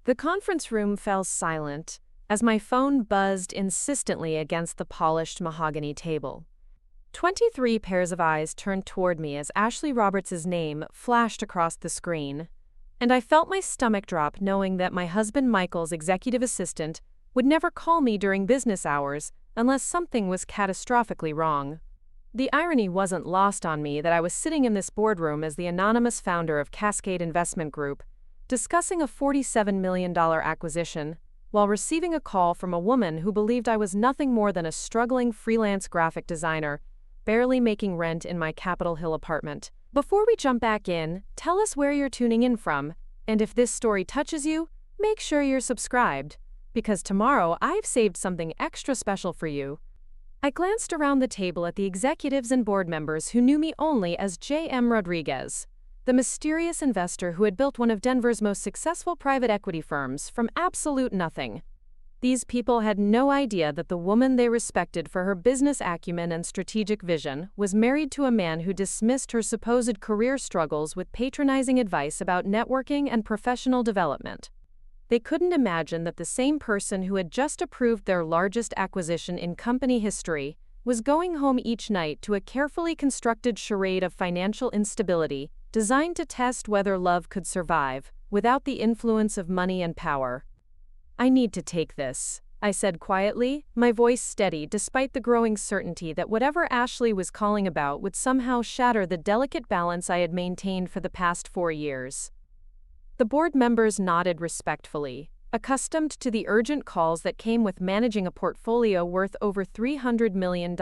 The conference room fell silent as my phone buzzed insistently against the polished mahogany table. 23 pairs of eyes turned toward me as Ashley Roberts' name flashed across the screen, and I felt my stomach drop knowing that my husband Michael's executive assistant would never call me during business hours unless something was catastrophically wrong. The irony wasn't lost on me that I was sitting in this boardroom as the anonymous founder of Cascade Investment Group, discussing a $47 million acquisition, while receiving a call from a woman who believed I was nothing more than a struggling freelance graphic designer, barely making rent in my Capitol Hill apartment. Before we jump back in, tell us where you're tuning in from, and if this story touches you, make sure you're subscribed, because tomorrow I've saved something extra special for you. I glanced around the table at the executives and board members who knew me only as J.M. Rodriguez, the mysterious investor who had built one of Denver's most successful private equity firms from absolute nothing. These people had no idea that the woman they respected for her business acumen and strategic vision was married to a man who dismissed her supposed career struggles with patronizing advice about networking and professional development. They couldn't imagine that the same person who had just approved their largest acquisition in company history was going home each night to a carefully constructed charade of financial instability designed to test whether love could survive without the influence of money and power. "I need to take this," I said quietly, my voice steady despite the growing certainty that whatever Ashley was calling about would somehow shatter the delicate balance I had maintained for the past 4 years. The board members nodded respectfully, accustomed to the urgent calls that came with managing a portfolio worth over $300 million,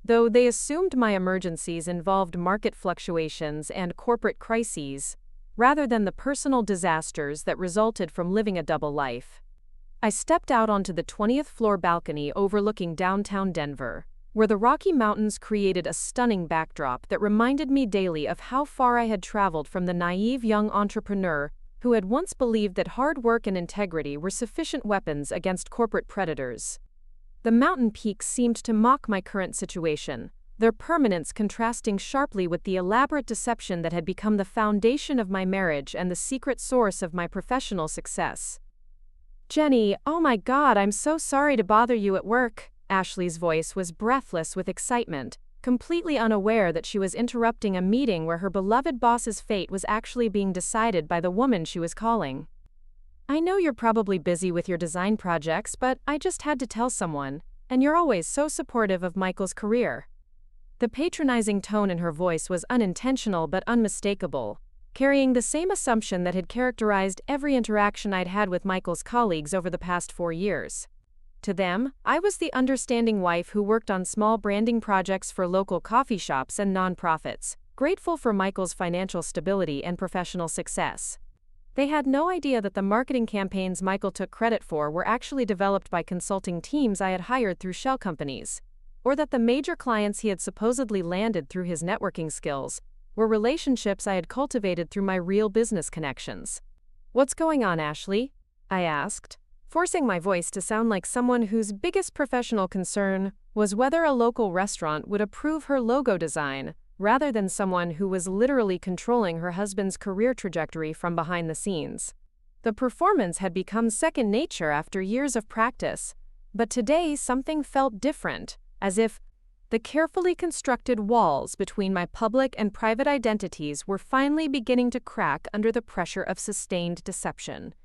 though they assumed my emergencies involved market fluctuations and corporate crises, rather than the personal disasters that resulted from living a double life. I stepped out onto the 20th-floor balcony overlooking downtown Denver, where the Rocky Mountains created a stunning backdrop that reminded me daily of how far I had traveled from the naive young entrepreneur who had once believed that hard work and integrity were sufficient weapons against corporate predators. The mountain peaks seemed to mock my current situation, their permanence contrasting sharply with the elaborate deception that had become the foundation of my marriage and the secret source of my professional success. "Jenny, oh my God, I'm so sorry to bother you at work." Ashley's voice was breathless with excitement, completely unaware that she was interrupting a meeting where her beloved boss's fate was actually being decided by the woman she was calling. "I know you're probably busy with your design projects, but I just had to tell someone, and you're always so supportive of Michael's career." The patronizing tone in her voice was unintentional but unmistakable, carrying the same assumption that had characterized every interaction I'd had with Michael's colleagues over the past 4 years. To them, I was the understanding wife who worked on small branding projects for local coffee shops and nonprofits, grateful for Michael's financial stability and professional success. They had no idea that the marketing campaigns Michael took credit for were actually developed by consulting teams I had hired through shell companies, or that the major clients he had supposedly landed through his networking skills were relationships I had cultivated through my real business connections. "What's going on, Ashley?" I asked, forcing my voice to sound like someone whose biggest professional concern was whether a local restaurant would approve her logo design, rather than someone who was literally controlling her husband's career trajectory from behind the scenes. The performance had become second nature after years of practice, but today something felt different, as if the carefully constructed walls between my public and private identities were finally beginning to crack under the pressure of sustained deception.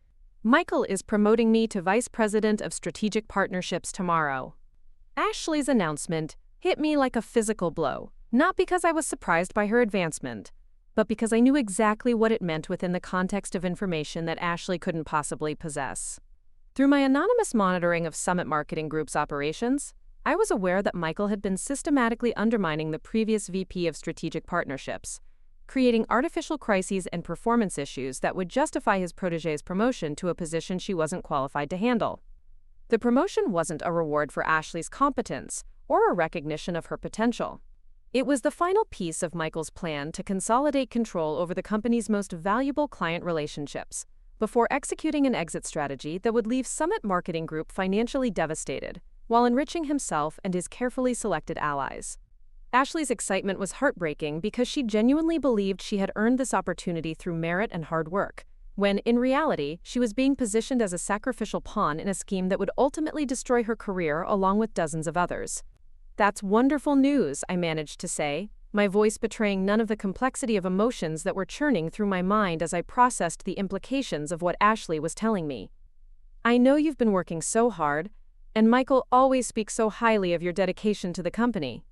"Michael is promoting me to Vice President of Strategic Partnerships tomorrow." Ashley's announcement hit me like a physical blow, not because I was surprised by her advancement, but because I knew exactly what it meant within the context of information that Ashley couldn't possibly possess. Through my anonymous monitoring of Summit Marketing Group's operations, I was aware that Michael had been systematically undermining the previous VP of Strategic Partnerships, creating artificial crises and performance issues that would justify his protégé's promotion to a position she wasn't qualified to handle. The promotion wasn't a reward for Ashley's competence or a recognition of her potential. It was the final piece of Michael's plan to consolidate control over the company's most valuable client relationships, before executing an exit strategy that would leave Summit Marketing Group financially devastated, while enriching himself and his carefully selected allies. Ashley's excitement was heartbreaking because she genuinely believed she had earned this opportunity through merit and hard work, when, in reality, she was being positioned as a sacrificial pawn in a scheme that would ultimately destroy her career along with dozens of others. "That's wonderful news," I managed to say, my voice betraying none of the complexity of emotions that were churning through my mind as I processed the implications of what Ashley was telling me. "I know you've been working so hard, and Michael always speaks so highly of your dedication to the company."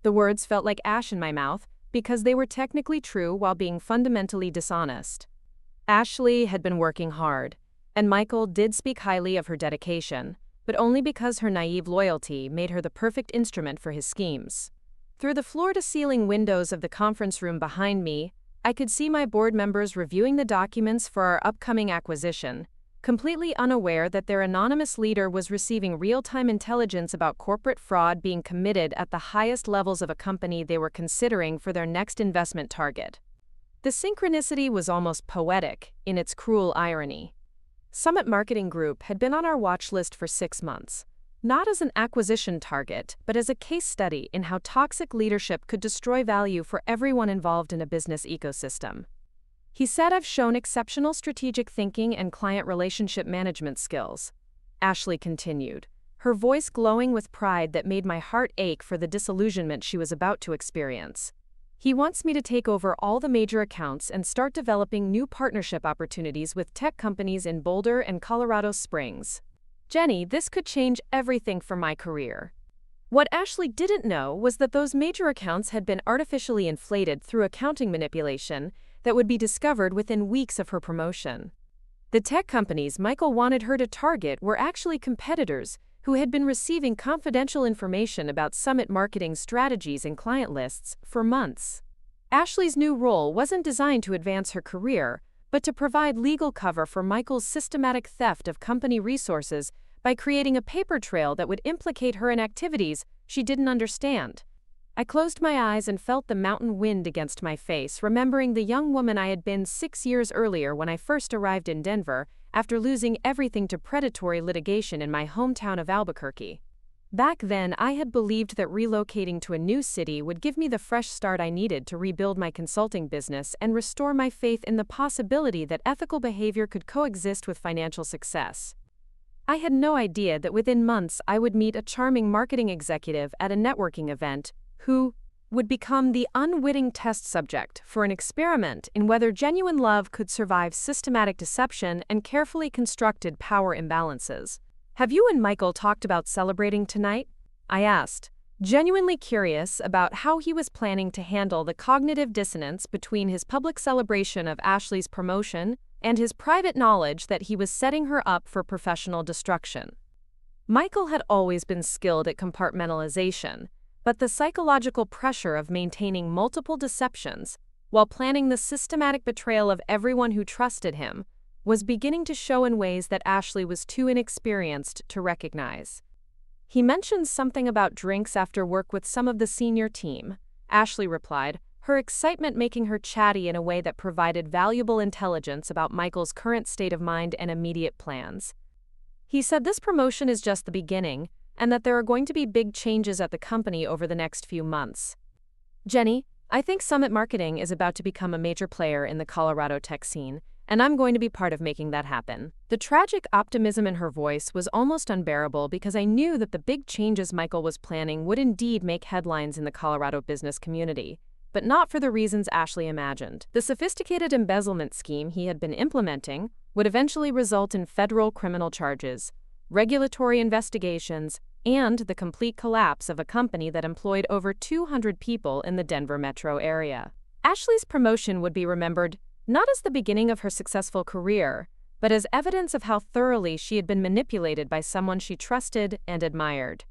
The words felt like ash in my mouth because they were technically true while being fundamentally dishonest. Ashley had been working hard, and Michael did speak highly of her dedication, but only because her naive loyalty made her the perfect instrument for his schemes. Through the floor-to-ceiling windows of the conference room behind me, I could see my board members reviewing the documents for our upcoming acquisition, completely unaware that their anonymous leader was receiving real-time intelligence about corporate fraud being committed at the highest levels of a company they were considering for their next investment target. The synchronicity was almost poetic in its cruel irony. Summit Marketing Group had been on our watch list for 6 months, not as an acquisition target, but as a case study in how toxic leadership could destroy value for everyone involved in a business ecosystem. "He said I've shown exceptional strategic thinking and client relationship management skills," Ashley continued, her voice glowing with pride that made my heart ache for the disillusionment she was about to experience. "He wants me to take over all the major accounts and start developing new partnership opportunities with tech companies in Boulder and Colorado Springs. Jenny, this could change everything for my career." What Ashley didn't know was that those major accounts had been artificially inflated through accounting manipulation that would be discovered within weeks of her promotion. The tech companies Michael wanted her to target were actually competitors who had been receiving confidential information about Summit Marketing's strategies and client lists for months. Ashley's new role wasn't designed to advance her career, but to provide legal cover for Michael's systematic theft of company resources by creating a paper trail that would implicate her in activities she didn't understand. I closed my eyes and felt the mountain wind against my face, remembering the young woman I had been 6 years earlier when I first arrived in Denver, after losing everything to predatory litigation in my hometown of Albuquerque. Back then, I had believed that relocating to a new city would give me the fresh start I needed to rebuild my consulting business and restore my faith in the possibility that ethical behavior could coexist with financial success. I had no idea that within months I would meet a charming marketing executive at a networking event who would become the unwitting test subject for an experiment in whether genuine love could survive systematic deception and carefully constructed power imbalances. "Have you and Michael talked about celebrating tonight?" I asked, genuinely curious about how he was planning to handle the cognitive dissonance between his public celebration of Ashley's promotion and his private knowledge that he was setting her up for professional destruction. Michael had always been skilled at compartmentalization, but the psychological pressure of maintaining multiple deceptions while planning the systematic betrayal of everyone who trusted him was beginning to show in ways that Ashley was too inexperienced to recognize. "He mentioned something about drinks after work with some of the senior team," Ashley replied, her excitement making her chatty in a way that provided valuable intelligence about Michael's current state of mind and immediate plans. "He said this promotion is just the beginning, and that there are going to be big changes at the company over the next few months. Jenny, I think Summit Marketing is about to become a major player in the Colorado tech scene, and I'm going to be part of making that happen." The tragic optimism in her voice was almost unbearable because I knew that the big changes Michael was planning would indeed make headlines in the Colorado business community, but not for the reasons Ashley imagined. The sophisticated embezzlement scheme he had been implementing would eventually result in federal criminal charges, regulatory investigations, and the complete collapse of a company that employed over 200 people in the Denver metro area. Ashley's promotion would be remembered not as the beginning of her successful career, but as evidence of how thoroughly she had been manipulated by someone she trusted and admired.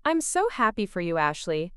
"I'm so happy for you, Ashley,"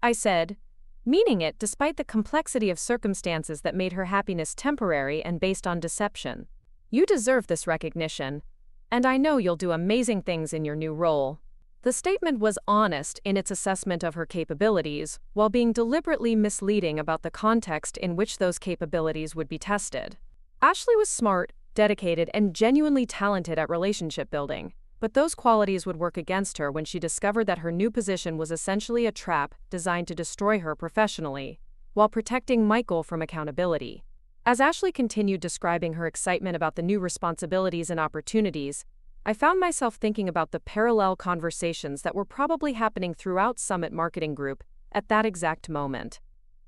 I said, meaning it despite the complexity of circumstances that made her happiness temporary and based on deception. "You deserve this recognition, and I know you'll do amazing things in your new role." The statement was honest in its assessment of her capabilities, while being deliberately misleading about the context in which those capabilities would be tested. Ashley was smart, dedicated, and genuinely talented at relationship building, but those qualities would work against her when she discovered that her new position was essentially a trap designed to destroy her professionally, while protecting Michael from accountability. As Ashley continued describing her excitement about the new responsibilities and opportunities, I found myself thinking about the parallel conversations that were probably happening throughout Summit Marketing Group at that exact moment.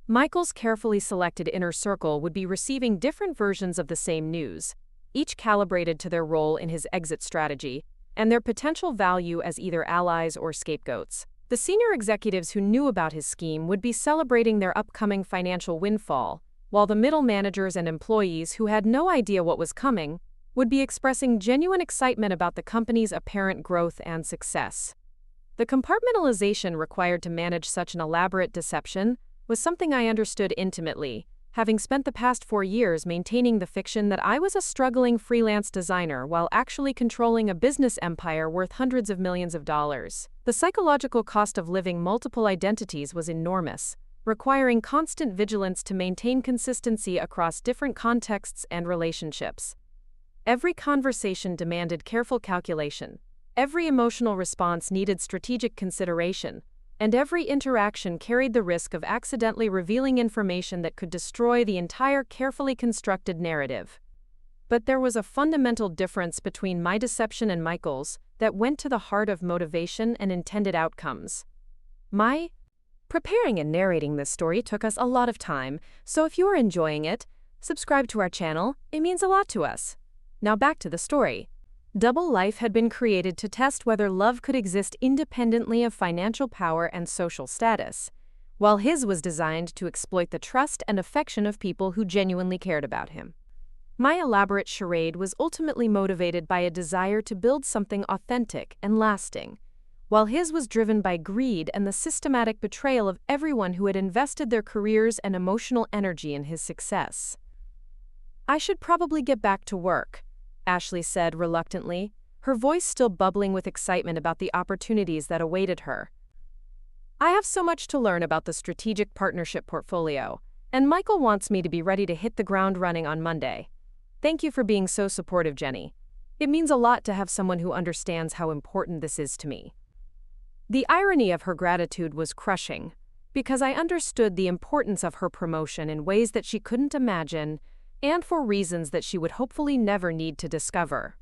Michael's carefully selected inner circle would be receiving different versions of the same news, each calibrated to their role in his exit strategy and their potential value as either allies or scapegoats. The senior executives who knew about his scheme would be celebrating their upcoming financial windfall, while the middle managers and employees who had no idea what was coming would be expressing genuine excitement about the company's apparent growth and success. The compartmentalization required to manage such an elaborate deception was something I understood intimately, having spent the past 4 years maintaining the fiction that I was a struggling freelance designer while actually controlling a business empire worth hundreds of millions of dollars. The psychological cost of living multiple identities was enormous, requiring constant vigilance to maintain consistency across different contexts and relationships. Every conversation demanded careful calculation, every emotional response needed strategic consideration, and every interaction carried the risk of accidentally revealing information that could destroy the entire carefully constructed narrative. But there was a fundamental difference between my deception and Michael's that went to the heart of motivation and intended outcomes. Preparing and narrating this story took us a lot of time, so if you are enjoying it, subscribe to our channel, it means a lot to us. Now back to the story. Double Life had been created to test whether love could exist independently of financial power and social status, while his was designed to exploit the trust and affection of people who genuinely cared about him. My elaborate charade was ultimately motivated by a desire to build something authentic and lasting, while his was driven by greed and the systematic betrayal of everyone who had invested their careers and emotional energy in his success. "I should probably get back to work," Ashley said reluctantly, her voice still bubbling with excitement about the opportunities that awaited her. "I have so much to learn about the strategic partnership portfolio, and Michael wants me to be ready to hit the ground running on Monday. Thank you for being so supportive, Jenny. It means a lot to have someone who understands how important this is to me." The irony of her gratitude was crushing, because I understood the importance of her promotion in ways that she couldn't imagine, and for reasons that she would hopefully never need to discover.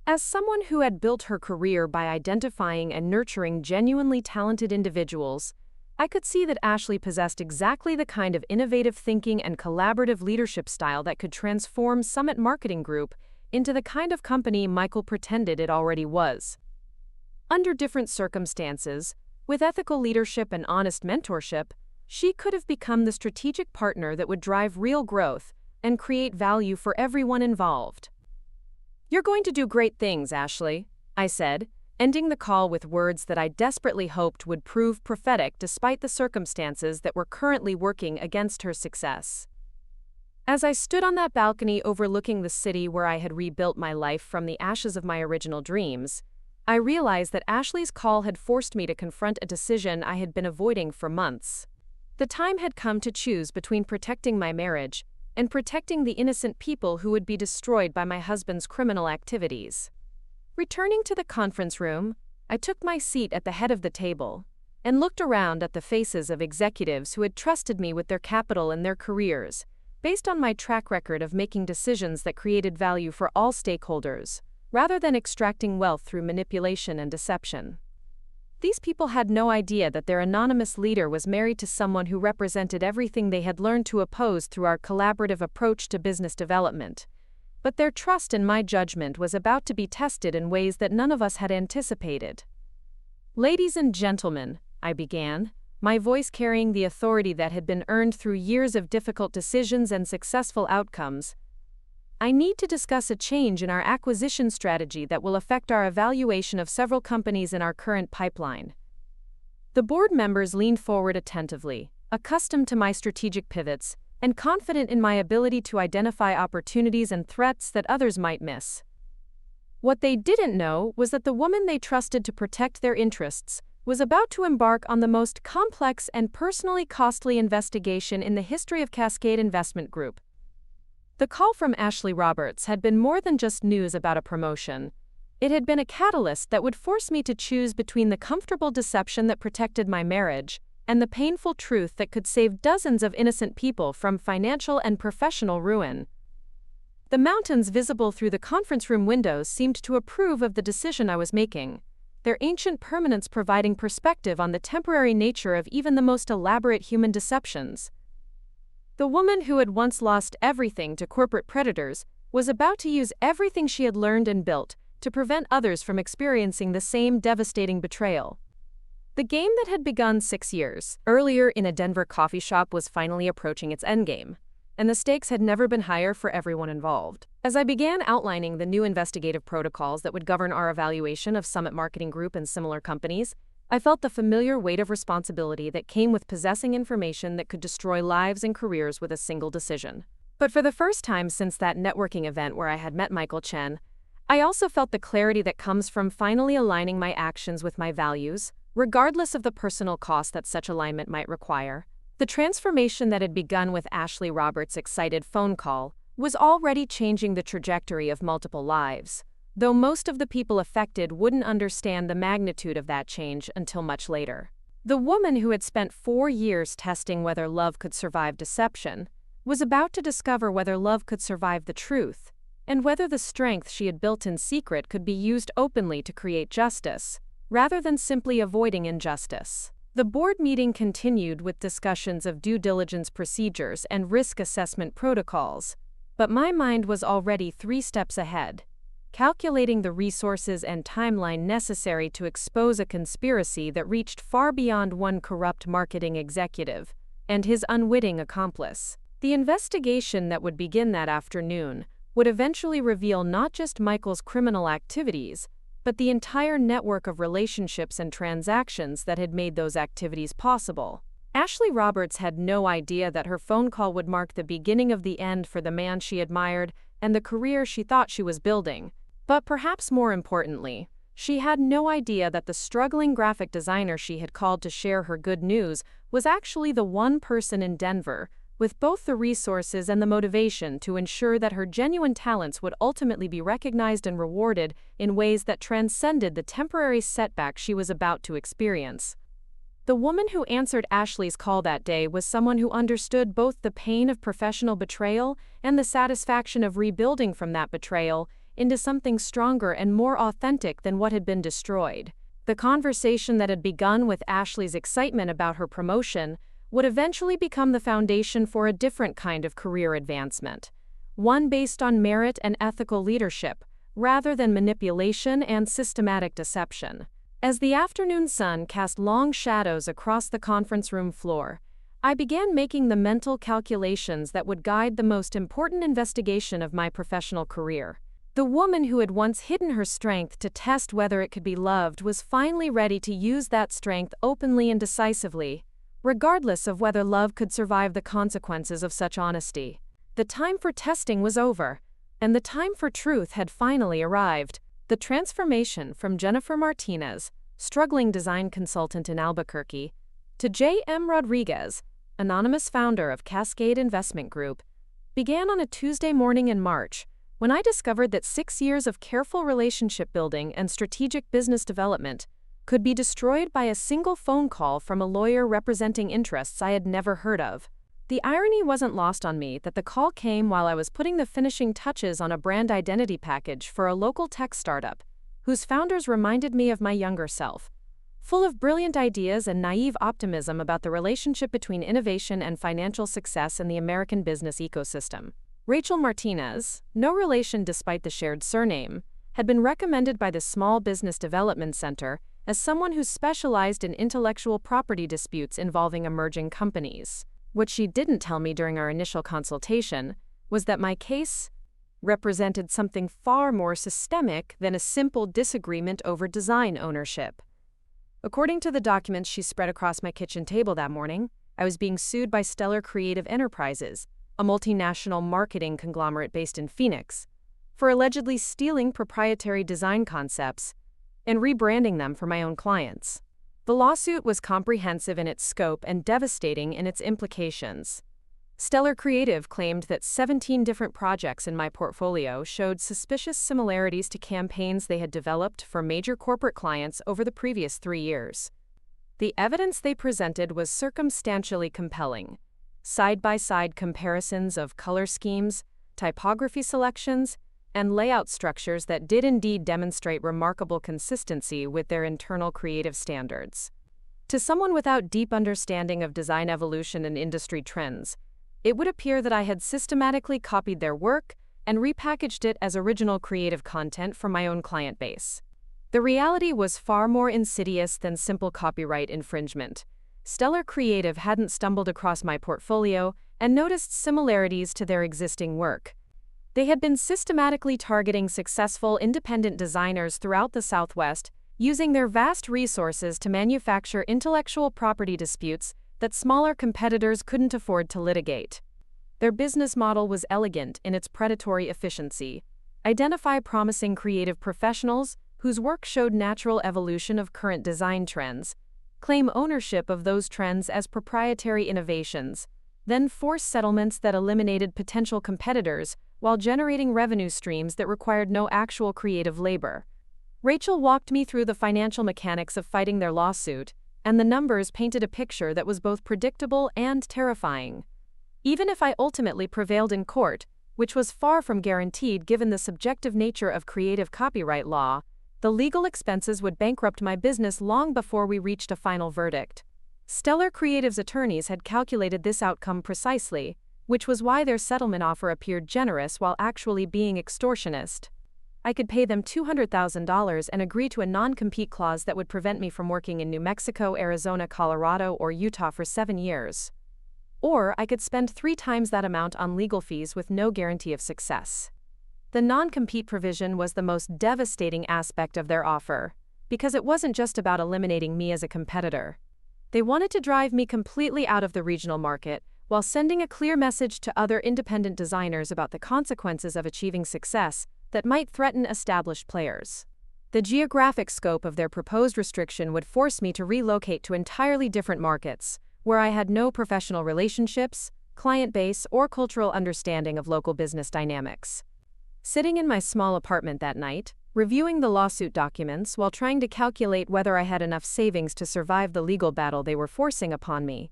As someone who had built her career by identifying and nurturing genuinely talented individuals, I could see that Ashley possessed exactly the kind of innovative thinking and collaborative leadership style that could transform Summit Marketing Group into the kind of company Michael pretended it already was. Under different circumstances, with ethical leadership and honest mentorship, she could have become the strategic partner that would drive real growth and create value for everyone involved. "You're going to do great things, Ashley," I said, ending the call with words that I desperately hoped would prove prophetic despite the circumstances that were currently working against her success. As I stood on that balcony overlooking the city where I had rebuilt my life from the ashes of my original dreams, I realized that Ashley's call had forced me to confront a decision I had been avoiding for months. The time had come to choose between protecting my marriage and protecting the innocent people who would be destroyed by my husband's criminal activities. Returning to the conference room, I took my seat at the head of the table and looked around at the faces of executives who had trusted me with their capital and their careers, based on my track record of making decisions that created value for all stakeholders, rather than extracting wealth through manipulation and deception. These people had no idea that their anonymous leader was married to someone who represented everything they had learned to oppose through our collaborative approach to business development. But their trust in my judgment was about to be tested in ways that none of us had anticipated. "Ladies and gentlemen," I began, my voice carrying the authority that had been earned through years of difficult decisions and successful outcomes, "I need to discuss a change in our acquisition strategy that will affect our evaluation of several companies in our current pipeline." The board members leaned forward attentively, accustomed to my strategic pivots, and confident in my ability to identify opportunities and threats that others might miss. What they didn't know was that the woman they trusted to protect their interests was about to embark on the most complex and personally costly investigation in the history of Cascade Investment Group. The call from Ashley Roberts had been more than just news about a promotion. It had been a catalyst that would force me to choose between the comfortable deception that protected my marriage and the painful truth that could save dozens of innocent people from financial and professional ruin. The mountains visible through the conference room windows seemed to approve of the decision I was making, their ancient permanence providing perspective on the temporary nature of even the most elaborate human deceptions. The woman who had once lost everything to corporate predators was about to use everything she had learned and built to prevent others from experiencing the same devastating betrayal. The game that had begun 6 years earlier in a Denver coffee shop was finally approaching its endgame, and the stakes had never been higher for everyone involved. As I began outlining the new investigative protocols that would govern our evaluation of Summit Marketing Group and similar companies, I felt the familiar weight of responsibility that came with possessing information that could destroy lives and careers with a single decision. But for the first time since that networking event where I had met Michael Chen, I also felt the clarity that comes from finally aligning my actions with my values, regardless of the personal cost that such alignment might require. The transformation that had begun with Ashley Roberts' excited phone call was already changing the trajectory of multiple lives, though most of the people affected wouldn't understand the magnitude of that change until much later. The woman who had spent 4 years testing whether love could survive deception was about to discover whether love could survive the truth, and whether the strength she had built in secret could be used openly to create justice, rather than simply avoiding injustice. The board meeting continued with discussions of due diligence procedures and risk assessment protocols, but my mind was already 3 steps ahead, calculating the resources and timeline necessary to expose a conspiracy that reached far beyond one corrupt marketing executive and his unwitting accomplice. The investigation that would begin that afternoon would eventually reveal not just Michael's criminal activities, but the entire network of relationships and transactions that had made those activities possible. Ashley Roberts had no idea that her phone call would mark the beginning of the end for the man she admired and the career she thought she was building. But perhaps more importantly, she had no idea that the struggling graphic designer she had called to share her good news was actually the one person in Denver with both the resources and the motivation to ensure that her genuine talents would ultimately be recognized and rewarded in ways that transcended the temporary setback she was about to experience. The woman who answered Ashley's call that day was someone who understood both the pain of professional betrayal and the satisfaction of rebuilding from that betrayal into something stronger and more authentic than what had been destroyed. The conversation that had begun with Ashley's excitement about her promotion would eventually become the foundation for a different kind of career advancement, one based on merit and ethical leadership, rather than manipulation and systematic deception. As the afternoon sun cast long shadows across the conference room floor, I began making the mental calculations that would guide the most important investigation of my professional career. The woman who had once hidden her strength to test whether it could be loved was finally ready to use that strength openly and decisively, regardless of whether love could survive the consequences of such honesty. The time for testing was over, and the time for truth had finally arrived. The transformation from Jennifer Martinez, struggling design consultant in Albuquerque, to J.M. Rodriguez, anonymous founder of Cascade Investment Group, began on a Tuesday morning in March, when I discovered that 6 years of careful relationship building and strategic business development could be destroyed by a single phone call from a lawyer representing interests I had never heard of. The irony wasn't lost on me that the call came while I was putting the finishing touches on a brand identity package for a local tech startup, whose founders reminded me of my younger self, full of brilliant ideas and naive optimism about the relationship between innovation and financial success in the American business ecosystem. Rachel Martinez, no relation despite the shared surname, had been recommended by the Small Business Development Center as someone who specialized in intellectual property disputes involving emerging companies. What she didn't tell me during our initial consultation was that my case represented something far more systemic than a simple disagreement over design ownership. According to the documents she spread across my kitchen table that morning, I was being sued by Stellar Creative Enterprises, a multinational marketing conglomerate based in Phoenix, for allegedly stealing proprietary design concepts and rebranding them for my own clients. The lawsuit was comprehensive in its scope and devastating in its implications. Stellar Creative claimed that 17 different projects in my portfolio showed suspicious similarities to campaigns they had developed for major corporate clients over the previous 3 years. The evidence they presented was circumstantially compelling. Side-by-side comparisons of color schemes, typography selections, and layout structures that did indeed demonstrate remarkable consistency with their internal creative standards. To someone without deep understanding of design evolution and industry trends, it would appear that I had systematically copied their work and repackaged it as original creative content for my own client base. The reality was far more insidious than simple copyright infringement. Stellar Creative hadn't stumbled across my portfolio and noticed similarities to their existing work. They had been systematically targeting successful independent designers throughout the Southwest, using their vast resources to manufacture intellectual property disputes that smaller competitors couldn't afford to litigate. Their business model was elegant in its predatory efficiency. Identify promising creative professionals whose work showed natural evolution of current design trends, claim ownership of those trends as proprietary innovations, then force settlements that eliminated potential competitors while generating revenue streams that required no actual creative labor. Rachel walked me through the financial mechanics of fighting their lawsuit, and the numbers painted a picture that was both predictable and terrifying. Even if I ultimately prevailed in court, which was far from guaranteed given the subjective nature of creative copyright law, the legal expenses would bankrupt my business long before we reached a final verdict. Stellar Creative's attorneys had calculated this outcome precisely, which was why their settlement offer appeared generous while actually being extortionist. I could pay them $200,000 and agree to a non-compete clause that would prevent me from working in New Mexico, Arizona, Colorado, or Utah for 7 years. Or I could spend 3 times that amount on legal fees with no guarantee of success. The non-compete provision was the most devastating aspect of their offer, because it wasn't just about eliminating me as a competitor. They wanted to drive me completely out of the regional market, while sending a clear message to other independent designers about the consequences of achieving success that might threaten established players. The geographic scope of their proposed restriction would force me to relocate to entirely different markets, where I had no professional relationships, client base, or cultural understanding of local business dynamics. Sitting in my small apartment that night, reviewing the lawsuit documents while trying to calculate whether I had enough savings to survive the legal battle they were forcing upon me,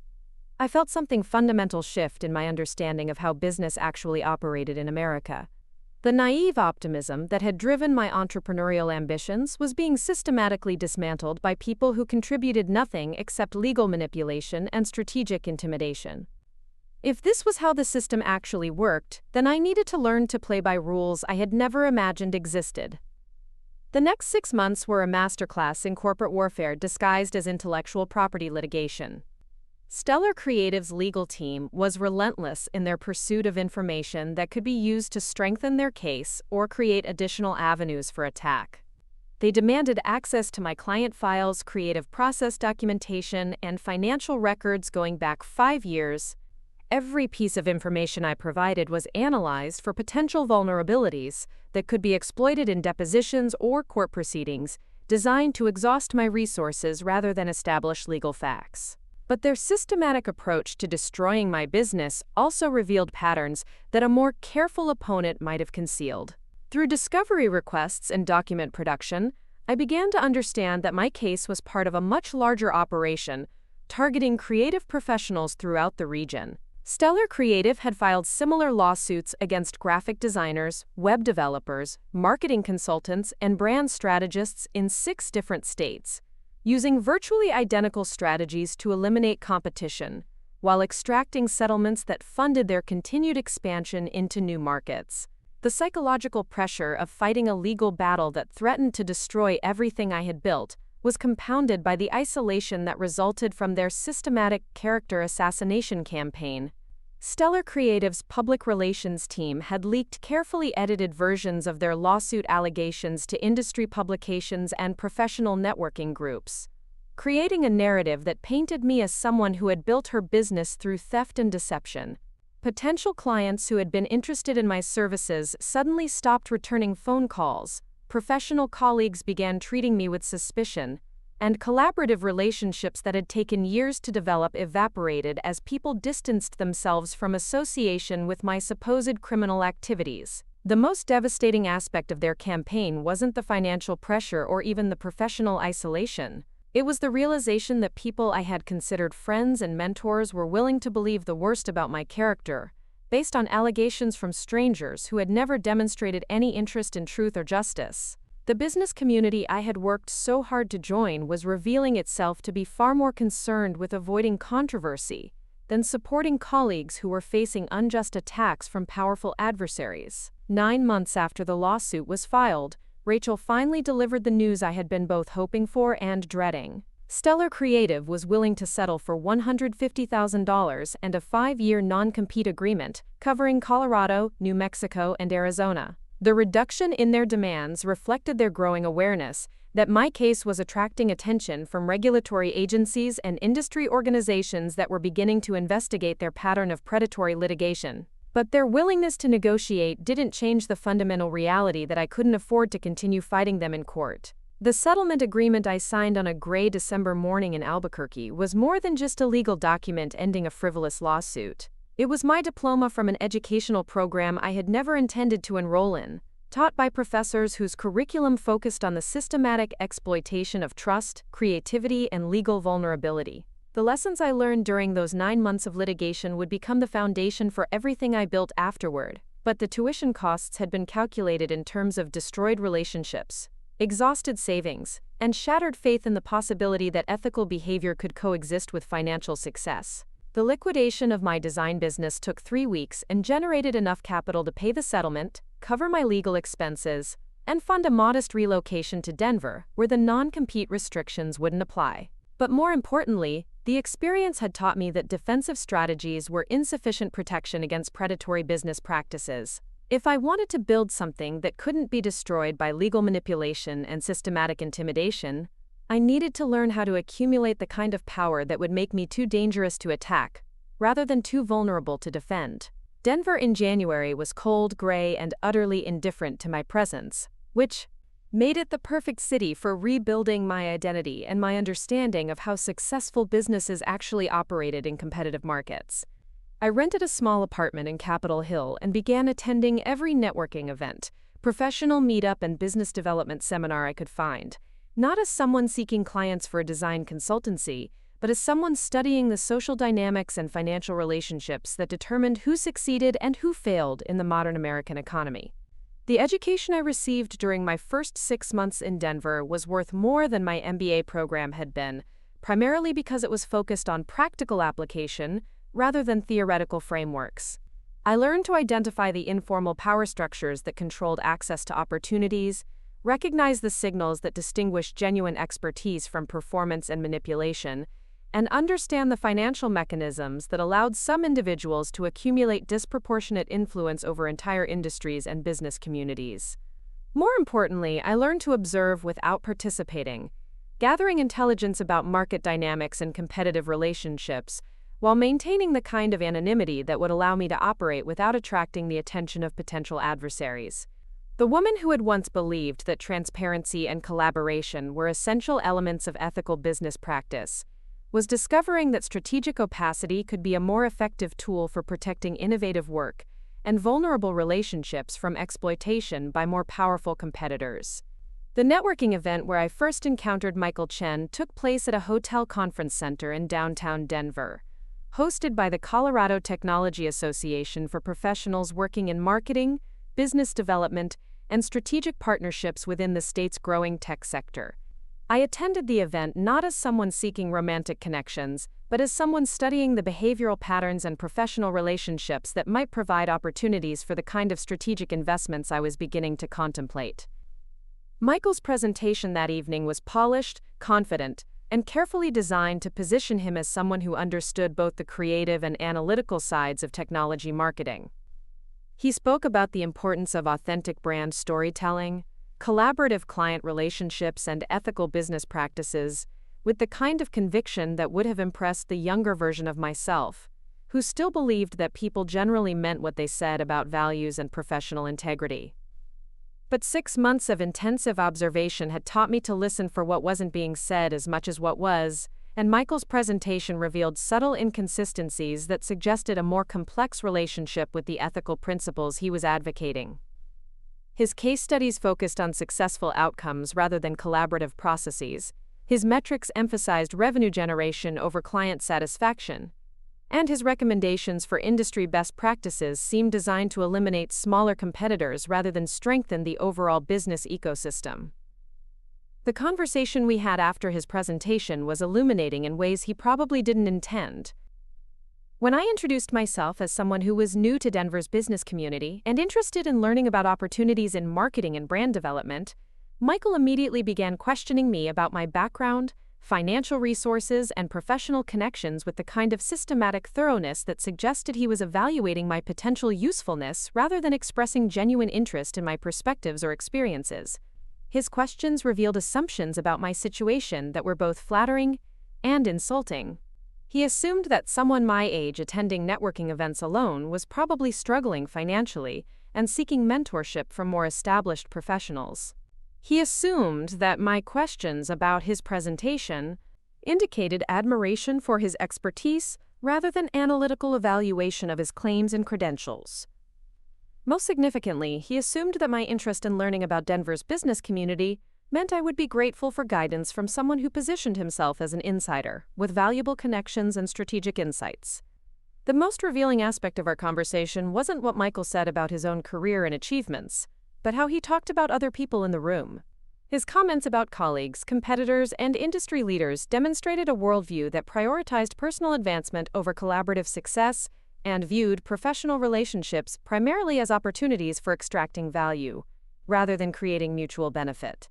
I felt something fundamental shift in my understanding of how business actually operated in America. The naive optimism that had driven my entrepreneurial ambitions was being systematically dismantled by people who contributed nothing except legal manipulation and strategic intimidation. If this was how the system actually worked, then I needed to learn to play by rules I had never imagined existed. The next 6 months were a masterclass in corporate warfare disguised as intellectual property litigation. Stellar Creative's legal team was relentless in their pursuit of information that could be used to strengthen their case or create additional avenues for attack. They demanded access to my client files, creative process documentation, and financial records going back 5 years. Every piece of information I provided was analyzed for potential vulnerabilities that could be exploited in depositions or court proceedings, designed to exhaust my resources rather than establish legal facts. But their systematic approach to destroying my business also revealed patterns that a more careful opponent might have concealed. Through discovery requests and document production, I began to understand that my case was part of a much larger operation, targeting creative professionals throughout the region. Stellar Creative had filed similar lawsuits against graphic designers, web developers, marketing consultants, and brand strategists in 6 different states, using virtually identical strategies to eliminate competition, while extracting settlements that funded their continued expansion into new markets. The psychological pressure of fighting a legal battle that threatened to destroy everything I had built was compounded by the isolation that resulted from their systematic character assassination campaign. Stellar Creative's public relations team had leaked carefully edited versions of their lawsuit allegations to industry publications and professional networking groups, creating a narrative that painted me as someone who had built her business through theft and deception. Potential clients who had been interested in my services suddenly stopped returning phone calls, professional colleagues began treating me with suspicion, and collaborative relationships that had taken years to develop evaporated as people distanced themselves from association with my supposed criminal activities. The most devastating aspect of their campaign wasn't the financial pressure or even the professional isolation. It was the realization that people I had considered friends and mentors were willing to believe the worst about my character, based on allegations from strangers who had never demonstrated any interest in truth or justice. The business community I had worked so hard to join was revealing itself to be far more concerned with avoiding controversy than supporting colleagues who were facing unjust attacks from powerful adversaries. 9 months after the lawsuit was filed, Rachel finally delivered the news I had been both hoping for and dreading. Stellar Creative was willing to settle for $150,000 and a 5-year non-compete agreement covering Colorado, New Mexico, and Arizona. The reduction in their demands reflected their growing awareness that my case was attracting attention from regulatory agencies and industry organizations that were beginning to investigate their pattern of predatory litigation. But their willingness to negotiate didn't change the fundamental reality that I couldn't afford to continue fighting them in court. The settlement agreement I signed on a gray December morning in Albuquerque was more than just a legal document ending a frivolous lawsuit. It was my diploma from an educational program I had never intended to enroll in, taught by professors whose curriculum focused on the systematic exploitation of trust, creativity, and legal vulnerability. The lessons I learned during those 9 months of litigation would become the foundation for everything I built afterward, but the tuition costs had been calculated in terms of destroyed relationships, exhausted savings, and shattered faith in the possibility that ethical behavior could coexist with financial success. The liquidation of my design business took 3 weeks and generated enough capital to pay the settlement, cover my legal expenses, and fund a modest relocation to Denver, where the non-compete restrictions wouldn't apply. But more importantly, the experience had taught me that defensive strategies were insufficient protection against predatory business practices. If I wanted to build something that couldn't be destroyed by legal manipulation and systematic intimidation, I needed to learn how to accumulate the kind of power that would make me too dangerous to attack, rather than too vulnerable to defend. Denver in January was cold, gray, and utterly indifferent to my presence, which made it the perfect city for rebuilding my identity and my understanding of how successful businesses actually operated in competitive markets. I rented a small apartment in Capitol Hill and began attending every networking event, professional meetup, and business development seminar I could find. Not as someone seeking clients for a design consultancy, but as someone studying the social dynamics and financial relationships that determined who succeeded and who failed in the modern American economy. The education I received during my first 6 months in Denver was worth more than my MBA program had been, primarily because it was focused on practical application rather than theoretical frameworks. I learned to identify the informal power structures that controlled access to opportunities, recognize the signals that distinguish genuine expertise from performance and manipulation, and understand the financial mechanisms that allowed some individuals to accumulate disproportionate influence over entire industries and business communities. More importantly, I learned to observe without participating, gathering intelligence about market dynamics and competitive relationships, while maintaining the kind of anonymity that would allow me to operate without attracting the attention of potential adversaries. The woman who had once believed that transparency and collaboration were essential elements of ethical business practice was discovering that strategic opacity could be a more effective tool for protecting innovative work and vulnerable relationships from exploitation by more powerful competitors. The networking event where I first encountered Michael Chen took place at a hotel conference center in downtown Denver, hosted by the Colorado Technology Association for professionals working in marketing, business development, and strategic partnerships within the state's growing tech sector. I attended the event not as someone seeking romantic connections, but as someone studying the behavioral patterns and professional relationships that might provide opportunities for the kind of strategic investments I was beginning to contemplate. Michael's presentation that evening was polished, confident, and carefully designed to position him as someone who understood both the creative and analytical sides of technology marketing. He spoke about the importance of authentic brand storytelling, collaborative client relationships, and ethical business practices, with the kind of conviction that would have impressed the younger version of myself, who still believed that people generally meant what they said about values and professional integrity. But 6 months of intensive observation had taught me to listen for what wasn't being said as much as what was, and Michael's presentation revealed subtle inconsistencies that suggested a more complex relationship with the ethical principles he was advocating. His case studies focused on successful outcomes rather than collaborative processes, His metrics emphasized revenue generation over client satisfaction, and his recommendations for industry best practices seemed designed to eliminate smaller competitors rather than strengthen the overall business ecosystem. The conversation we had after his presentation was illuminating in ways he probably didn't intend. When I introduced myself as someone who was new to Denver's business community and interested in learning about opportunities in marketing and brand development, Michael immediately began questioning me about my background, financial resources, and professional connections with the kind of systematic thoroughness that suggested he was evaluating my potential usefulness rather than expressing genuine interest in my perspectives or experiences. His questions revealed assumptions about my situation that were both flattering and insulting. He assumed that someone my age attending networking events alone was probably struggling financially and seeking mentorship from more established professionals. He assumed that my questions about his presentation indicated admiration for his expertise rather than analytical evaluation of his claims and credentials. Most significantly, he assumed that my interest in learning about Denver's business community meant I would be grateful for guidance from someone who positioned himself as an insider, with valuable connections and strategic insights. The most revealing aspect of our conversation wasn't what Michael said about his own career and achievements, but how he talked about other people in the room. His comments about colleagues, competitors, and industry leaders demonstrated a worldview that prioritized personal advancement over collaborative success and viewed professional relationships primarily as opportunities for extracting value, rather than creating mutual benefit.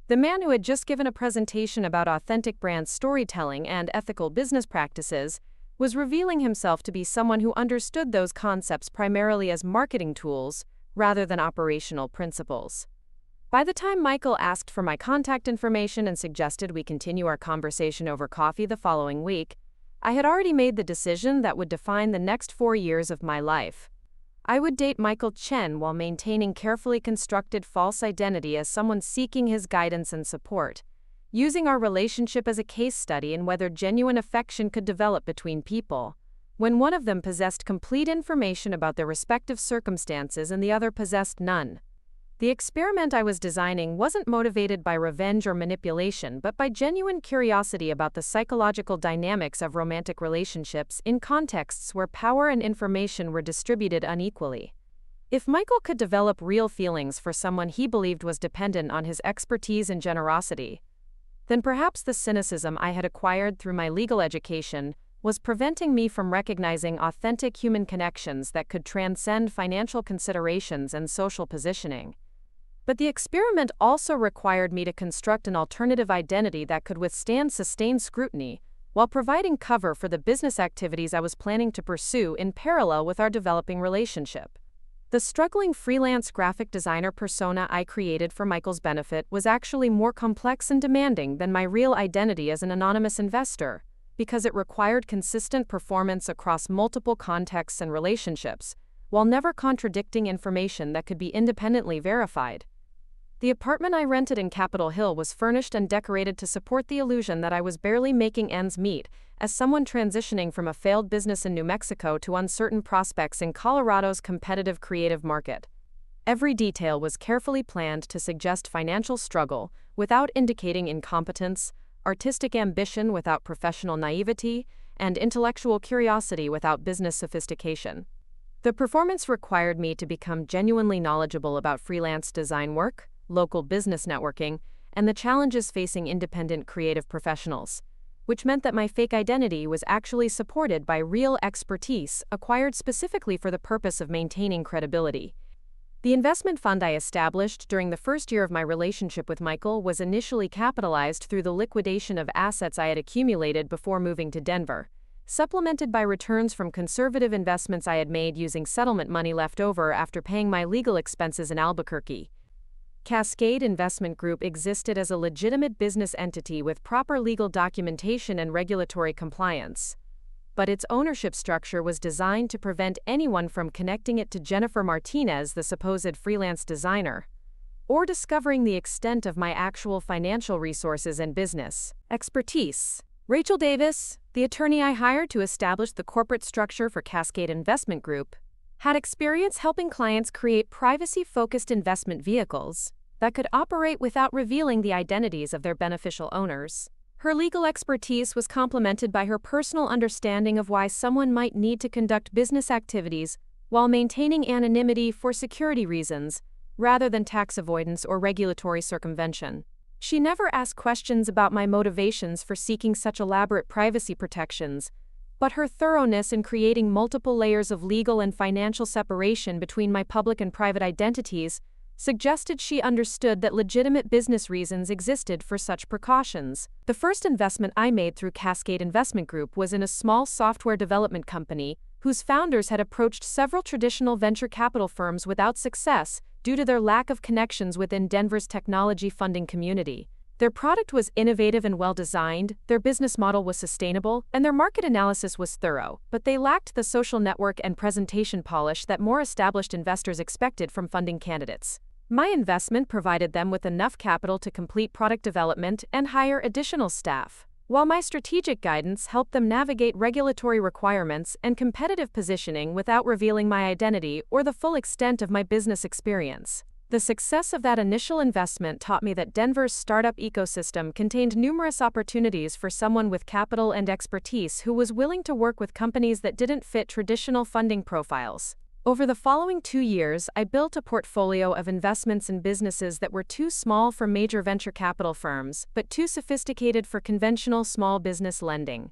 The man who had just given a presentation about authentic brand storytelling and ethical business practices was revealing himself to be someone who understood those concepts primarily as marketing tools rather than operational principles. By the time Michael asked for my contact information and suggested we continue our conversation over coffee the following week, I had already made the decision that would define the next 4 years of my life. I would date Michael Chen while maintaining carefully constructed false identity as someone seeking his guidance and support, using our relationship as a case study in whether genuine affection could develop between people, when one of them possessed complete information about their respective circumstances and the other possessed none. The experiment I was designing wasn't motivated by revenge or manipulation, but by genuine curiosity about the psychological dynamics of romantic relationships in contexts where power and information were distributed unequally. If Michael could develop real feelings for someone he believed was dependent on his expertise and generosity, then perhaps the cynicism I had acquired through my legal education was preventing me from recognizing authentic human connections that could transcend financial considerations and social positioning. But the experiment also required me to construct an alternative identity that could withstand sustained scrutiny, while providing cover for the business activities I was planning to pursue in parallel with our developing relationship. The struggling freelance graphic designer persona I created for Michael's benefit was actually more complex and demanding than my real identity as an anonymous investor, because it required consistent performance across multiple contexts and relationships, while never contradicting information that could be independently verified. The apartment I rented in Capitol Hill was furnished and decorated to support the illusion that I was barely making ends meet, as someone transitioning from a failed business in New Mexico to uncertain prospects in Colorado's competitive creative market. Every detail was carefully planned to suggest financial struggle without indicating incompetence, artistic ambition without professional naivety, and intellectual curiosity without business sophistication. The performance required me to become genuinely knowledgeable about freelance design work, local business networking, and the challenges facing independent creative professionals, which meant that my fake identity was actually supported by real expertise acquired specifically for the purpose of maintaining credibility. The investment fund I established during the first year of my relationship with Michael was initially capitalized through the liquidation of assets I had accumulated before moving to Denver, supplemented by returns from conservative investments I had made using settlement money left over after paying my legal expenses in Albuquerque. Cascade Investment Group existed as a legitimate business entity with proper legal documentation and regulatory compliance, but its ownership structure was designed to prevent anyone from connecting it to Jennifer Martinez, the supposed freelance designer, or discovering the extent of my actual financial resources and business expertise. Rachel Davis, the attorney I hired to establish the corporate structure for Cascade Investment Group, had experience helping clients create privacy-focused investment vehicles that could operate without revealing the identities of their beneficial owners. Her legal expertise was complemented by her personal understanding of why someone might need to conduct business activities while maintaining anonymity for security reasons, rather than tax avoidance or regulatory circumvention. She never asked questions about my motivations for seeking such elaborate privacy protections, but her thoroughness in creating multiple layers of legal and financial separation between my public and private identities suggested she understood that legitimate business reasons existed for such precautions. The first investment I made through Cascade Investment Group was in a small software development company whose founders had approached several traditional venture capital firms without success due to their lack of connections within Denver's technology funding community. Their product was innovative and well-designed, their business model was sustainable, and their market analysis was thorough, but they lacked the social network and presentation polish that more established investors expected from funding candidates. My investment provided them with enough capital to complete product development and hire additional staff, while my strategic guidance helped them navigate regulatory requirements and competitive positioning without revealing my identity or the full extent of my business experience. The success of that initial investment taught me that Denver's startup ecosystem contained numerous opportunities for someone with capital and expertise who was willing to work with companies that didn't fit traditional funding profiles. Over the following 2 years, I built a portfolio of investments in businesses that were too small for major venture capital firms, but too sophisticated for conventional small business lending.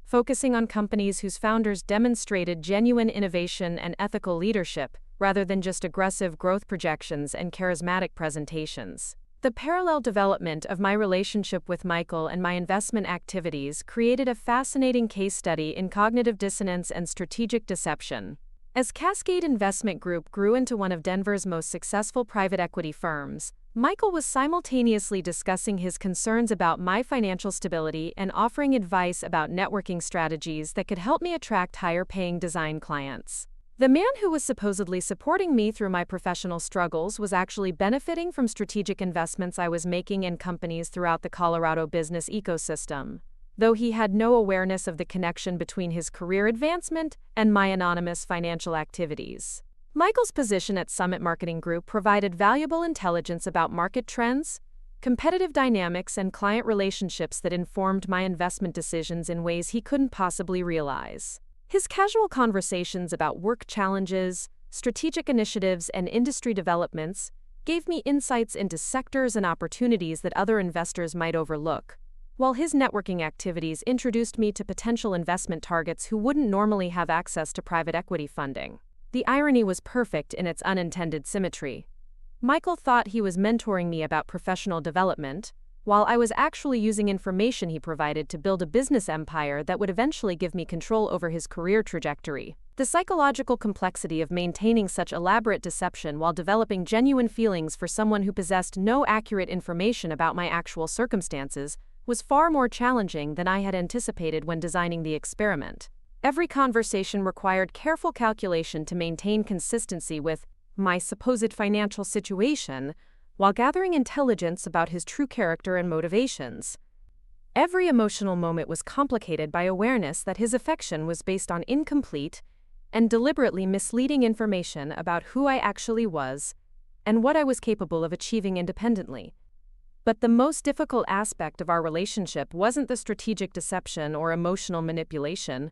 Focusing on companies whose founders demonstrated genuine innovation and ethical leadership, rather than just aggressive growth projections and charismatic presentations. The parallel development of my relationship with Michael and my investment activities created a fascinating case study in cognitive dissonance and strategic deception. As Cascade Investment Group grew into one of Denver's most successful private equity firms, Michael was simultaneously discussing his concerns about my financial stability and offering advice about networking strategies that could help me attract higher-paying design clients. The man who was supposedly supporting me through my professional struggles was actually benefiting from strategic investments I was making in companies throughout the Colorado business ecosystem, though he had no awareness of the connection between his career advancement and my anonymous financial activities. Michael's position at Summit Marketing Group provided valuable intelligence about market trends, competitive dynamics, and client relationships that informed my investment decisions in ways he couldn't possibly realize. His casual conversations about work challenges, strategic initiatives, and industry developments gave me insights into sectors and opportunities that other investors might overlook, while his networking activities introduced me to potential investment targets who wouldn't normally have access to private equity funding. The irony was perfect in its unintended symmetry. Michael thought he was mentoring me about professional development, while I was actually using information he provided to build a business empire that would eventually give me control over his career trajectory. The psychological complexity of maintaining such elaborate deception while developing genuine feelings for someone who possessed no accurate information about my actual circumstances was far more challenging than I had anticipated when designing the experiment. Every conversation required careful calculation to maintain consistency with my supposed financial situation, while gathering intelligence about his true character and motivations. Every emotional moment was complicated by awareness that his affection was based on incomplete and deliberately misleading information about who I actually was and what I was capable of achieving independently. But the most difficult aspect of our relationship wasn't the strategic deception or emotional manipulation.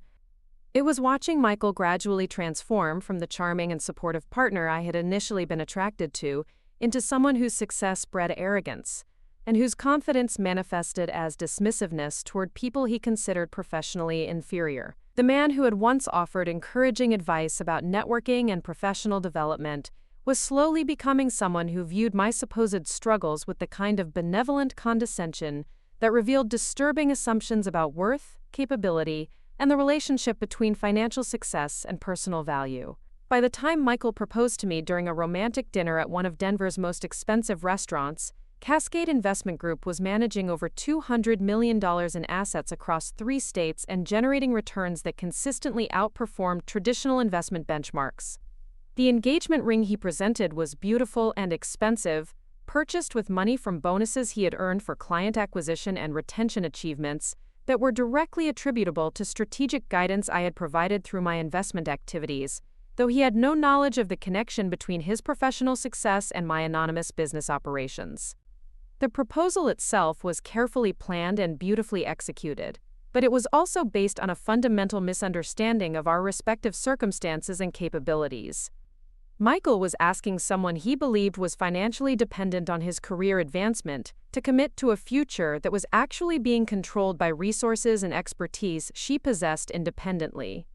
It was watching Michael gradually transform from the charming and supportive partner I had initially been attracted to into someone whose success bred arrogance, and whose confidence manifested as dismissiveness toward people he considered professionally inferior. The man who had once offered encouraging advice about networking and professional development was slowly becoming someone who viewed my supposed struggles with the kind of benevolent condescension that revealed disturbing assumptions about worth, capability, and the relationship between financial success and personal value. By the time Michael proposed to me during a romantic dinner at one of Denver's most expensive restaurants, Cascade Investment Group was managing over $200 million in assets across 3 states and generating returns that consistently outperformed traditional investment benchmarks. The engagement ring he presented was beautiful and expensive, purchased with money from bonuses he had earned for client acquisition and retention achievements that were directly attributable to strategic guidance I had provided through my investment activities, though he had no knowledge of the connection between his professional success and my anonymous business operations. The proposal itself was carefully planned and beautifully executed, but it was also based on a fundamental misunderstanding of our respective circumstances and capabilities. Michael was asking someone he believed was financially dependent on his career advancement to commit to a future that was actually being controlled by resources and expertise she possessed independently.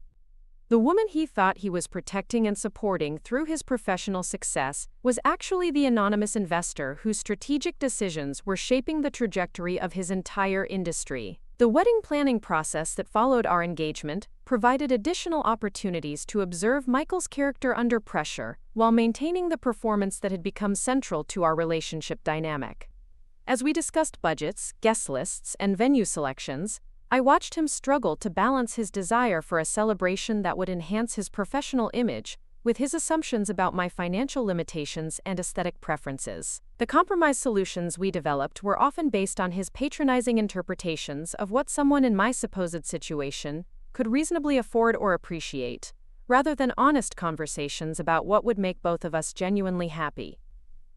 The woman he thought he was protecting and supporting through his professional success was actually the anonymous investor whose strategic decisions were shaping the trajectory of his entire industry. The wedding planning process that followed our engagement provided additional opportunities to observe Michael's character under pressure while maintaining the performance that had become central to our relationship dynamic. As we discussed budgets, guest lists, and venue selections, I watched him struggle to balance his desire for a celebration that would enhance his professional image with his assumptions about my financial limitations and aesthetic preferences. The compromise solutions we developed were often based on his patronizing interpretations of what someone in my supposed situation could reasonably afford or appreciate, rather than honest conversations about what would make both of us genuinely happy.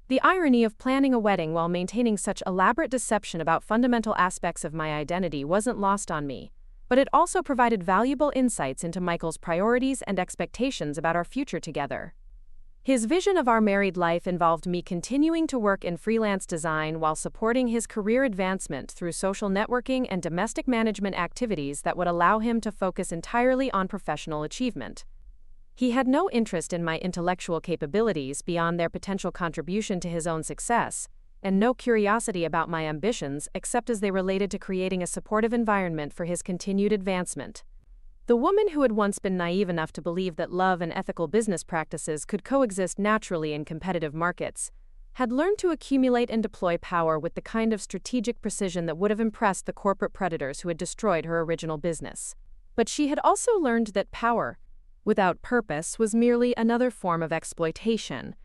The irony of planning a wedding while maintaining such elaborate deception about fundamental aspects of my identity wasn't lost on me, but it also provided valuable insights into Michael's priorities and expectations about our future together. His vision of our married life involved me continuing to work in freelance design while supporting his career advancement through social networking and domestic management activities that would allow him to focus entirely on professional achievement. He had no interest in my intellectual capabilities beyond their potential contribution to his own success, and no curiosity about my ambitions except as they related to creating a supportive environment for his continued advancement. The woman who had once been naive enough to believe that love and ethical business practices could coexist naturally in competitive markets had learned to accumulate and deploy power with the kind of strategic precision that would have impressed the corporate predators who had destroyed her original business. But she had also learned that power, without purpose, was merely another form of exploitation,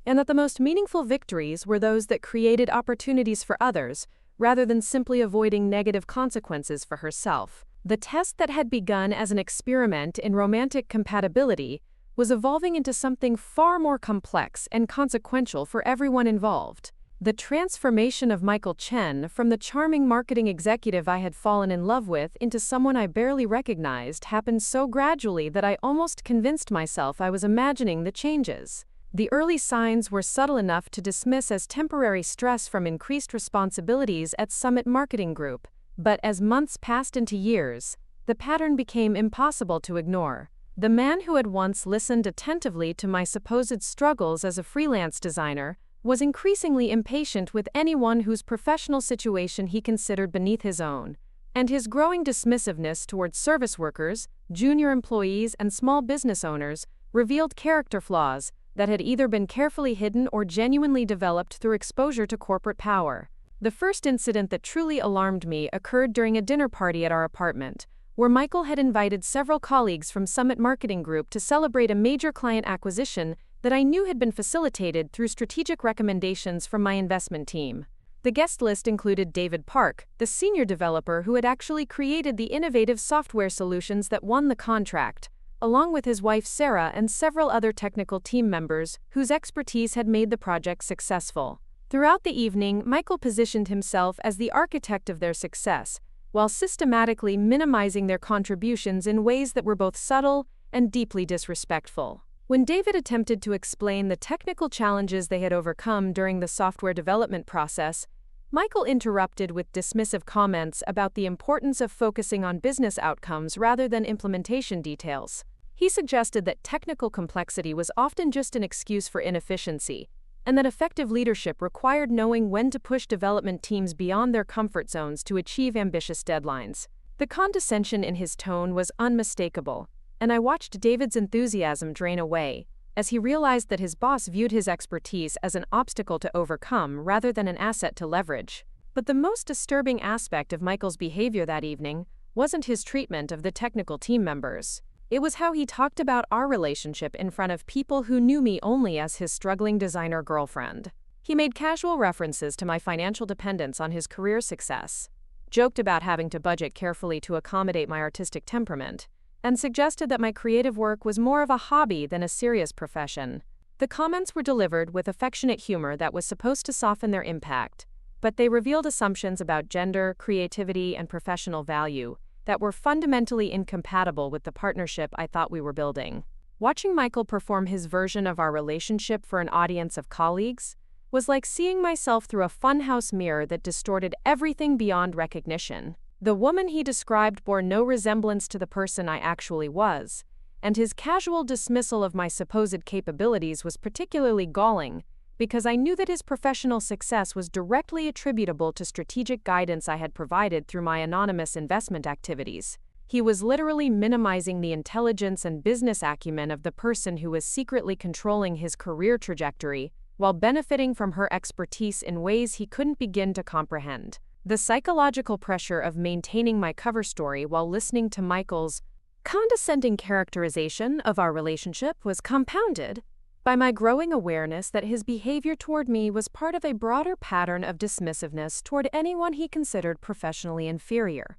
and that the most meaningful victories were those that created opportunities for others, rather than simply avoiding negative consequences for herself. The test that had begun as an experiment in romantic compatibility was evolving into something far more complex and consequential for everyone involved. The transformation of Michael Chen from the charming marketing executive I had fallen in love with into someone I barely recognized happened so gradually that I almost convinced myself I was imagining the changes. The early signs were subtle enough to dismiss as temporary stress from increased responsibilities at Summit Marketing Group, but as months passed into years, the pattern became impossible to ignore. The man who had once listened attentively to my supposed struggles as a freelance designer was increasingly impatient with anyone whose professional situation he considered beneath his own, and his growing dismissiveness towards service workers, junior employees, and small business owners revealed character flaws that had either been carefully hidden or genuinely developed through exposure to corporate power. The first incident that truly alarmed me occurred during a dinner party at our apartment, where Michael had invited several colleagues from Summit Marketing Group to celebrate a major client acquisition that I knew had been facilitated through strategic recommendations from my investment team. The guest list included David Park, the senior developer who had actually created the innovative software solutions that won the contract, along with his wife Sarah and several other technical team members whose expertise had made the project successful. Throughout the evening, Michael positioned himself as the architect of their success, while systematically minimizing their contributions in ways that were both subtle and deeply disrespectful. When David attempted to explain the technical challenges they had overcome during the software development process, Michael interrupted with dismissive comments about the importance of focusing on business outcomes rather than implementation details. He suggested that technical complexity was often just an excuse for inefficiency, and that effective leadership required knowing when to push development teams beyond their comfort zones to achieve ambitious deadlines. The condescension in his tone was unmistakable, and I watched David's enthusiasm drain away as he realized that his boss viewed his expertise as an obstacle to overcome rather than an asset to leverage. But the most disturbing aspect of Michael's behavior that evening wasn't his treatment of the technical team members. It was how he talked about our relationship in front of people who knew me only as his struggling designer girlfriend. He made casual references to my financial dependence on his career success, joked about having to budget carefully to accommodate my artistic temperament, and suggested that my creative work was more of a hobby than a serious profession. The comments were delivered with affectionate humor that was supposed to soften their impact, but they revealed assumptions about gender, creativity, and professional value that were fundamentally incompatible with the partnership I thought we were building. Watching Michael perform his version of our relationship for an audience of colleagues was like seeing myself through a funhouse mirror that distorted everything beyond recognition. The woman he described bore no resemblance to the person I actually was, and his casual dismissal of my supposed capabilities was particularly galling because I knew that his professional success was directly attributable to strategic guidance I had provided through my anonymous investment activities. He was literally minimizing the intelligence and business acumen of the person who was secretly controlling his career trajectory, while benefiting from her expertise in ways he couldn't begin to comprehend. The psychological pressure of maintaining my cover story while listening to Michael's condescending characterization of our relationship was compounded by my growing awareness that his behavior toward me was part of a broader pattern of dismissiveness toward anyone he considered professionally inferior.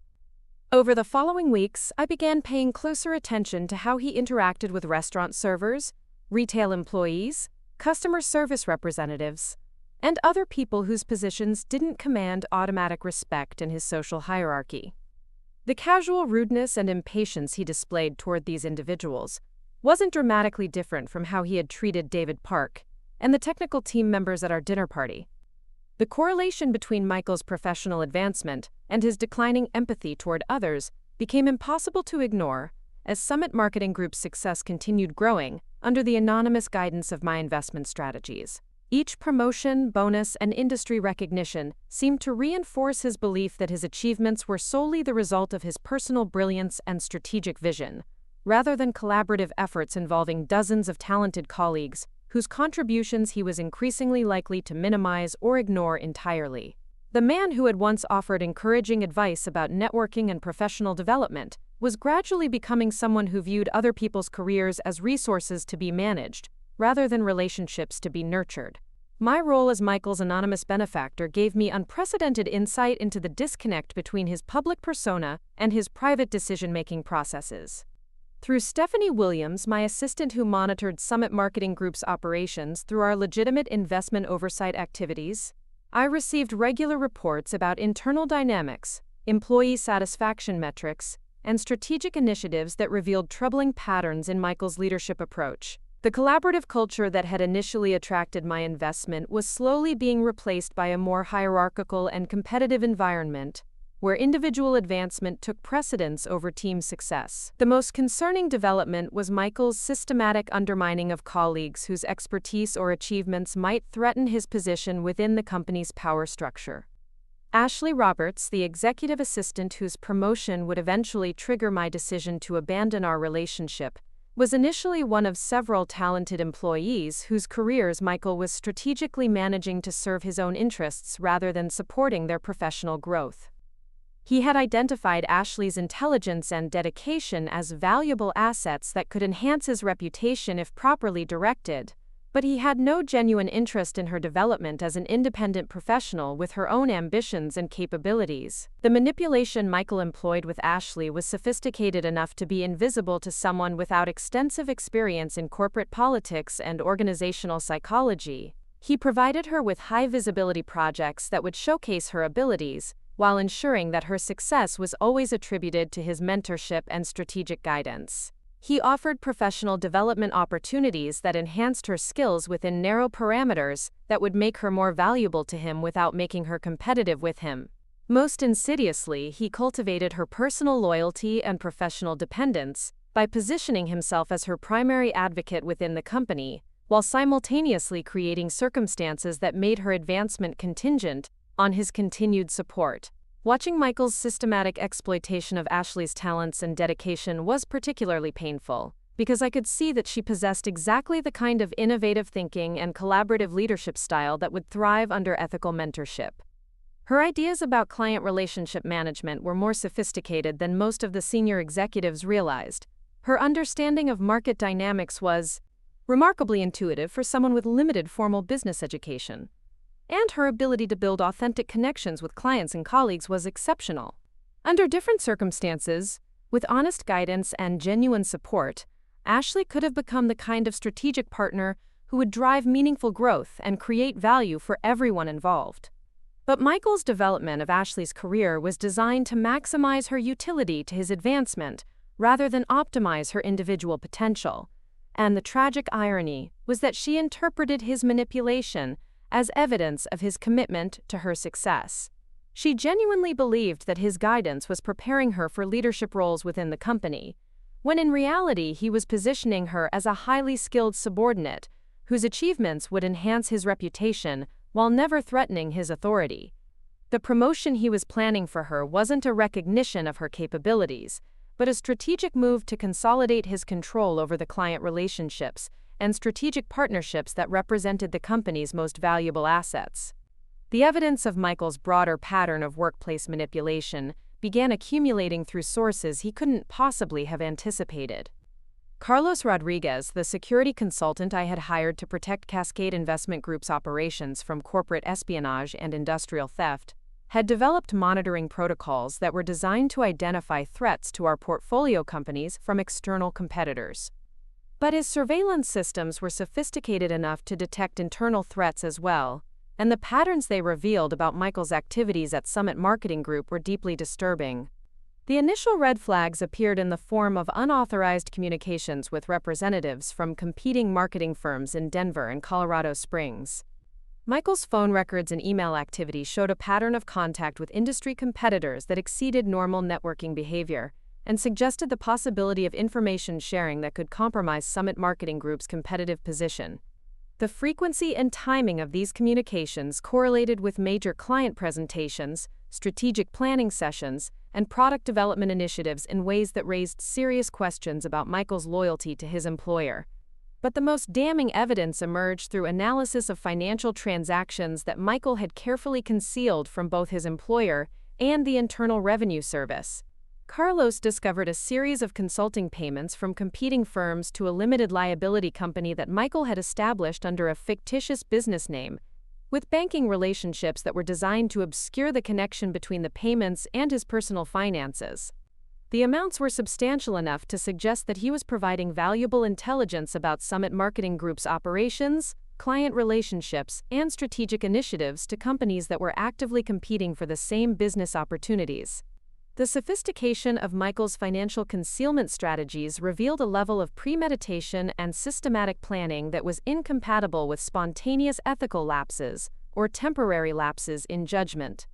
Over the following weeks, I began paying closer attention to how he interacted with restaurant servers, retail employees, customer service representatives, and other people whose positions didn't command automatic respect in his social hierarchy. The casual rudeness and impatience he displayed toward these individuals wasn't dramatically different from how he had treated David Park and the technical team members at our dinner party. The correlation between Michael's professional advancement and his declining empathy toward others became impossible to ignore as Summit Marketing Group's success continued growing under the anonymous guidance of my investment strategies. Each promotion, bonus, and industry recognition seemed to reinforce his belief that his achievements were solely the result of his personal brilliance and strategic vision, rather than collaborative efforts involving dozens of talented colleagues whose contributions he was increasingly likely to minimize or ignore entirely. The man who had once offered encouraging advice about networking and professional development was gradually becoming someone who viewed other people's careers as resources to be managed, rather than relationships to be nurtured. My role as Michael's anonymous benefactor gave me unprecedented insight into the disconnect between his public persona and his private decision-making processes. Through Stephanie Williams, my assistant who monitored Summit Marketing Group's operations through our legitimate investment oversight activities, I received regular reports about internal dynamics, employee satisfaction metrics, and strategic initiatives that revealed troubling patterns in Michael's leadership approach. The collaborative culture that had initially attracted my investment was slowly being replaced by a more hierarchical and competitive environment, where individual advancement took precedence over team success. The most concerning development was Michael's systematic undermining of colleagues whose expertise or achievements might threaten his position within the company's power structure. Ashley Roberts, the executive assistant whose promotion would eventually trigger my decision to abandon our relationship, was initially one of several talented employees whose careers Michael was strategically managing to serve his own interests rather than supporting their professional growth. He had identified Ashley's intelligence and dedication as valuable assets that could enhance his reputation if properly directed, but he had no genuine interest in her development as an independent professional with her own ambitions and capabilities. The manipulation Michael employed with Ashley was sophisticated enough to be invisible to someone without extensive experience in corporate politics and organizational psychology. He provided her with high-visibility projects that would showcase her abilities, while ensuring that her success was always attributed to his mentorship and strategic guidance. He offered professional development opportunities that enhanced her skills within narrow parameters that would make her more valuable to him without making her competitive with him. Most insidiously, he cultivated her personal loyalty and professional dependence by positioning himself as her primary advocate within the company, while simultaneously creating circumstances that made her advancement contingent on his continued support. Watching Michael's systematic exploitation of Ashley's talents and dedication was particularly painful, because I could see that she possessed exactly the kind of innovative thinking and collaborative leadership style that would thrive under ethical mentorship. Her ideas about client relationship management were more sophisticated than most of the senior executives realized. Her understanding of market dynamics was remarkably intuitive for someone with limited formal business education. And her ability to build authentic connections with clients and colleagues was exceptional. Under different circumstances, with honest guidance and genuine support, Ashley could have become the kind of strategic partner who would drive meaningful growth and create value for everyone involved. But Michael's development of Ashley's career was designed to maximize her utility to his advancement, rather than optimize her individual potential. And the tragic irony was that she interpreted his manipulation as evidence of his commitment to her success. She genuinely believed that his guidance was preparing her for leadership roles within the company, when in reality he was positioning her as a highly skilled subordinate whose achievements would enhance his reputation while never threatening his authority. The promotion he was planning for her wasn't a recognition of her capabilities, but a strategic move to consolidate his control over the client relationships and strategic partnerships that represented the company's most valuable assets. The evidence of Michael's broader pattern of workplace manipulation began accumulating through sources he couldn't possibly have anticipated. Carlos Rodriguez, the security consultant I had hired to protect Cascade Investment Group's operations from corporate espionage and industrial theft, had developed monitoring protocols that were designed to identify threats to our portfolio companies from external competitors. But his surveillance systems were sophisticated enough to detect internal threats as well, and the patterns they revealed about Michael's activities at Summit Marketing Group were deeply disturbing. The initial red flags appeared in the form of unauthorized communications with representatives from competing marketing firms in Denver and Colorado Springs. Michael's phone records and email activity showed a pattern of contact with industry competitors that exceeded normal networking behavior and suggested the possibility of information sharing that could compromise Summit Marketing Group's competitive position. The frequency and timing of these communications correlated with major client presentations, strategic planning sessions, and product development initiatives in ways that raised serious questions about Michael's loyalty to his employer. But the most damning evidence emerged through analysis of financial transactions that Michael had carefully concealed from both his employer and the Internal Revenue Service. Carlos discovered a series of consulting payments from competing firms to a limited liability company that Michael had established under a fictitious business name, with banking relationships that were designed to obscure the connection between the payments and his personal finances. The amounts were substantial enough to suggest that he was providing valuable intelligence about Summit Marketing Group's operations, client relationships, and strategic initiatives to companies that were actively competing for the same business opportunities. The sophistication of Michael's financial concealment strategies revealed a level of premeditation and systematic planning that was incompatible with spontaneous ethical lapses or temporary lapses in judgment.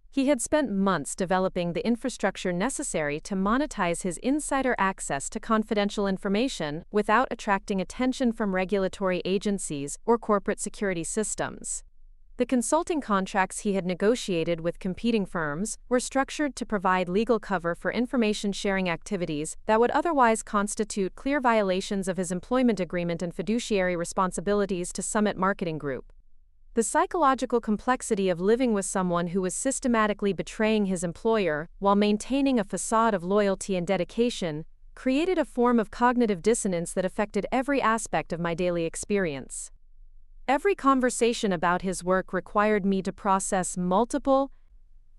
He had spent months developing the infrastructure necessary to monetize his insider access to confidential information without attracting attention from regulatory agencies or corporate security systems. The consulting contracts he had negotiated with competing firms were structured to provide legal cover for information-sharing activities that would otherwise constitute clear violations of his employment agreement and fiduciary responsibilities to Summit Marketing Group. The psychological complexity of living with someone who was systematically betraying his employer while maintaining a facade of loyalty and dedication created a form of cognitive dissonance that affected every aspect of my daily experience. Every conversation about his work required me to process multiple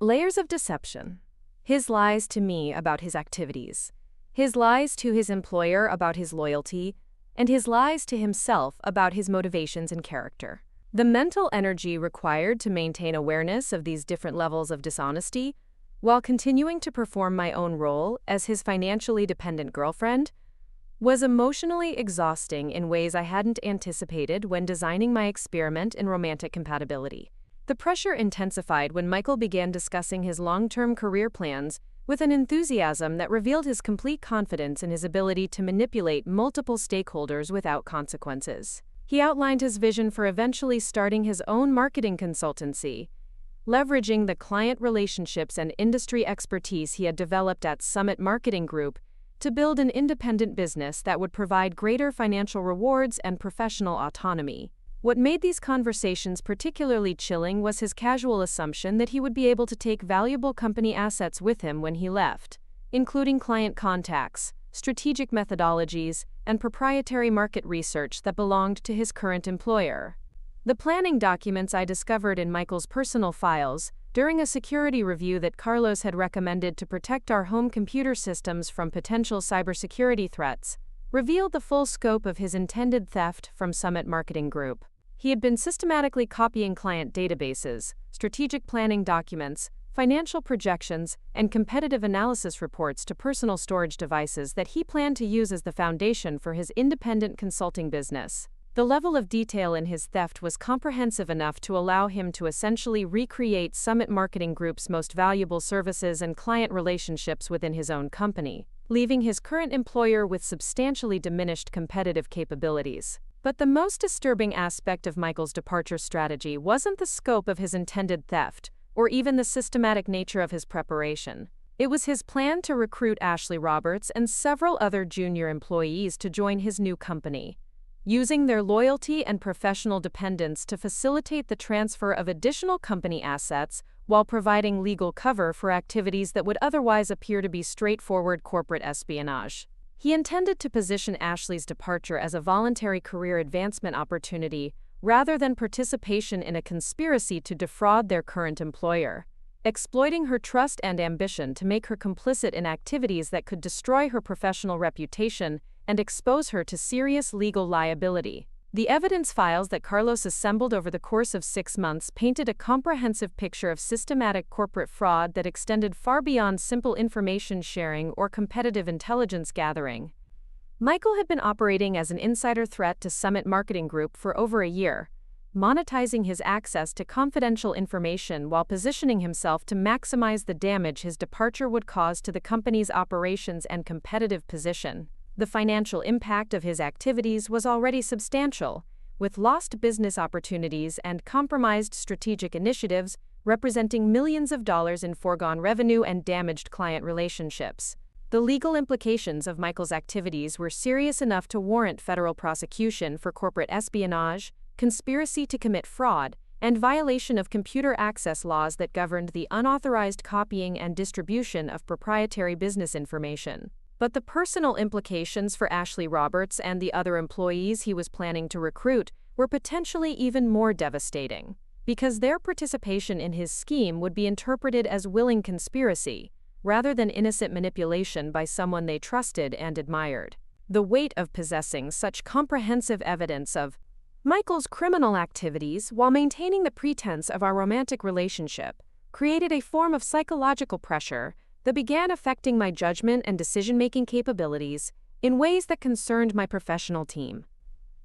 layers of deception. His lies to me about his activities, his lies to his employer about his loyalty, and his lies to himself about his motivations and character. The mental energy required to maintain awareness of these different levels of dishonesty, while continuing to perform my own role as his financially dependent girlfriend, was emotionally exhausting in ways I hadn't anticipated when designing my experiment in romantic compatibility. The pressure intensified when Michael began discussing his long-term career plans with an enthusiasm that revealed his complete confidence in his ability to manipulate multiple stakeholders without consequences. He outlined his vision for eventually starting his own marketing consultancy, leveraging the client relationships and industry expertise he had developed at Summit Marketing Group to build an independent business that would provide greater financial rewards and professional autonomy. What made these conversations particularly chilling was his casual assumption that he would be able to take valuable company assets with him when he left, including client contacts, strategic methodologies, and proprietary market research that belonged to his current employer. The planning documents I discovered in Michael's personal files during a security review that Carlos had recommended to protect our home computer systems from potential cybersecurity threats revealed the full scope of his intended theft from Summit Marketing Group. He had been systematically copying client databases, strategic planning documents, financial projections, and competitive analysis reports to personal storage devices that he planned to use as the foundation for his independent consulting business. The level of detail in his theft was comprehensive enough to allow him to essentially recreate Summit Marketing Group's most valuable services and client relationships within his own company, leaving his current employer with substantially diminished competitive capabilities. But the most disturbing aspect of Michael's departure strategy wasn't the scope of his intended theft, or even the systematic nature of his preparation. It was his plan to recruit Ashley Roberts and several other junior employees to join his new company, using their loyalty and professional dependence to facilitate the transfer of additional company assets while providing legal cover for activities that would otherwise appear to be straightforward corporate espionage. He intended to position Ashley's departure as a voluntary career advancement opportunity rather than participation in a conspiracy to defraud their current employer, exploiting her trust and ambition to make her complicit in activities that could destroy her professional reputation and expose her to serious legal liability. The evidence files that Carlos assembled over the course of 6 months painted a comprehensive picture of systematic corporate fraud that extended far beyond simple information sharing or competitive intelligence gathering. Michael had been operating as an insider threat to Summit Marketing Group for over a year, monetizing his access to confidential information while positioning himself to maximize the damage his departure would cause to the company's operations and competitive position. The financial impact of his activities was already substantial, with lost business opportunities and compromised strategic initiatives representing millions of dollars in foregone revenue and damaged client relationships. The legal implications of Michael's activities were serious enough to warrant federal prosecution for corporate espionage, conspiracy to commit fraud, and violation of computer access laws that governed the unauthorized copying and distribution of proprietary business information. But the personal implications for Ashley Roberts and the other employees he was planning to recruit were potentially even more devastating, because their participation in his scheme would be interpreted as willing conspiracy, rather than innocent manipulation by someone they trusted and admired. The weight of possessing such comprehensive evidence of Michael's criminal activities while maintaining the pretense of our romantic relationship created a form of psychological pressure that began affecting my judgment and decision-making capabilities in ways that concerned my professional team.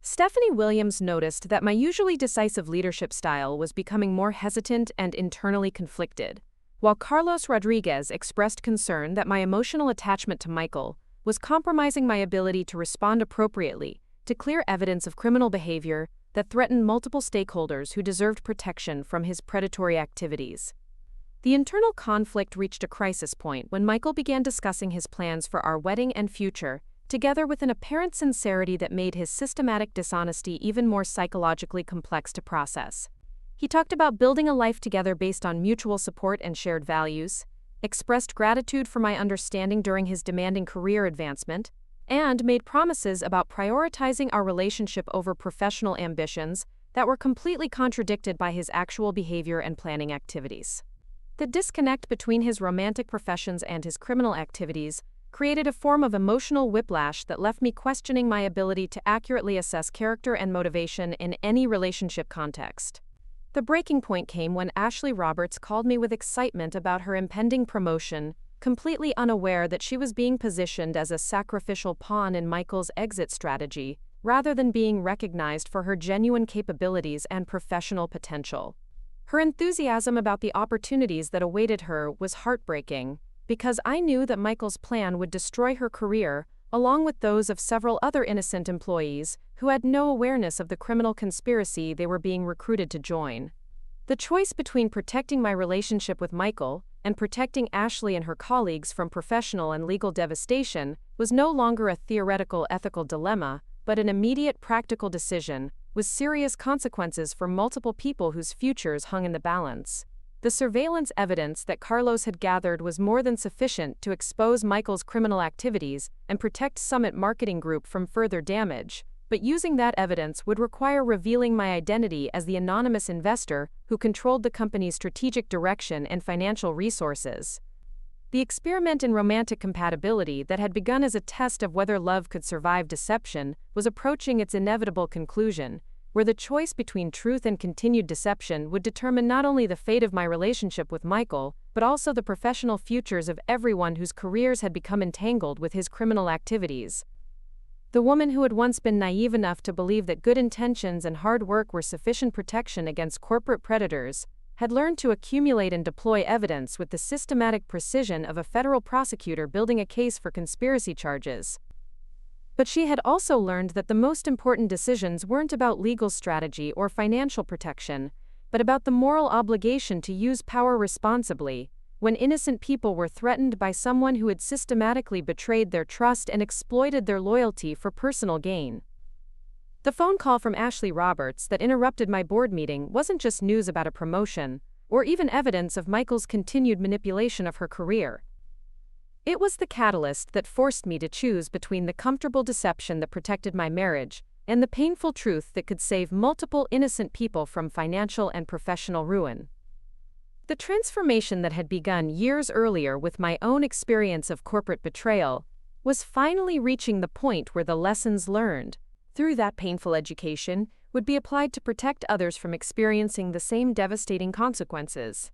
Stephanie Williams noticed that my usually decisive leadership style was becoming more hesitant and internally conflicted, while Carlos Rodriguez expressed concern that my emotional attachment to Michael was compromising my ability to respond appropriately to clear evidence of criminal behavior that threatened multiple stakeholders who deserved protection from his predatory activities. The internal conflict reached a crisis point when Michael began discussing his plans for our wedding and future, together with an apparent sincerity that made his systematic dishonesty even more psychologically complex to process. He talked about building a life together based on mutual support and shared values, expressed gratitude for my understanding during his demanding career advancement, and made promises about prioritizing our relationship over professional ambitions that were completely contradicted by his actual behavior and planning activities. The disconnect between his romantic professions and his criminal activities created a form of emotional whiplash that left me questioning my ability to accurately assess character and motivation in any relationship context. The breaking point came when Ashley Roberts called me with excitement about her impending promotion, completely unaware that she was being positioned as a sacrificial pawn in Michael's exit strategy, rather than being recognized for her genuine capabilities and professional potential. Her enthusiasm about the opportunities that awaited her was heartbreaking, because I knew that Michael's plan would destroy her career, along with those of several other innocent employees who had no awareness of the criminal conspiracy they were being recruited to join. The choice between protecting my relationship with Michael and protecting Ashley and her colleagues from professional and legal devastation was no longer a theoretical ethical dilemma, but an immediate practical decision, with serious consequences for multiple people whose futures hung in the balance. The surveillance evidence that Carlos had gathered was more than sufficient to expose Michael's criminal activities and protect Summit Marketing Group from further damage, but using that evidence would require revealing my identity as the anonymous investor who controlled the company's strategic direction and financial resources. The experiment in romantic compatibility that had begun as a test of whether love could survive deception was approaching its inevitable conclusion, where the choice between truth and continued deception would determine not only the fate of my relationship with Michael, but also the professional futures of everyone whose careers had become entangled with his criminal activities. The woman who had once been naive enough to believe that good intentions and hard work were sufficient protection against corporate predators had learned to accumulate and deploy evidence with the systematic precision of a federal prosecutor building a case for conspiracy charges. But she had also learned that the most important decisions weren't about legal strategy or financial protection, but about the moral obligation to use power responsibly, when innocent people were threatened by someone who had systematically betrayed their trust and exploited their loyalty for personal gain. The phone call from Ashley Roberts that interrupted my board meeting wasn't just news about a promotion, or even evidence of Michael's continued manipulation of her career. It was the catalyst that forced me to choose between the comfortable deception that protected my marriage and the painful truth that could save multiple innocent people from financial and professional ruin. The transformation that had begun years earlier with my own experience of corporate betrayal was finally reaching the point where the lessons learned through that painful education would be applied to protect others from experiencing the same devastating consequences.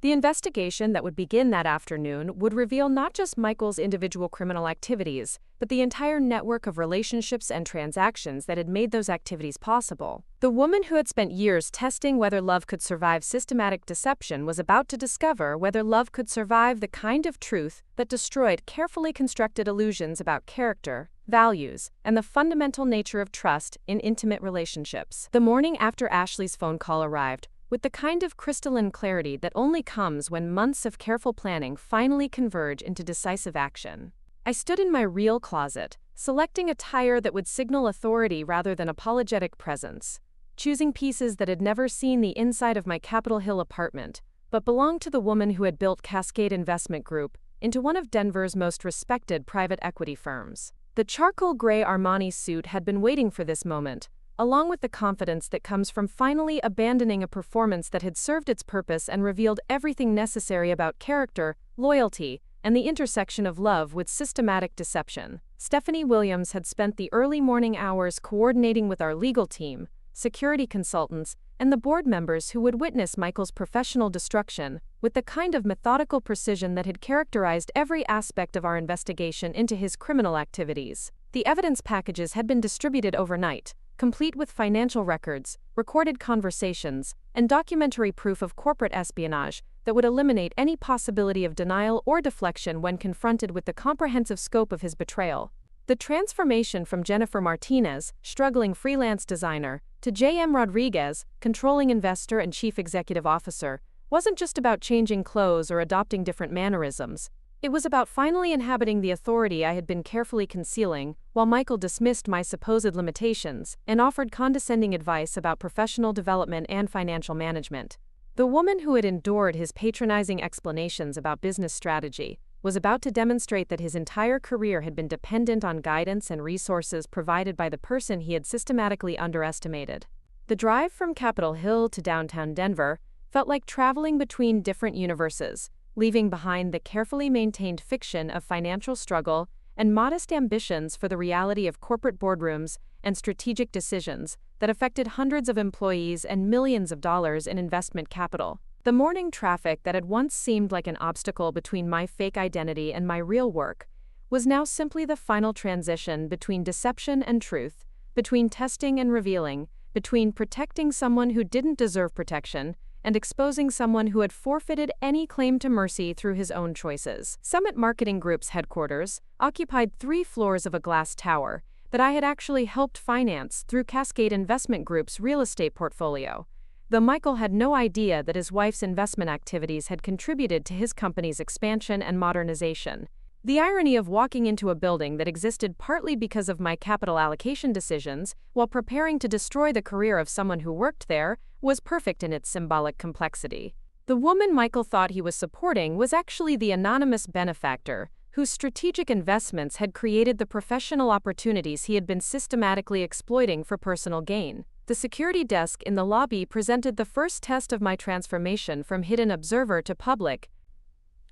The investigation that would begin that afternoon would reveal not just Michael's individual criminal activities, but the entire network of relationships and transactions that had made those activities possible. The woman who had spent years testing whether love could survive systematic deception was about to discover whether love could survive the kind of truth that destroyed carefully constructed illusions about character, values, and the fundamental nature of trust in intimate relationships. The morning after Ashley's phone call arrived, with the kind of crystalline clarity that only comes when months of careful planning finally converge into decisive action, I stood in my real closet, selecting attire that would signal authority rather than apologetic presence, choosing pieces that had never seen the inside of my Capitol Hill apartment, but belonged to the woman who had built Cascade Investment Group into one of Denver's most respected private equity firms. The charcoal gray Armani suit had been waiting for this moment, along with the confidence that comes from finally abandoning a performance that had served its purpose and revealed everything necessary about character, loyalty, and the intersection of love with systematic deception. Stephanie Williams had spent the early morning hours coordinating with our legal team, security consultants, and the board members who would witness Michael's professional destruction, with the kind of methodical precision that had characterized every aspect of our investigation into his criminal activities. The evidence packages had been distributed overnight, complete with financial records, recorded conversations, and documentary proof of corporate espionage that would eliminate any possibility of denial or deflection when confronted with the comprehensive scope of his betrayal. The transformation from Jennifer Martinez, struggling freelance designer, to J.M. Rodriguez, controlling investor and chief executive officer, wasn't just about changing clothes or adopting different mannerisms. It was about finally inhabiting the authority I had been carefully concealing, while Michael dismissed my supposed limitations and offered condescending advice about professional development and financial management. The woman who had endured his patronizing explanations about business strategy was about to demonstrate that his entire career had been dependent on guidance and resources provided by the person he had systematically underestimated. The drive from Capitol Hill to downtown Denver felt like traveling between different universes, leaving behind the carefully maintained fiction of financial struggle and modest ambitions for the reality of corporate boardrooms and strategic decisions that affected hundreds of employees and millions of dollars in investment capital. The morning traffic that had once seemed like an obstacle between my fake identity and my real work was now simply the final transition between deception and truth, between testing and revealing, between protecting someone who didn't deserve protection and exposing someone who had forfeited any claim to mercy through his own choices. Summit Marketing Group's headquarters occupied 3 floors of a glass tower that I had actually helped finance through Cascade Investment Group's real estate portfolio, though Michael had no idea that his wife's investment activities had contributed to his company's expansion and modernization. The irony of walking into a building that existed partly because of my capital allocation decisions, while preparing to destroy the career of someone who worked there, was perfect in its symbolic complexity. The woman Michael thought he was supporting was actually the anonymous benefactor, whose strategic investments had created the professional opportunities he had been systematically exploiting for personal gain. The security desk in the lobby presented the first test of my transformation from hidden observer to public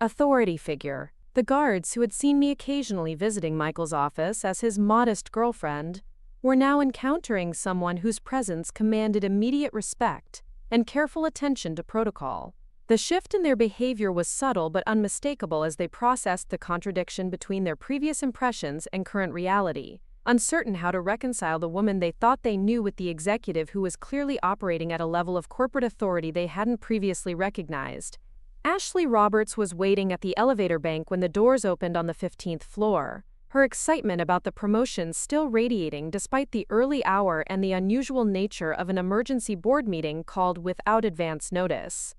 authority figure. The guards who had seen me occasionally visiting Michael's office as his modest girlfriend were now encountering someone whose presence commanded immediate respect and careful attention to protocol. The shift in their behavior was subtle but unmistakable as they processed the contradiction between their previous impressions and current reality, uncertain how to reconcile the woman they thought they knew with the executive who was clearly operating at a level of corporate authority they hadn't previously recognized. Ashley Roberts was waiting at the elevator bank when the doors opened on the 15th floor, her excitement about the promotion still radiating despite the early hour and the unusual nature of an emergency board meeting called without advance notice.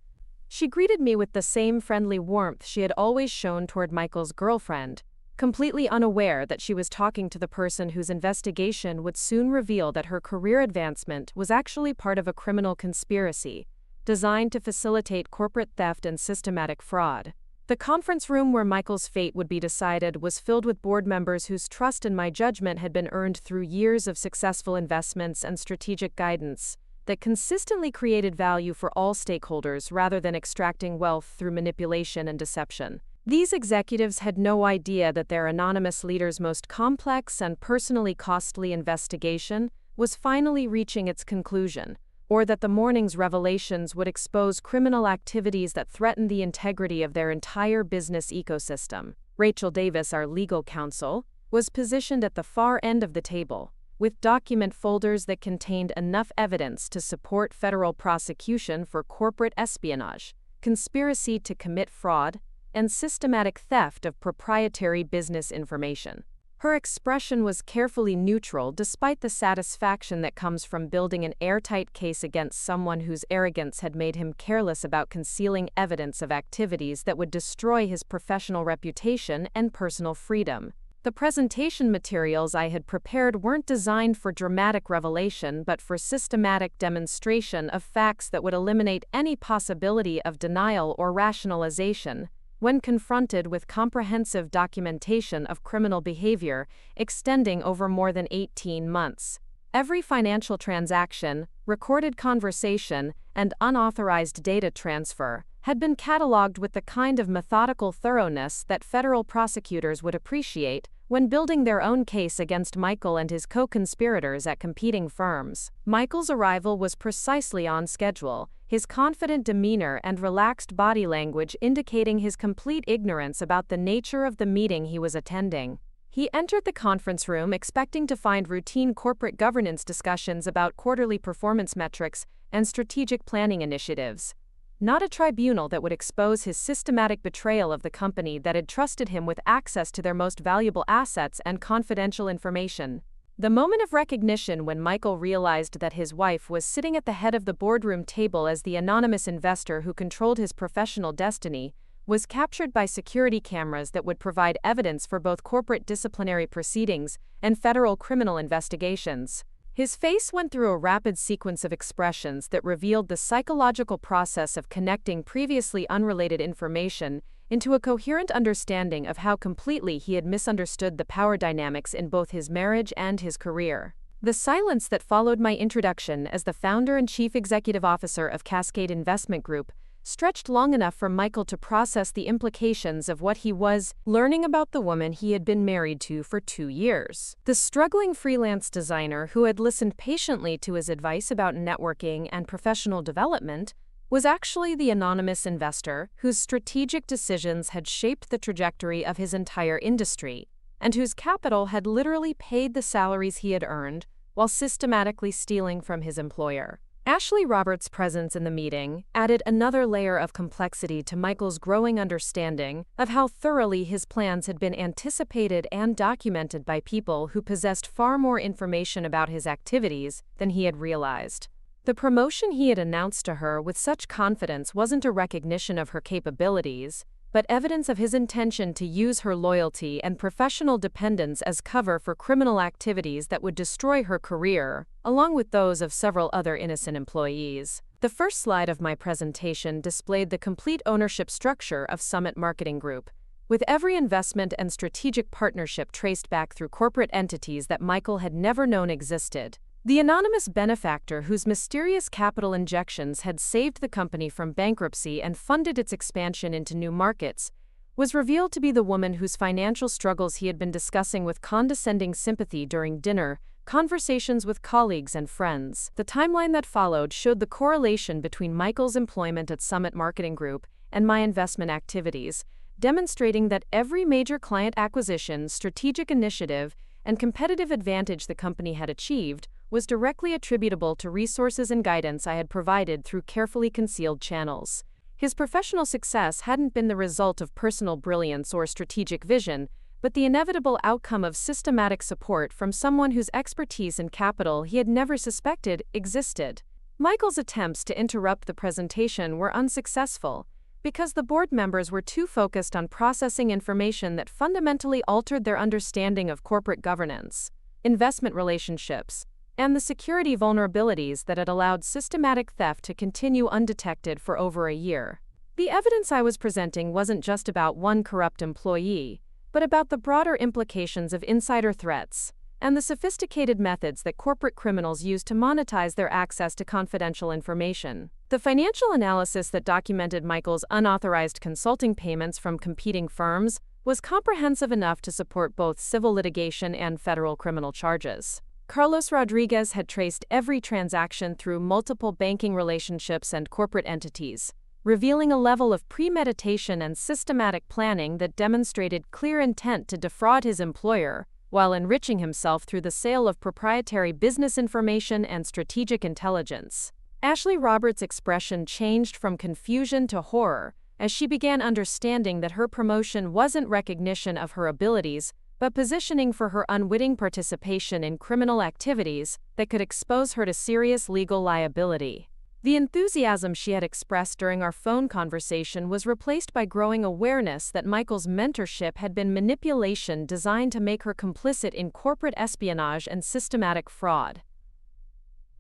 She greeted me with the same friendly warmth she had always shown toward Michael's girlfriend, completely unaware that she was talking to the person whose investigation would soon reveal that her career advancement was actually part of a criminal conspiracy designed to facilitate corporate theft and systematic fraud. The conference room where Michael's fate would be decided was filled with board members whose trust in my judgment had been earned through years of successful investments and strategic guidance that consistently created value for all stakeholders rather than extracting wealth through manipulation and deception. These executives had no idea that their anonymous leader's most complex and personally costly investigation was finally reaching its conclusion, or that the morning's revelations would expose criminal activities that threatened the integrity of their entire business ecosystem. Rachel Davis, our legal counsel, was positioned at the far end of the table, with document folders that contained enough evidence to support federal prosecution for corporate espionage, conspiracy to commit fraud, and systematic theft of proprietary business information. Her expression was carefully neutral despite the satisfaction that comes from building an airtight case against someone whose arrogance had made him careless about concealing evidence of activities that would destroy his professional reputation and personal freedom. The presentation materials I had prepared weren't designed for dramatic revelation but for systematic demonstration of facts that would eliminate any possibility of denial or rationalization when confronted with comprehensive documentation of criminal behavior extending over more than 18 months. Every financial transaction, recorded conversation, and unauthorized data transfer had been cataloged with the kind of methodical thoroughness that federal prosecutors would appreciate when building their own case against Michael and his co-conspirators at competing firms. Michael's arrival was precisely on schedule, his confident demeanor and relaxed body language indicating his complete ignorance about the nature of the meeting he was attending. He entered the conference room expecting to find routine corporate governance discussions about quarterly performance metrics and strategic planning initiatives, not a tribunal that would expose his systematic betrayal of the company that had trusted him with access to their most valuable assets and confidential information. The moment of recognition when Michael realized that his wife was sitting at the head of the boardroom table as the anonymous investor who controlled his professional destiny was captured by security cameras that would provide evidence for both corporate disciplinary proceedings and federal criminal investigations. His face went through a rapid sequence of expressions that revealed the psychological process of connecting previously unrelated information into a coherent understanding of how completely he had misunderstood the power dynamics in both his marriage and his career. The silence that followed my introduction as the founder and chief executive officer of Cascade Investment Group stretched long enough for Michael to process the implications of what he was learning about the woman he had been married to for 2 years. The struggling freelance designer who had listened patiently to his advice about networking and professional development was actually the anonymous investor whose strategic decisions had shaped the trajectory of his entire industry, and whose capital had literally paid the salaries he had earned while systematically stealing from his employer. Ashley Roberts' presence in the meeting added another layer of complexity to Michael's growing understanding of how thoroughly his plans had been anticipated and documented by people who possessed far more information about his activities than he had realized. The promotion he had announced to her with such confidence wasn't a recognition of her capabilities, but evidence of his intention to use her loyalty and professional dependence as cover for criminal activities that would destroy her career, along with those of several other innocent employees. The first slide of my presentation displayed the complete ownership structure of Summit Marketing Group, with every investment and strategic partnership traced back through corporate entities that Michael had never known existed. The anonymous benefactor whose mysterious capital injections had saved the company from bankruptcy and funded its expansion into new markets was revealed to be the woman whose financial struggles he had been discussing with condescending sympathy during dinner conversations with colleagues and friends. The timeline that followed showed the correlation between Michael's employment at Summit Marketing Group and my investment activities, demonstrating that every major client acquisition, strategic initiative, and competitive advantage the company had achieved was directly attributable to resources and guidance I had provided through carefully concealed channels. His professional success hadn't been the result of personal brilliance or strategic vision, but the inevitable outcome of systematic support from someone whose expertise and capital he had never suspected existed. Michael's attempts to interrupt the presentation were unsuccessful, because the board members were too focused on processing information that fundamentally altered their understanding of corporate governance, investment relationships, and the security vulnerabilities that had allowed systematic theft to continue undetected for over a year. The evidence I was presenting wasn't just about one corrupt employee, but about the broader implications of insider threats and the sophisticated methods that corporate criminals use to monetize their access to confidential information. The financial analysis that documented Michael's unauthorized consulting payments from competing firms was comprehensive enough to support both civil litigation and federal criminal charges. Carlos Rodriguez had traced every transaction through multiple banking relationships and corporate entities, revealing a level of premeditation and systematic planning that demonstrated clear intent to defraud his employer while enriching himself through the sale of proprietary business information and strategic intelligence. Ashley Roberts' expression changed from confusion to horror as she began understanding that her promotion wasn't recognition of her abilities, but positioning for her unwitting participation in criminal activities that could expose her to serious legal liability. The enthusiasm she had expressed during our phone conversation was replaced by growing awareness that Michael's mentorship had been manipulation designed to make her complicit in corporate espionage and systematic fraud.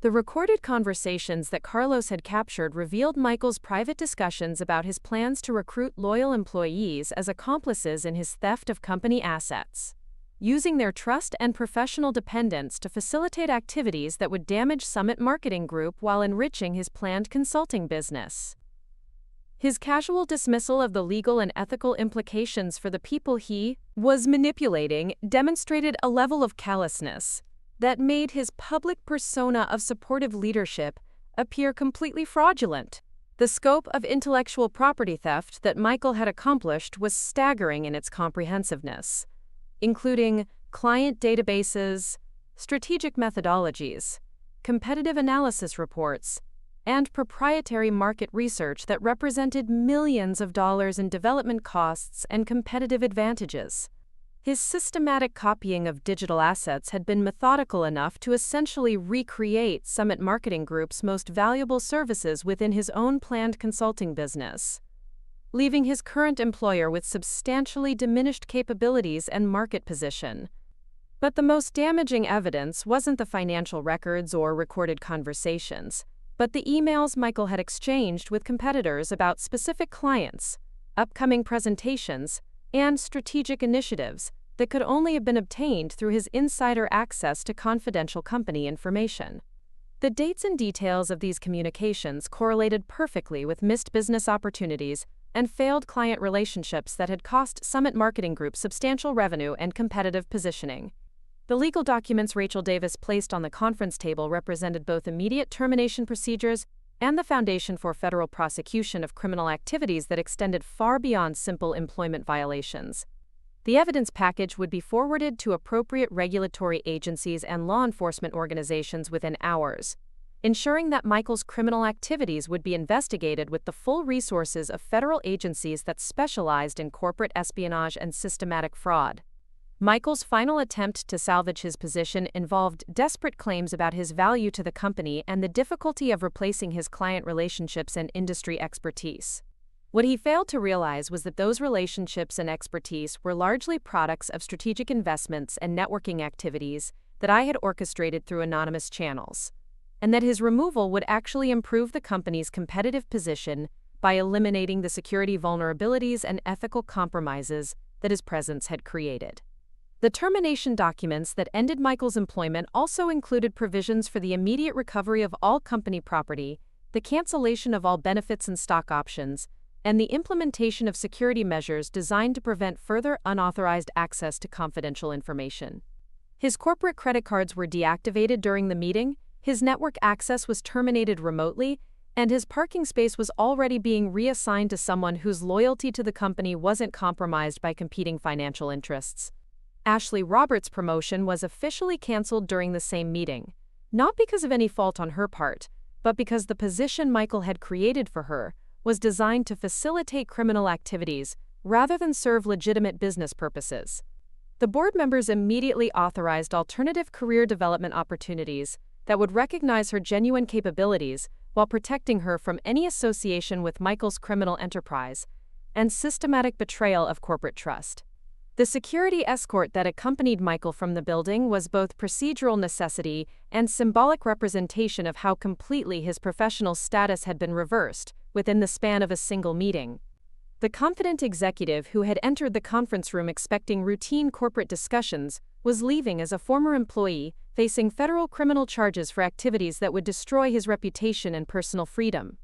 The recorded conversations that Carlos had captured revealed Michael's private discussions about his plans to recruit loyal employees as accomplices in his theft of company assets, using their trust and professional dependence to facilitate activities that would damage Summit Marketing Group while enriching his planned consulting business. His casual dismissal of the legal and ethical implications for the people he was manipulating demonstrated a level of callousness that made his public persona of supportive leadership appear completely fraudulent. The scope of intellectual property theft that Michael had accomplished was staggering in its comprehensiveness, including client databases, strategic methodologies, competitive analysis reports, and proprietary market research that represented millions of dollars in development costs and competitive advantages. His systematic copying of digital assets had been methodical enough to essentially recreate Summit Marketing Group's most valuable services within his own planned consulting business, leaving his current employer with substantially diminished capabilities and market position. But the most damaging evidence wasn't the financial records or recorded conversations, but the emails Michael had exchanged with competitors about specific clients, upcoming presentations, and strategic initiatives that could only have been obtained through his insider access to confidential company information. The dates and details of these communications correlated perfectly with missed business opportunities and failed client relationships that had cost Summit Marketing Group substantial revenue and competitive positioning. The legal documents Rachel Davis placed on the conference table represented both immediate termination procedures and the foundation for federal prosecution of criminal activities that extended far beyond simple employment violations. The evidence package would be forwarded to appropriate regulatory agencies and law enforcement organizations within hours, ensuring that Michael's criminal activities would be investigated with the full resources of federal agencies that specialized in corporate espionage and systematic fraud. Michael's final attempt to salvage his position involved desperate claims about his value to the company and the difficulty of replacing his client relationships and industry expertise. What he failed to realize was that those relationships and expertise were largely products of strategic investments and networking activities that I had orchestrated through anonymous channels, and that his removal would actually improve the company's competitive position by eliminating the security vulnerabilities and ethical compromises that his presence had created. The termination documents that ended Michael's employment also included provisions for the immediate recovery of all company property, the cancellation of all benefits and stock options, and the implementation of security measures designed to prevent further unauthorized access to confidential information. His corporate credit cards were deactivated during the meeting, his network access was terminated remotely, and his parking space was already being reassigned to someone whose loyalty to the company wasn't compromised by competing financial interests. Ashley Roberts' promotion was officially canceled during the same meeting, not because of any fault on her part, but because the position Michael had created for her was designed to facilitate criminal activities rather than serve legitimate business purposes. The board members immediately authorized alternative career development opportunities that would recognize her genuine capabilities while protecting her from any association with Michael's criminal enterprise and systematic betrayal of corporate trust. The security escort that accompanied Michael from the building was both procedural necessity and symbolic representation of how completely his professional status had been reversed within the span of a single meeting. The confident executive who had entered the conference room expecting routine corporate discussions was leaving as a former employee facing federal criminal charges for activities that would destroy his reputation and personal freedom.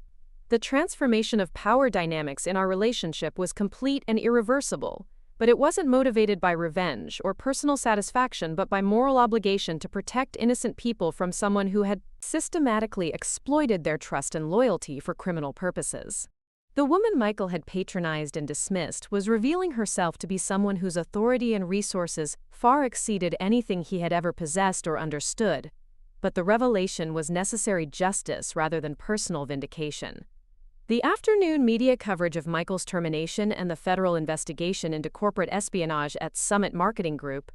The transformation of power dynamics in our relationship was complete and irreversible, but it wasn't motivated by revenge or personal satisfaction but by moral obligation to protect innocent people from someone who had systematically exploited their trust and loyalty for criminal purposes. The woman Michael had patronized and dismissed was revealing herself to be someone whose authority and resources far exceeded anything he had ever possessed or understood, but the revelation was necessary justice rather than personal vindication. The afternoon media coverage of Michael's termination and the federal investigation into corporate espionage at Summit Marketing Group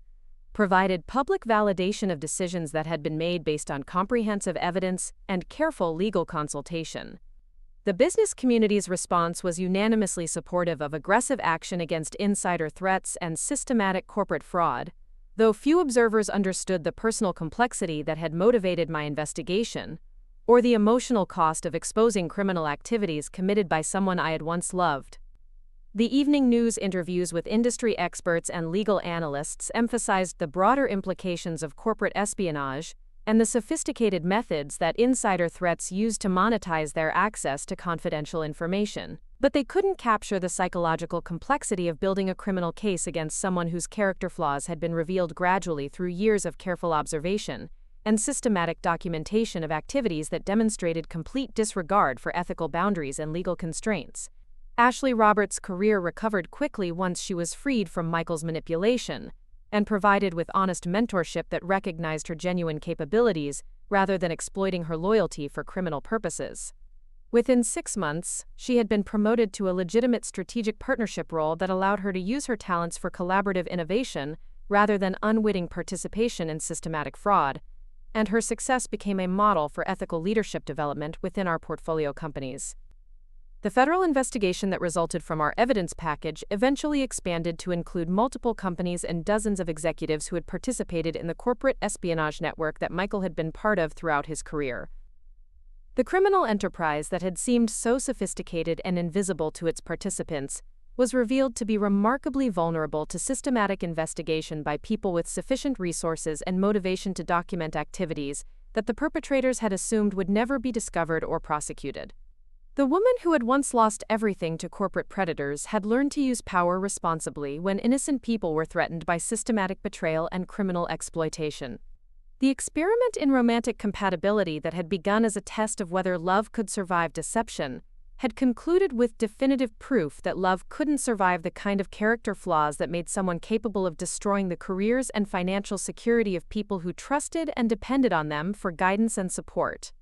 provided public validation of decisions that had been made based on comprehensive evidence and careful legal consultation. The business community's response was unanimously supportive of aggressive action against insider threats and systematic corporate fraud, though few observers understood the personal complexity that had motivated my investigation, or the emotional cost of exposing criminal activities committed by someone I had once loved. The evening news interviews with industry experts and legal analysts emphasized the broader implications of corporate espionage and the sophisticated methods that insider threats use to monetize their access to confidential information. But they couldn't capture the psychological complexity of building a criminal case against someone whose character flaws had been revealed gradually through years of careful observation and systematic documentation of activities that demonstrated complete disregard for ethical boundaries and legal constraints. Ashley Roberts' career recovered quickly once she was freed from Michael's manipulation and provided with honest mentorship that recognized her genuine capabilities rather than exploiting her loyalty for criminal purposes. Within 6 months, she had been promoted to a legitimate strategic partnership role that allowed her to use her talents for collaborative innovation rather than unwitting participation in systematic fraud, and her success became a model for ethical leadership development within our portfolio companies. The federal investigation that resulted from our evidence package eventually expanded to include multiple companies and dozens of executives who had participated in the corporate espionage network that Michael had been part of throughout his career. The criminal enterprise that had seemed so sophisticated and invisible to its participants was revealed to be remarkably vulnerable to systematic investigation by people with sufficient resources and motivation to document activities that the perpetrators had assumed would never be discovered or prosecuted. The woman who had once lost everything to corporate predators had learned to use power responsibly when innocent people were threatened by systematic betrayal and criminal exploitation. The experiment in romantic compatibility that had begun as a test of whether love could survive deception had concluded with definitive proof that love couldn't survive the kind of character flaws that made someone capable of destroying the careers and financial security of people who trusted and depended on them for guidance and support.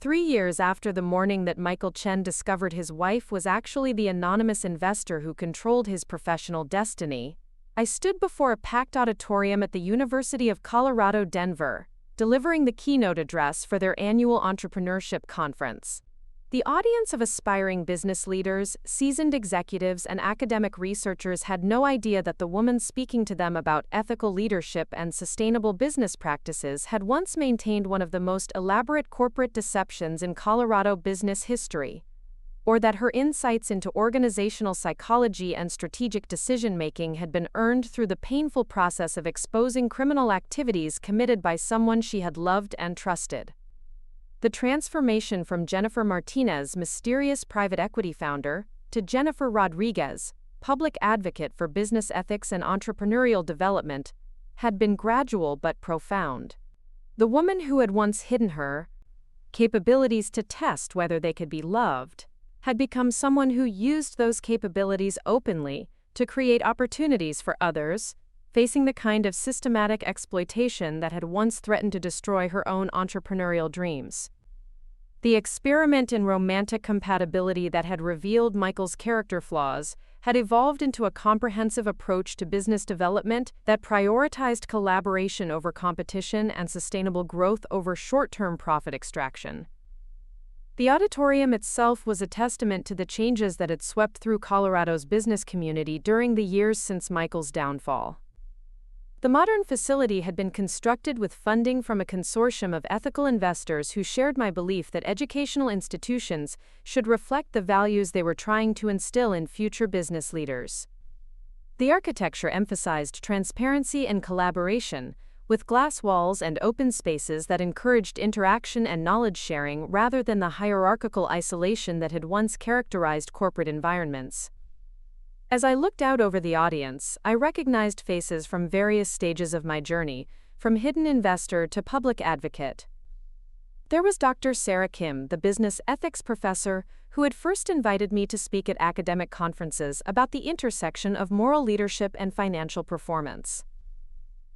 3 years after the morning that Michael Chen discovered his wife was actually the anonymous investor who controlled his professional destiny, I stood before a packed auditorium at the University of Colorado, Denver, delivering the keynote address for their annual entrepreneurship conference. The audience of aspiring business leaders, seasoned executives, and academic researchers had no idea that the woman speaking to them about ethical leadership and sustainable business practices had once maintained one of the most elaborate corporate deceptions in Colorado business history, or that her insights into organizational psychology and strategic decision-making had been earned through the painful process of exposing criminal activities committed by someone she had loved and trusted. The transformation from Jennifer Martinez, mysterious private equity founder, to Jennifer Rodriguez, public advocate for business ethics and entrepreneurial development, had been gradual but profound. The woman who had once hidden her capabilities to test whether they could be loved had become someone who used those capabilities openly to create opportunities for others, facing the kind of systematic exploitation that had once threatened to destroy her own entrepreneurial dreams. The experiment in romantic compatibility that had revealed Michael's character flaws had evolved into a comprehensive approach to business development that prioritized collaboration over competition and sustainable growth over short-term profit extraction. The auditorium itself was a testament to the changes that had swept through Colorado's business community during the years since Michael's downfall. The modern facility had been constructed with funding from a consortium of ethical investors who shared my belief that educational institutions should reflect the values they were trying to instill in future business leaders. The architecture emphasized transparency and collaboration, with glass walls and open spaces that encouraged interaction and knowledge sharing rather than the hierarchical isolation that had once characterized corporate environments. As I looked out over the audience, I recognized faces from various stages of my journey, from hidden investor to public advocate. There was Dr. Sarah Kim, the business ethics professor, who had first invited me to speak at academic conferences about the intersection of moral leadership and financial performance.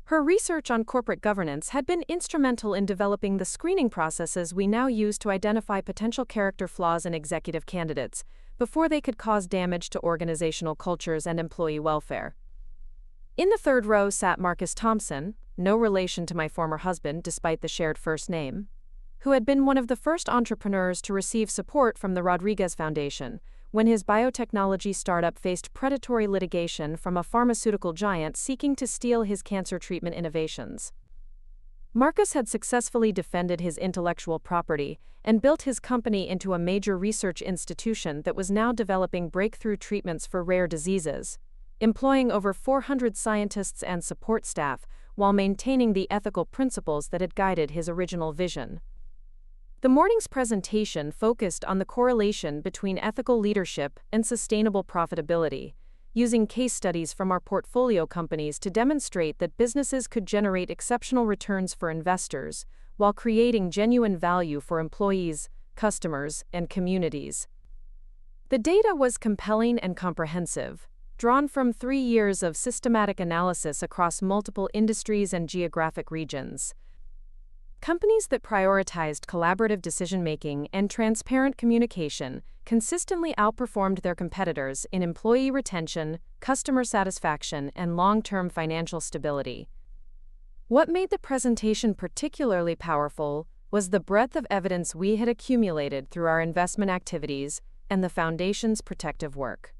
Her research on corporate governance had been instrumental in developing the screening processes we now use to identify potential character flaws in executive candidates, before they could cause damage to organizational cultures and employee welfare. In the third row sat Marcus Thompson, no relation to my former husband despite the shared first name, who had been one of the first entrepreneurs to receive support from the Rodriguez Foundation when his biotechnology startup faced predatory litigation from a pharmaceutical giant seeking to steal his cancer treatment innovations. Marcus had successfully defended his intellectual property and built his company into a major research institution that was now developing breakthrough treatments for rare diseases, employing over 400 scientists and support staff while maintaining the ethical principles that had guided his original vision. The morning's presentation focused on the correlation between ethical leadership and sustainable profitability, using case studies from our portfolio companies to demonstrate that businesses could generate exceptional returns for investors while creating genuine value for employees, customers, and communities. The data was compelling and comprehensive, drawn from 3 years of systematic analysis across multiple industries and geographic regions. Companies that prioritized collaborative decision-making and transparent communication consistently outperformed their competitors in employee retention, customer satisfaction, and long-term financial stability. What made the presentation particularly powerful was the breadth of evidence we had accumulated through our investment activities and the Foundation's protective work.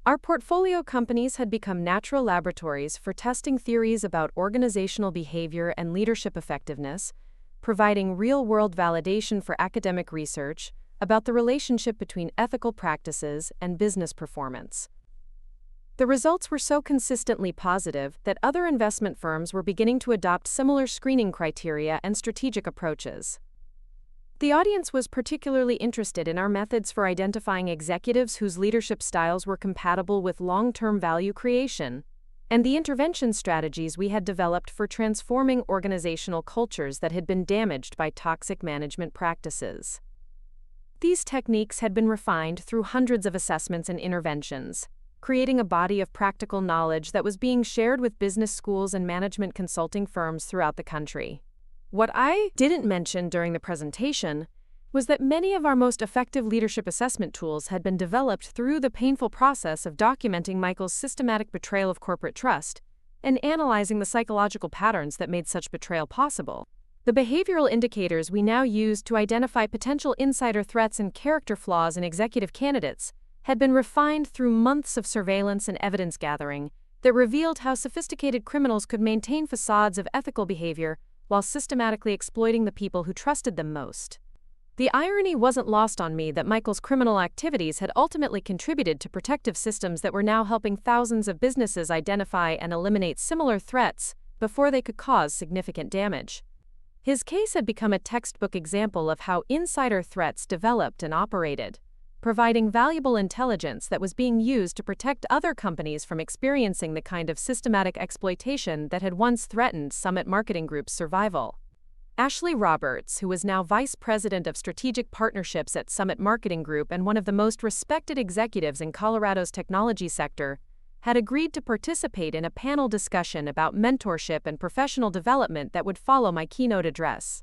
Our portfolio companies had become natural laboratories for testing theories about organizational behavior and leadership effectiveness, providing real-world validation for academic research about the relationship between ethical practices and business performance. The results were so consistently positive that other investment firms were beginning to adopt similar screening criteria and strategic approaches. The audience was particularly interested in our methods for identifying executives whose leadership styles were compatible with long-term value creation, and the intervention strategies we had developed for transforming organizational cultures that had been damaged by toxic management practices. These techniques had been refined through hundreds of assessments and interventions, creating a body of practical knowledge that was being shared with business schools and management consulting firms throughout the country. What I didn't mention during the presentation was that many of our most effective leadership assessment tools had been developed through the painful process of documenting Michael's systematic betrayal of corporate trust and analyzing the psychological patterns that made such betrayal possible. The behavioral indicators we now use to identify potential insider threats and character flaws in executive candidates had been refined through months of surveillance and evidence gathering that revealed how sophisticated criminals could maintain facades of ethical behavior while systematically exploiting the people who trusted them most. The irony wasn't lost on me that Michael's criminal activities had ultimately contributed to protective systems that were now helping thousands of businesses identify and eliminate similar threats before they could cause significant damage. His case had become a textbook example of how insider threats developed and operated, providing valuable intelligence that was being used to protect other companies from experiencing the kind of systematic exploitation that had once threatened Summit Marketing Group's survival. Ashley Roberts, who was now Vice President of Strategic Partnerships at Summit Marketing Group and one of the most respected executives in Colorado's technology sector, had agreed to participate in a panel discussion about mentorship and professional development that would follow my keynote address.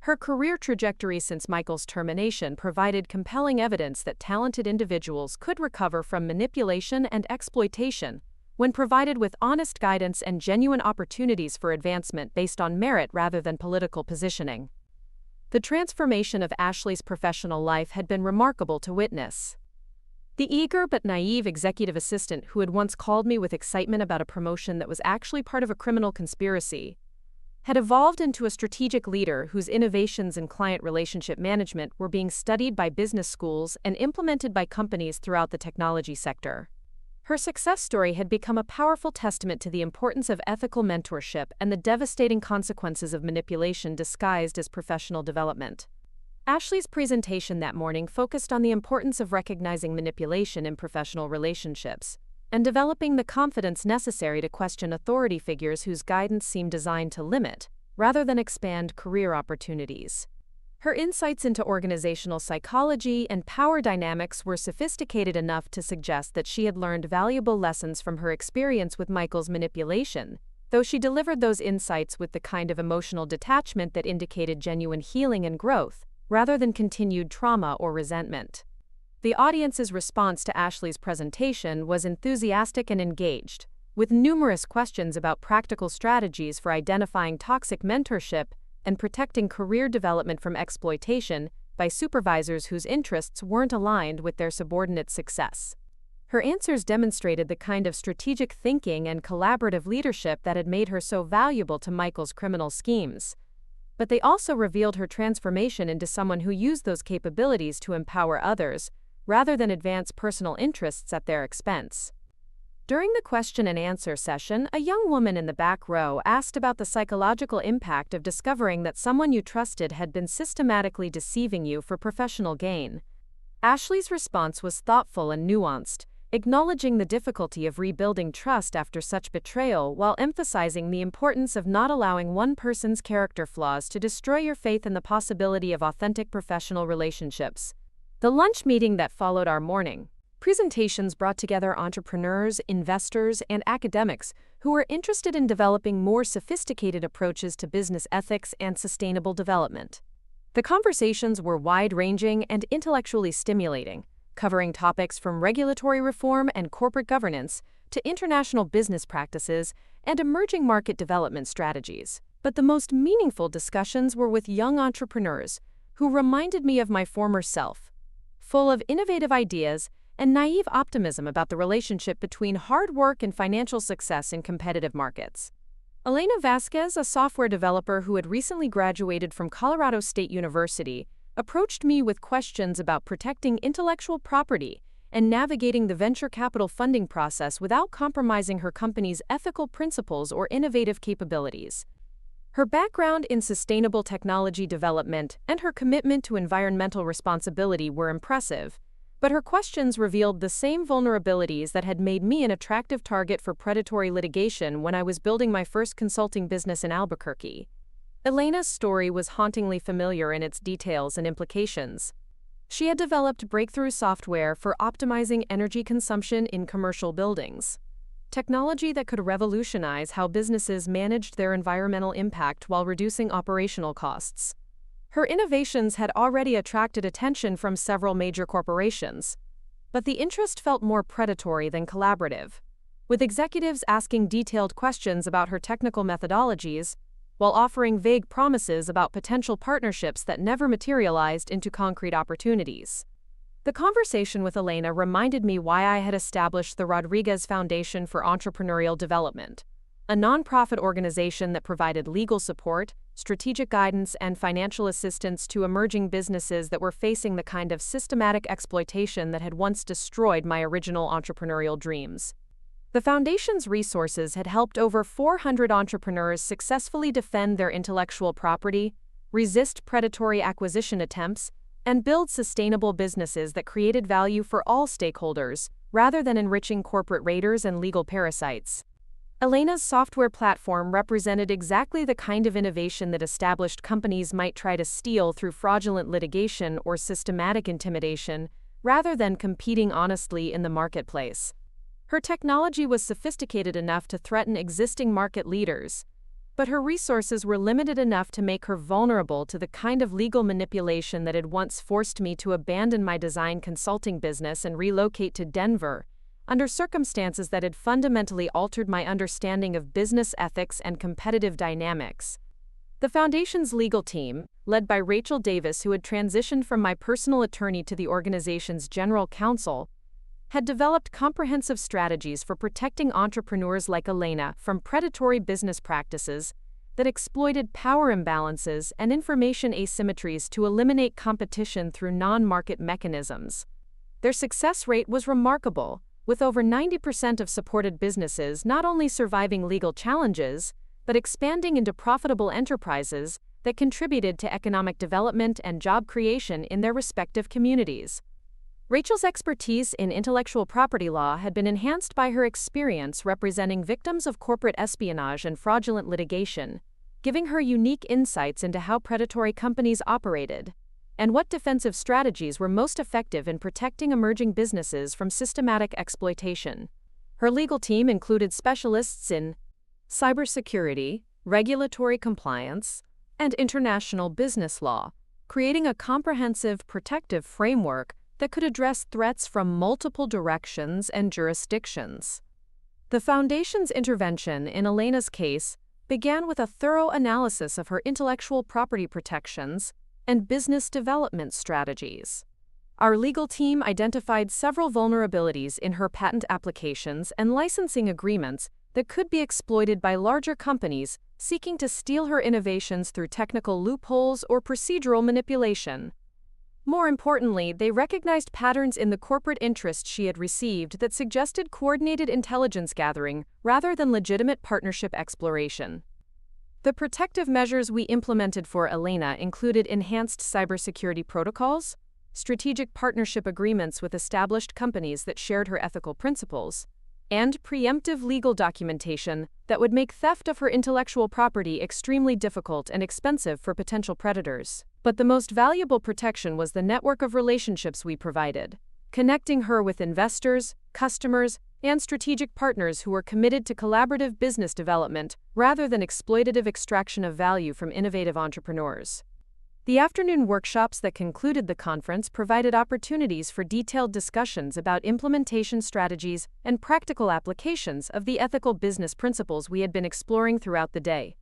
Her career trajectory since Michael's termination provided compelling evidence that talented individuals could recover from manipulation and exploitation when provided with honest guidance and genuine opportunities for advancement based on merit rather than political positioning. The transformation of Ashley's professional life had been remarkable to witness. The eager but naive executive assistant who had once called me with excitement about a promotion that was actually part of a criminal conspiracy had evolved into a strategic leader whose innovations in client relationship management were being studied by business schools and implemented by companies throughout the technology sector. Her success story had become a powerful testament to the importance of ethical mentorship and the devastating consequences of manipulation disguised as professional development. Ashley's presentation that morning focused on the importance of recognizing manipulation in professional relationships and developing the confidence necessary to question authority figures whose guidance seemed designed to limit, rather than expand, career opportunities. Her insights into organizational psychology and power dynamics were sophisticated enough to suggest that she had learned valuable lessons from her experience with Michael's manipulation, though she delivered those insights with the kind of emotional detachment that indicated genuine healing and growth, rather than continued trauma or resentment. The audience's response to Ashley's presentation was enthusiastic and engaged, with numerous questions about practical strategies for identifying toxic mentorship and protecting career development from exploitation by supervisors whose interests weren't aligned with their subordinates' success. Her answers demonstrated the kind of strategic thinking and collaborative leadership that had made her so valuable to Michael's criminal schemes. But they also revealed her transformation into someone who used those capabilities to empower others, rather than advance personal interests at their expense. During the question and answer session, a young woman in the back row asked about the psychological impact of discovering that someone you trusted had been systematically deceiving you for professional gain. Ashley's response was thoughtful and nuanced, acknowledging the difficulty of rebuilding trust after such betrayal while emphasizing the importance of not allowing one person's character flaws to destroy your faith in the possibility of authentic professional relationships. The lunch meeting that followed our morning presentations brought together entrepreneurs, investors, and academics who were interested in developing more sophisticated approaches to business ethics and sustainable development. The conversations were wide-ranging and intellectually stimulating, covering topics from regulatory reform and corporate governance to international business practices and emerging market development strategies. But the most meaningful discussions were with young entrepreneurs who reminded me of my former self, full of innovative ideas and naive optimism about the relationship between hard work and financial success in competitive markets. Elena Vasquez, a software developer who had recently graduated from Colorado State University, approached me with questions about protecting intellectual property and navigating the venture capital funding process without compromising her company's ethical principles or innovative capabilities. Her background in sustainable technology development and her commitment to environmental responsibility were impressive, but her questions revealed the same vulnerabilities that had made me an attractive target for predatory litigation when I was building my first consulting business in Albuquerque. Elena's story was hauntingly familiar in its details and implications. She had developed breakthrough software for optimizing energy consumption in commercial buildings, technology that could revolutionize how businesses managed their environmental impact while reducing operational costs. Her innovations had already attracted attention from several major corporations, but the interest felt more predatory than collaborative, with executives asking detailed questions about her technical methodologies while offering vague promises about potential partnerships that never materialized into concrete opportunities. The conversation with Elena reminded me why I had established the Rodriguez Foundation for Entrepreneurial Development, a nonprofit organization that provided legal support, strategic guidance, and financial assistance to emerging businesses that were facing the kind of systematic exploitation that had once destroyed my original entrepreneurial dreams. The foundation's resources had helped over 400 entrepreneurs successfully defend their intellectual property, resist predatory acquisition attempts, and build sustainable businesses that created value for all stakeholders, rather than enriching corporate raiders and legal parasites. Elena's software platform represented exactly the kind of innovation that established companies might try to steal through fraudulent litigation or systematic intimidation, rather than competing honestly in the marketplace. Her technology was sophisticated enough to threaten existing market leaders, but her resources were limited enough to make her vulnerable to the kind of legal manipulation that had once forced me to abandon my design consulting business and relocate to Denver, under circumstances that had fundamentally altered my understanding of business ethics and competitive dynamics. The Foundation's legal team, led by Rachel Davis, who had transitioned from my personal attorney to the organization's general counsel, had developed comprehensive strategies for protecting entrepreneurs like Elena from predatory business practices that exploited power imbalances and information asymmetries to eliminate competition through non-market mechanisms. Their success rate was remarkable, with over 90% of supported businesses not only surviving legal challenges, but expanding into profitable enterprises that contributed to economic development and job creation in their respective communities. Rachel's expertise in intellectual property law had been enhanced by her experience representing victims of corporate espionage and fraudulent litigation, giving her unique insights into how predatory companies operated and what defensive strategies were most effective in protecting emerging businesses from systematic exploitation. Her legal team included specialists in cybersecurity, regulatory compliance, and international business law, creating a comprehensive protective framework that could address threats from multiple directions and jurisdictions. The Foundation's intervention in Elena's case began with a thorough analysis of her intellectual property protections and business development strategies. Our legal team identified several vulnerabilities in her patent applications and licensing agreements that could be exploited by larger companies seeking to steal her innovations through technical loopholes or procedural manipulation. More importantly, they recognized patterns in the corporate interest she had received that suggested coordinated intelligence gathering rather than legitimate partnership exploration. The protective measures we implemented for Elena included enhanced cybersecurity protocols, strategic partnership agreements with established companies that shared her ethical principles, and preemptive legal documentation that would make theft of her intellectual property extremely difficult and expensive for potential predators. But the most valuable protection was the network of relationships we provided, connecting her with investors, customers, and strategic partners who were committed to collaborative business development rather than exploitative extraction of value from innovative entrepreneurs. The afternoon workshops that concluded the conference provided opportunities for detailed discussions about implementation strategies and practical applications of the ethical business principles we had been exploring throughout the day.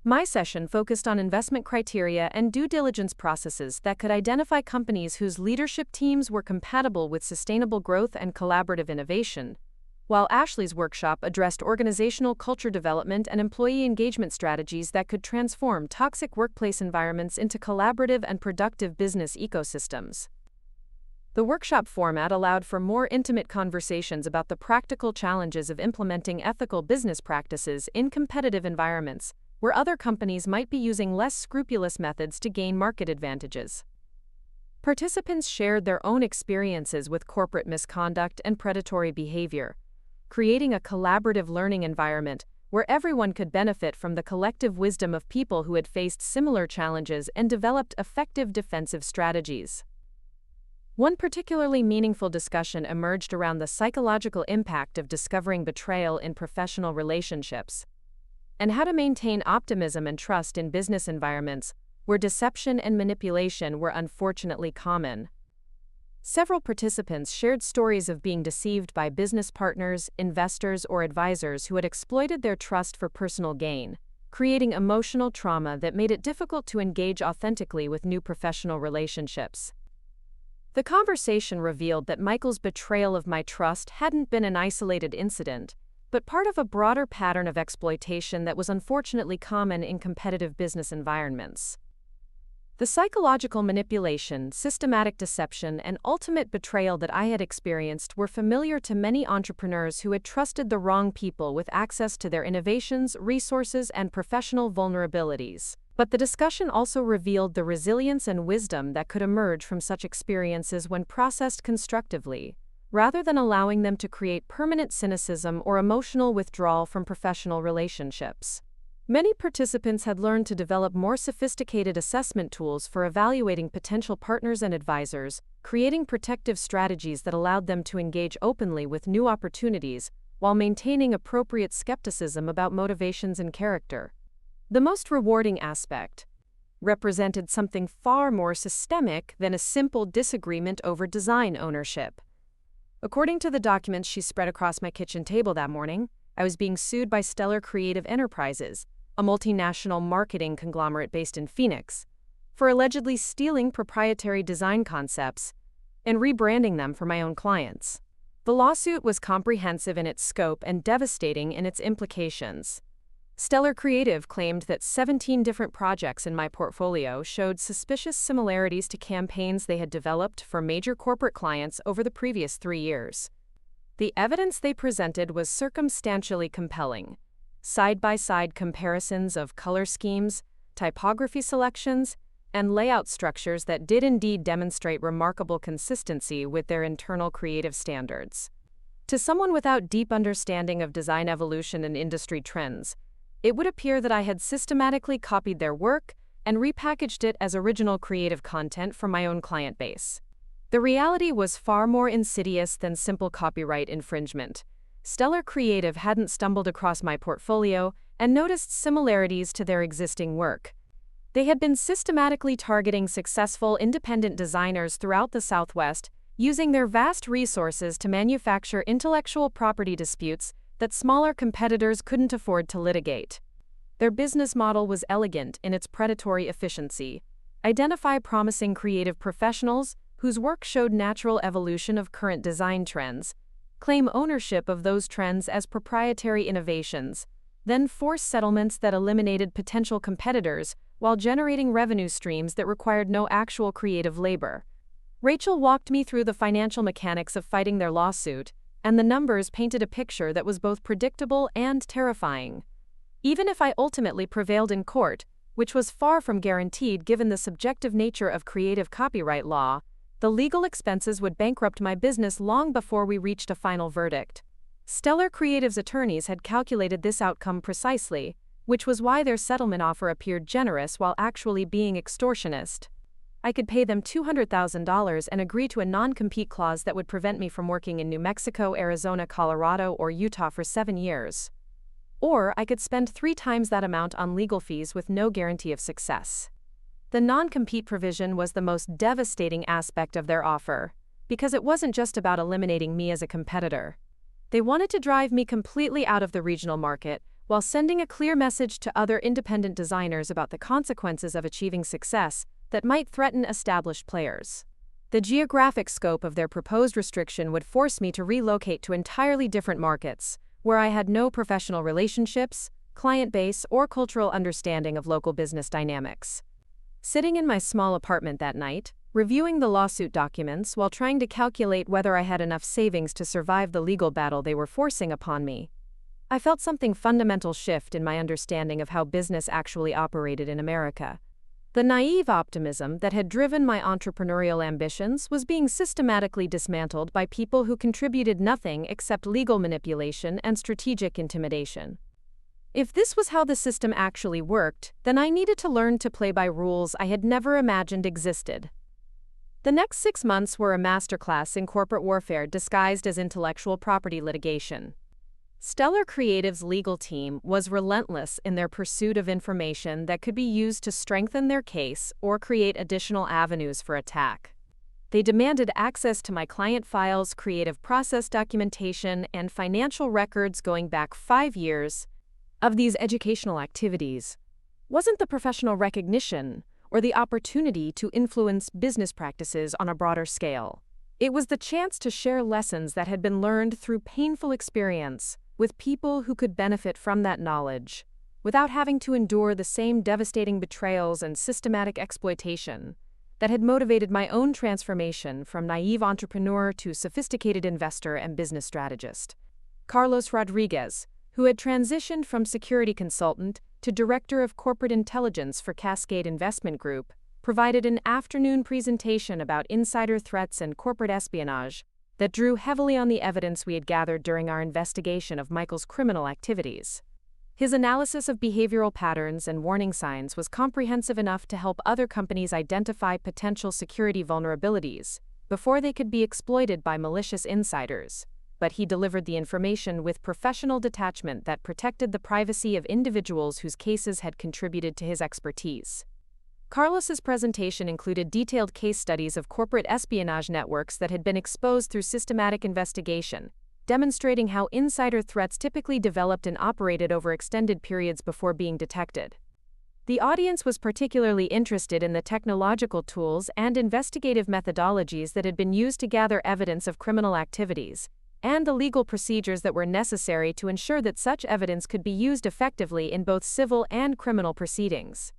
My session focused on investment criteria and due diligence processes that could identify companies whose leadership teams were compatible with sustainable growth and collaborative innovation, while Ashley's workshop addressed organizational culture development and employee engagement strategies that could transform toxic workplace environments into collaborative and productive business ecosystems. The workshop format allowed for more intimate conversations about the practical challenges of implementing ethical business practices in competitive environments, where other companies might be using less scrupulous methods to gain market advantages. Participants shared their own experiences with corporate misconduct and predatory behavior, creating a collaborative learning environment where everyone could benefit from the collective wisdom of people who had faced similar challenges and developed effective defensive strategies. One particularly meaningful discussion emerged around the psychological impact of discovering betrayal in professional relationships, and how to maintain optimism and trust in business environments where deception and manipulation were unfortunately common. Several participants shared stories of being deceived by business partners, investors, or advisors who had exploited their trust for personal gain, creating emotional trauma that made it difficult to engage authentically with new professional relationships. The conversation revealed that Michael's betrayal of my trust hadn't been an isolated incident, but part of a broader pattern of exploitation that was unfortunately common in competitive business environments. The psychological manipulation, systematic deception, and ultimate betrayal that I had experienced were familiar to many entrepreneurs who had trusted the wrong people with access to their innovations, resources, and professional vulnerabilities. But the discussion also revealed the resilience and wisdom that could emerge from such experiences when processed constructively, rather than allowing them to create permanent cynicism or emotional withdrawal from professional relationships. Many participants had learned to develop more sophisticated assessment tools for evaluating potential partners and advisors, creating protective strategies that allowed them to engage openly with new opportunities while maintaining appropriate skepticism about motivations and character. The most rewarding aspect represented something far more systemic than a simple disagreement over design ownership. According to the documents she spread across my kitchen table that morning, I was being sued by Stellar Creative Enterprises, a multinational marketing conglomerate based in Phoenix, for allegedly stealing proprietary design concepts and rebranding them for my own clients. The lawsuit was comprehensive in its scope and devastating in its implications. Stellar Creative claimed that 17 different projects in my portfolio showed suspicious similarities to campaigns they had developed for major corporate clients over the previous 3 years. The evidence they presented was circumstantially compelling. Side-by-side comparisons of color schemes, typography selections, and layout structures that did indeed demonstrate remarkable consistency with their internal creative standards. To someone without deep understanding of design evolution and industry trends, it would appear that I had systematically copied their work and repackaged it as original creative content for my own client base. The reality was far more insidious than simple copyright infringement. Stellar Creative hadn't stumbled across my portfolio and noticed similarities to their existing work. They had been systematically targeting successful independent designers throughout the Southwest, using their vast resources to manufacture intellectual property disputes that smaller competitors couldn't afford to litigate. Their business model was elegant in its predatory efficiency. Identify promising creative professionals whose work showed natural evolution of current design trends, claim ownership of those trends as proprietary innovations, then force settlements that eliminated potential competitors while generating revenue streams that required no actual creative labor. Rachel walked me through the financial mechanics of fighting their lawsuit, and the numbers painted a picture that was both predictable and terrifying. Even if I ultimately prevailed in court, which was far from guaranteed given the subjective nature of creative copyright law, the legal expenses would bankrupt my business long before we reached a final verdict. Stellar Creative's attorneys had calculated this outcome precisely, which was why their settlement offer appeared generous while actually being extortionist. I could pay them $200,000 and agree to a non-compete clause that would prevent me from working in New Mexico, Arizona, Colorado, or Utah for 7 years. Or I could spend 3 times that amount on legal fees with no guarantee of success. The non-compete provision was the most devastating aspect of their offer, because it wasn't just about eliminating me as a competitor. They wanted to drive me completely out of the regional market, while sending a clear message to other independent designers about the consequences of achieving success that might threaten established players. The geographic scope of their proposed restriction would force me to relocate to entirely different markets, where I had no professional relationships, client base, or cultural understanding of local business dynamics. Sitting in my small apartment that night, reviewing the lawsuit documents while trying to calculate whether I had enough savings to survive the legal battle they were forcing upon me, I felt something fundamental shift in my understanding of how business actually operated in America. The naive optimism that had driven my entrepreneurial ambitions was being systematically dismantled by people who contributed nothing except legal manipulation and strategic intimidation. If this was how the system actually worked, then I needed to learn to play by rules I had never imagined existed. The next 6 months were a masterclass in corporate warfare disguised as intellectual property litigation. Stellar Creative's legal team was relentless in their pursuit of information that could be used to strengthen their case or create additional avenues for attack. They demanded access to my client files, creative process documentation, and financial records going back 5 years. Of these educational activities wasn't the professional recognition or the opportunity to influence business practices on a broader scale. It was the chance to share lessons that had been learned through painful experience with people who could benefit from that knowledge, without having to endure the same devastating betrayals and systematic exploitation that had motivated my own transformation from naive entrepreneur to sophisticated investor and business strategist. Carlos Rodriguez, who had transitioned from security consultant to Director of Corporate Intelligence for Cascade Investment Group, provided an afternoon presentation about insider threats and corporate espionage that drew heavily on the evidence we had gathered during our investigation of Michael's criminal activities. His analysis of behavioral patterns and warning signs was comprehensive enough to help other companies identify potential security vulnerabilities before they could be exploited by malicious insiders. But he delivered the information with professional detachment that protected the privacy of individuals whose cases had contributed to his expertise. Carlos's presentation included detailed case studies of corporate espionage networks that had been exposed through systematic investigation, demonstrating how insider threats typically developed and operated over extended periods before being detected. The audience was particularly interested in the technological tools and investigative methodologies that had been used to gather evidence of criminal activities, and the legal procedures that were necessary to ensure that such evidence could be used effectively in both civil and criminal proceedings.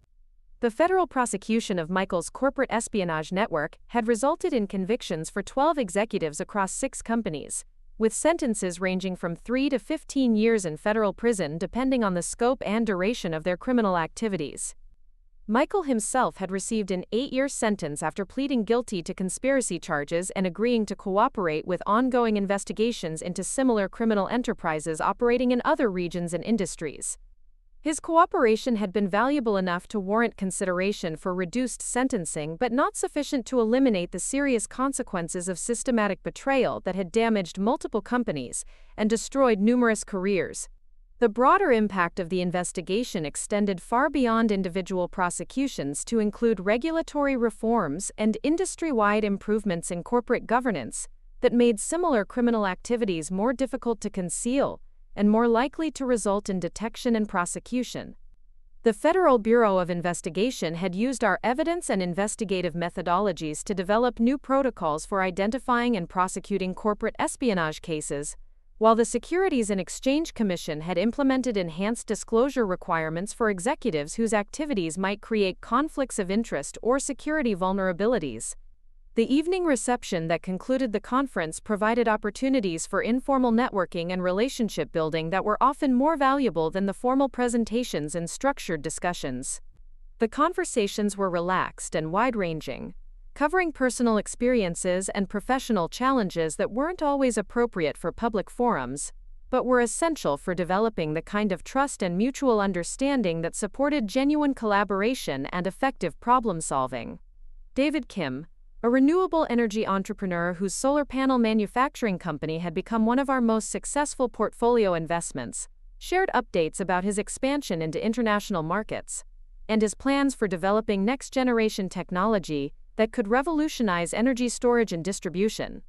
The federal prosecution of Michael's corporate espionage network had resulted in convictions for 12 executives across 6 companies, with sentences ranging from 3 to 15 years in federal prison depending on the scope and duration of their criminal activities. Michael himself had received an 8-year sentence after pleading guilty to conspiracy charges and agreeing to cooperate with ongoing investigations into similar criminal enterprises operating in other regions and industries. His cooperation had been valuable enough to warrant consideration for reduced sentencing, but not sufficient to eliminate the serious consequences of systematic betrayal that had damaged multiple companies and destroyed numerous careers. The broader impact of the investigation extended far beyond individual prosecutions to include regulatory reforms and industry-wide improvements in corporate governance that made similar criminal activities more difficult to conceal and more likely to result in detection and prosecution. The Federal Bureau of Investigation had used our evidence and investigative methodologies to develop new protocols for identifying and prosecuting corporate espionage cases, while the Securities and Exchange Commission had implemented enhanced disclosure requirements for executives whose activities might create conflicts of interest or security vulnerabilities. The evening reception that concluded the conference provided opportunities for informal networking and relationship building that were often more valuable than the formal presentations and structured discussions. The conversations were relaxed and wide-ranging, covering personal experiences and professional challenges that weren't always appropriate for public forums, but were essential for developing the kind of trust and mutual understanding that supported genuine collaboration and effective problem-solving. David Kim, a renewable energy entrepreneur whose solar panel manufacturing company had become one of our most successful portfolio investments, shared updates about his expansion into international markets and his plans for developing next-generation technology that could revolutionize energy storage and distribution.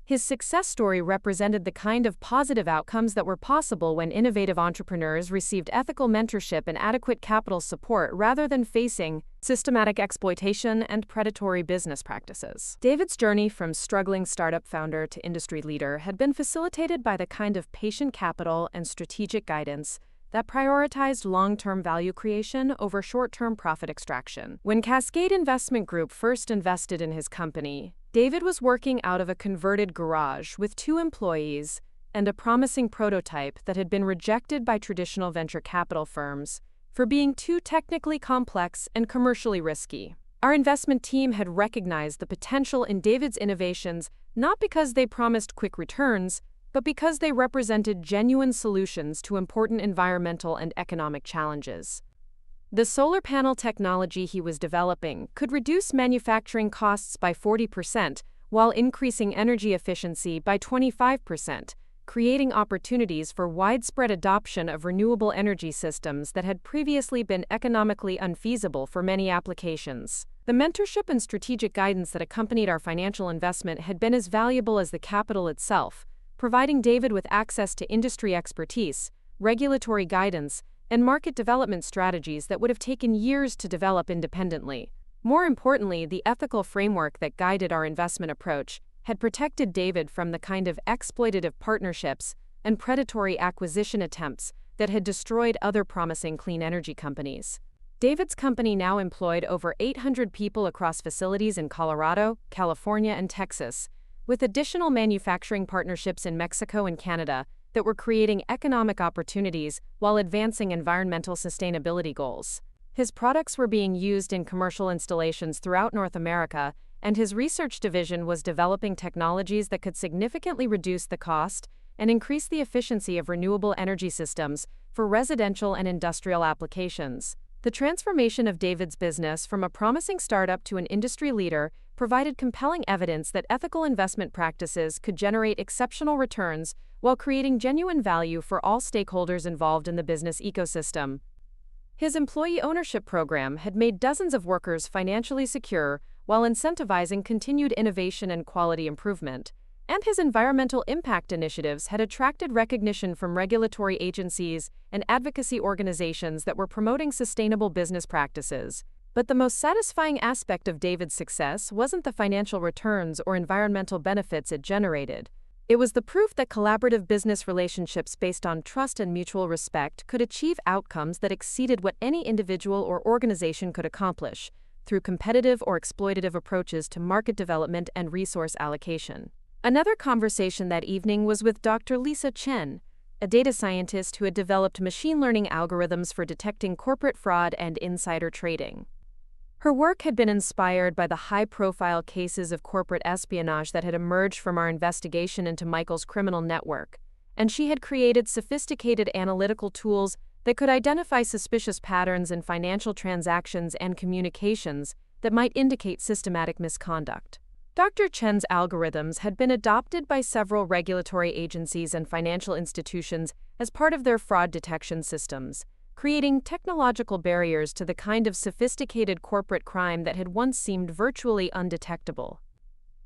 His success story represented the kind of positive outcomes that were possible when innovative entrepreneurs received ethical mentorship and adequate capital support rather than facing systematic exploitation and predatory business practices. David's journey from struggling startup founder to industry leader had been facilitated by the kind of patient capital and strategic guidance that prioritized long-term value creation over short-term profit extraction. When Cascade Investment Group first invested in his company, David was working out of a converted garage with 2 employees and a promising prototype that had been rejected by traditional venture capital firms for being too technically complex and commercially risky. Our investment team had recognized the potential in David's innovations not because they promised quick returns, but because they represented genuine solutions to important environmental and economic challenges. The solar panel technology he was developing could reduce manufacturing costs by 40% while increasing energy efficiency by 25%, creating opportunities for widespread adoption of renewable energy systems that had previously been economically unfeasible for many applications. The mentorship and strategic guidance that accompanied our financial investment had been as valuable as the capital itself, providing David with access to industry expertise, regulatory guidance, and market development strategies that would have taken years to develop independently. More importantly, the ethical framework that guided our investment approach had protected David from the kind of exploitative partnerships and predatory acquisition attempts that had destroyed other promising clean energy companies. David's company now employed over 800 people across facilities in Colorado, California, and Texas, with additional manufacturing partnerships in Mexico and Canada that were creating economic opportunities while advancing environmental sustainability goals. His products were being used in commercial installations throughout North America, and his research division was developing technologies that could significantly reduce the cost and increase the efficiency of renewable energy systems for residential and industrial applications. The transformation of David's business from a promising startup to an industry leader provided compelling evidence that ethical investment practices could generate exceptional returns while creating genuine value for all stakeholders involved in the business ecosystem. His employee ownership program had made dozens of workers financially secure while incentivizing continued innovation and quality improvement, and his environmental impact initiatives had attracted recognition from regulatory agencies and advocacy organizations that were promoting sustainable business practices. But the most satisfying aspect of David's success wasn't the financial returns or environmental benefits it generated. It was the proof that collaborative business relationships based on trust and mutual respect could achieve outcomes that exceeded what any individual or organization could accomplish through competitive or exploitative approaches to market development and resource allocation. Another conversation that evening was with Dr. Lisa Chen, a data scientist who had developed machine learning algorithms for detecting corporate fraud and insider trading. Her work had been inspired by the high-profile cases of corporate espionage that had emerged from our investigation into Michael's criminal network, and she had created sophisticated analytical tools that could identify suspicious patterns in financial transactions and communications that might indicate systematic misconduct. Dr. Chen's algorithms had been adopted by several regulatory agencies and financial institutions as part of their fraud detection systems, creating technological barriers to the kind of sophisticated corporate crime that had once seemed virtually undetectable.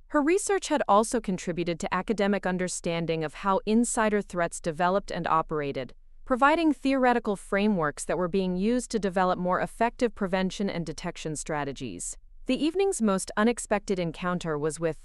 Her research had also contributed to academic understanding of how insider threats developed and operated, providing theoretical frameworks that were being used to develop more effective prevention and detection strategies. The evening's most unexpected encounter was with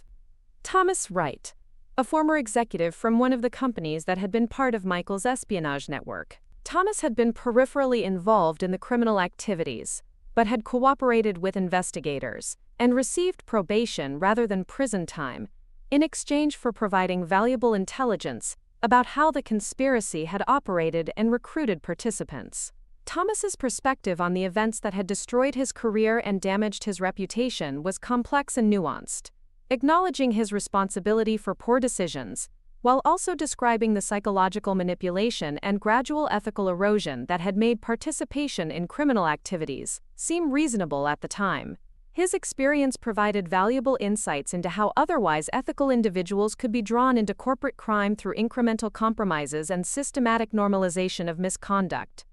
Thomas Wright, a former executive from one of the companies that had been part of Michael's espionage network. Thomas had been peripherally involved in the criminal activities, but had cooperated with investigators and received probation rather than prison time in exchange for providing valuable intelligence about how the conspiracy had operated and recruited participants. Thomas's perspective on the events that had destroyed his career and damaged his reputation was complex and nuanced, acknowledging his responsibility for poor decisions, while also describing the psychological manipulation and gradual ethical erosion that had made participation in criminal activities seem reasonable at the time. His experience provided valuable insights into how otherwise ethical individuals could be drawn into corporate crime through incremental compromises and systematic normalization of misconduct.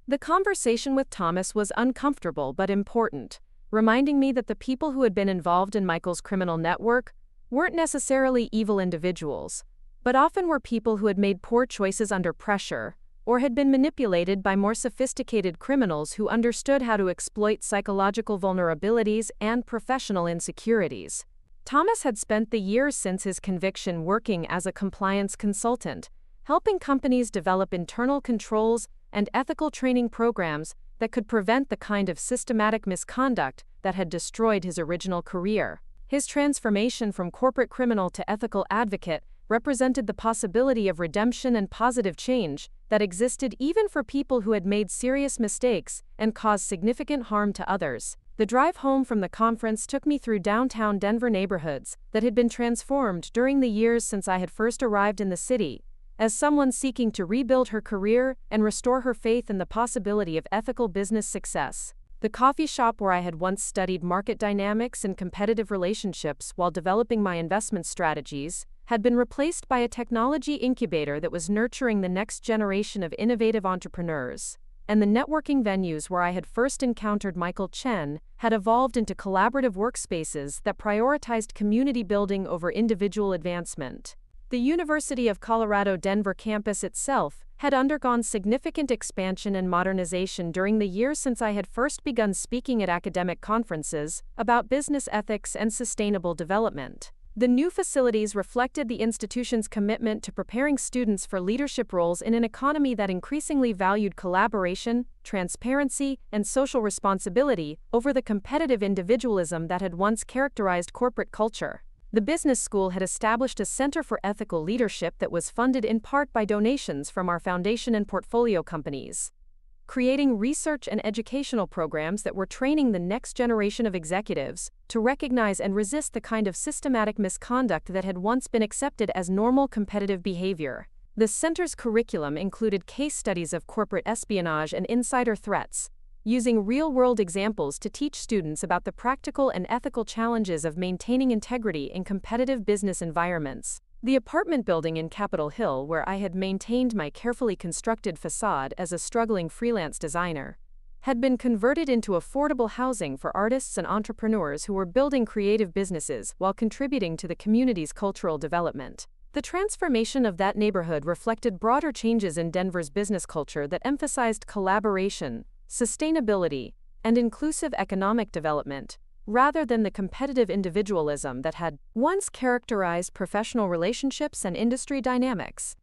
The conversation with Thomas was uncomfortable but important, reminding me that the people who had been involved in Michael's criminal network weren't necessarily evil individuals, but often were people who had made poor choices under pressure, or had been manipulated by more sophisticated criminals who understood how to exploit psychological vulnerabilities and professional insecurities. Thomas had spent the years since his conviction working as a compliance consultant, helping companies develop internal controls and ethical training programs that could prevent the kind of systematic misconduct that had destroyed his original career. His transformation from corporate criminal to ethical advocate represented the possibility of redemption and positive change that existed even for people who had made serious mistakes and caused significant harm to others. The drive home from the conference took me through downtown Denver neighborhoods that had been transformed during the years since I had first arrived in the city, as someone seeking to rebuild her career and restore her faith in the possibility of ethical business success. The coffee shop where I had once studied market dynamics and competitive relationships while developing my investment strategies had been replaced by a technology incubator that was nurturing the next generation of innovative entrepreneurs. And the networking venues where I had first encountered Michael Chen had evolved into collaborative workspaces that prioritized community building over individual advancement. The University of Colorado Denver campus itself had undergone significant expansion and modernization during the years since I had first begun speaking at academic conferences about business ethics and sustainable development. The new facilities reflected the institution's commitment to preparing students for leadership roles in an economy that increasingly valued collaboration, transparency, and social responsibility over the competitive individualism that had once characterized corporate culture. The business school had established a center for ethical leadership that was funded in part by donations from our foundation and portfolio companies, creating research and educational programs that were training the next generation of executives to recognize and resist the kind of systematic misconduct that had once been accepted as normal competitive behavior. The center's curriculum included case studies of corporate espionage and insider threats, using real-world examples to teach students about the practical and ethical challenges of maintaining integrity in competitive business environments. The apartment building in Capitol Hill, where I had maintained my carefully constructed facade as a struggling freelance designer, had been converted into affordable housing for artists and entrepreneurs who were building creative businesses while contributing to the community's cultural development. The transformation of that neighborhood reflected broader changes in Denver's business culture that emphasized collaboration, sustainability, and inclusive economic development, rather than the competitive individualism that had once characterized professional relationships and industry dynamics.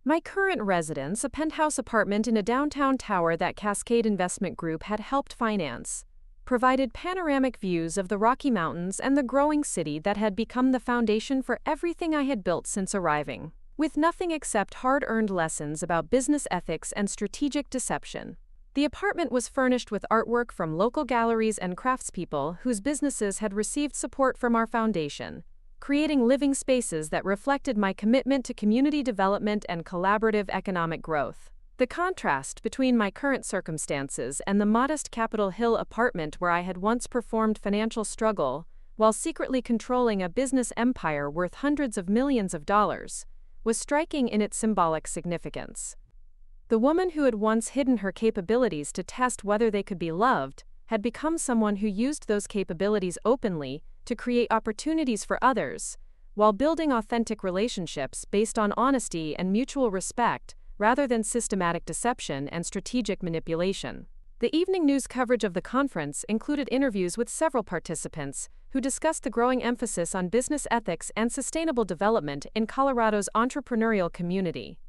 My current residence, a penthouse apartment in a downtown tower that Cascade Investment Group had helped finance, provided panoramic views of the Rocky Mountains and the growing city that had become the foundation for everything I had built since arriving, with nothing except hard-earned lessons about business ethics and strategic deception. The apartment was furnished with artwork from local galleries and craftspeople whose businesses had received support from our foundation, creating living spaces that reflected my commitment to community development and collaborative economic growth. The contrast between my current circumstances and the modest Capitol Hill apartment where I had once performed financial struggle, while secretly controlling a business empire worth hundreds of millions of dollars, was striking in its symbolic significance. The woman who had once hidden her capabilities to test whether they could be loved had become someone who used those capabilities openly to create opportunities for others, while building authentic relationships based on honesty and mutual respect rather than systematic deception and strategic manipulation. The evening news coverage of the conference included interviews with several participants who discussed the growing emphasis on business ethics and sustainable development in Colorado's entrepreneurial community.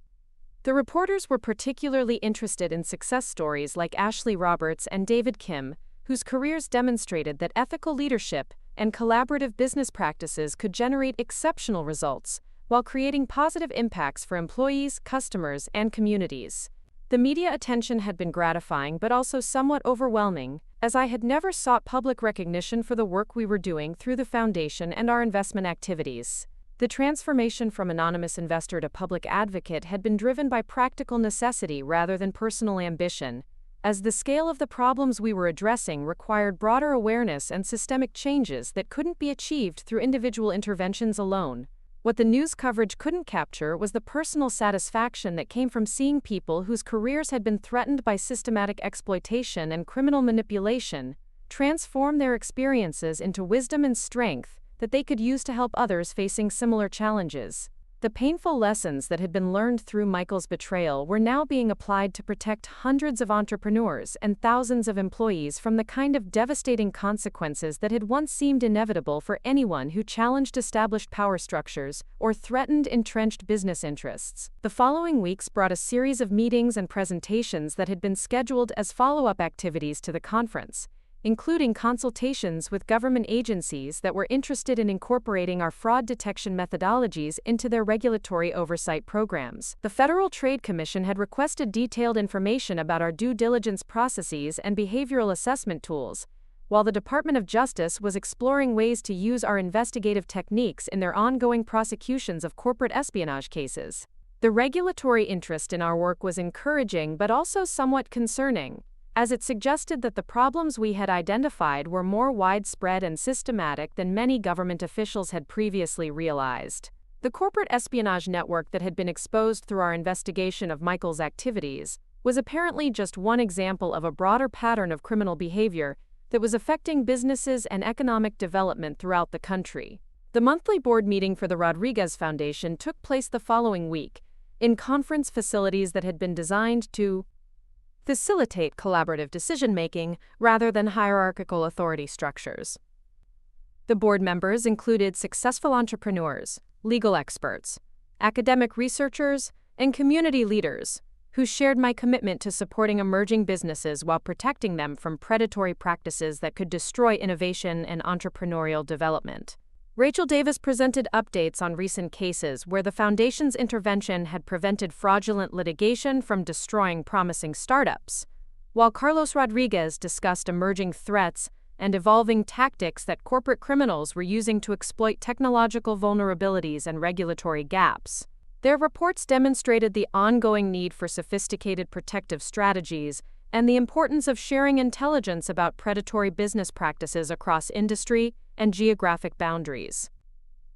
The reporters were particularly interested in success stories like Ashley Roberts and David Kim, whose careers demonstrated that ethical leadership and collaborative business practices could generate exceptional results while creating positive impacts for employees, customers, and communities. The media attention had been gratifying but also somewhat overwhelming, as I had never sought public recognition for the work we were doing through the foundation and our investment activities. The transformation from anonymous investor to public advocate had been driven by practical necessity rather than personal ambition, as the scale of the problems we were addressing required broader awareness and systemic changes that couldn't be achieved through individual interventions alone. What the news coverage couldn't capture was the personal satisfaction that came from seeing people whose careers had been threatened by systematic exploitation and criminal manipulation transform their experiences into wisdom and strength that they could use to help others facing similar challenges. The painful lessons that had been learned through Michael's betrayal were now being applied to protect hundreds of entrepreneurs and thousands of employees from the kind of devastating consequences that had once seemed inevitable for anyone who challenged established power structures or threatened entrenched business interests. The following weeks brought a series of meetings and presentations that had been scheduled as follow-up activities to the conference, including consultations with government agencies that were interested in incorporating our fraud detection methodologies into their regulatory oversight programs. The Federal Trade Commission had requested detailed information about our due diligence processes and behavioral assessment tools, while the Department of Justice was exploring ways to use our investigative techniques in their ongoing prosecutions of corporate espionage cases. The regulatory interest in our work was encouraging but also somewhat concerning, as it suggested that the problems we had identified were more widespread and systematic than many government officials had previously realized. The corporate espionage network that had been exposed through our investigation of Michael's activities was apparently just one example of a broader pattern of criminal behavior that was affecting businesses and economic development throughout the country. The monthly board meeting for the Rodriguez Foundation took place the following week, in conference facilities that had been designed to facilitate collaborative decision-making rather than hierarchical authority structures. The board members included successful entrepreneurs, legal experts, academic researchers, and community leaders who shared my commitment to supporting emerging businesses while protecting them from predatory practices that could destroy innovation and entrepreneurial development. Rachel Davis presented updates on recent cases where the Foundation's intervention had prevented fraudulent litigation from destroying promising startups, while Carlos Rodriguez discussed emerging threats and evolving tactics that corporate criminals were using to exploit technological vulnerabilities and regulatory gaps. Their reports demonstrated the ongoing need for sophisticated protective strategies and the importance of sharing intelligence about predatory business practices across industry and geographic boundaries.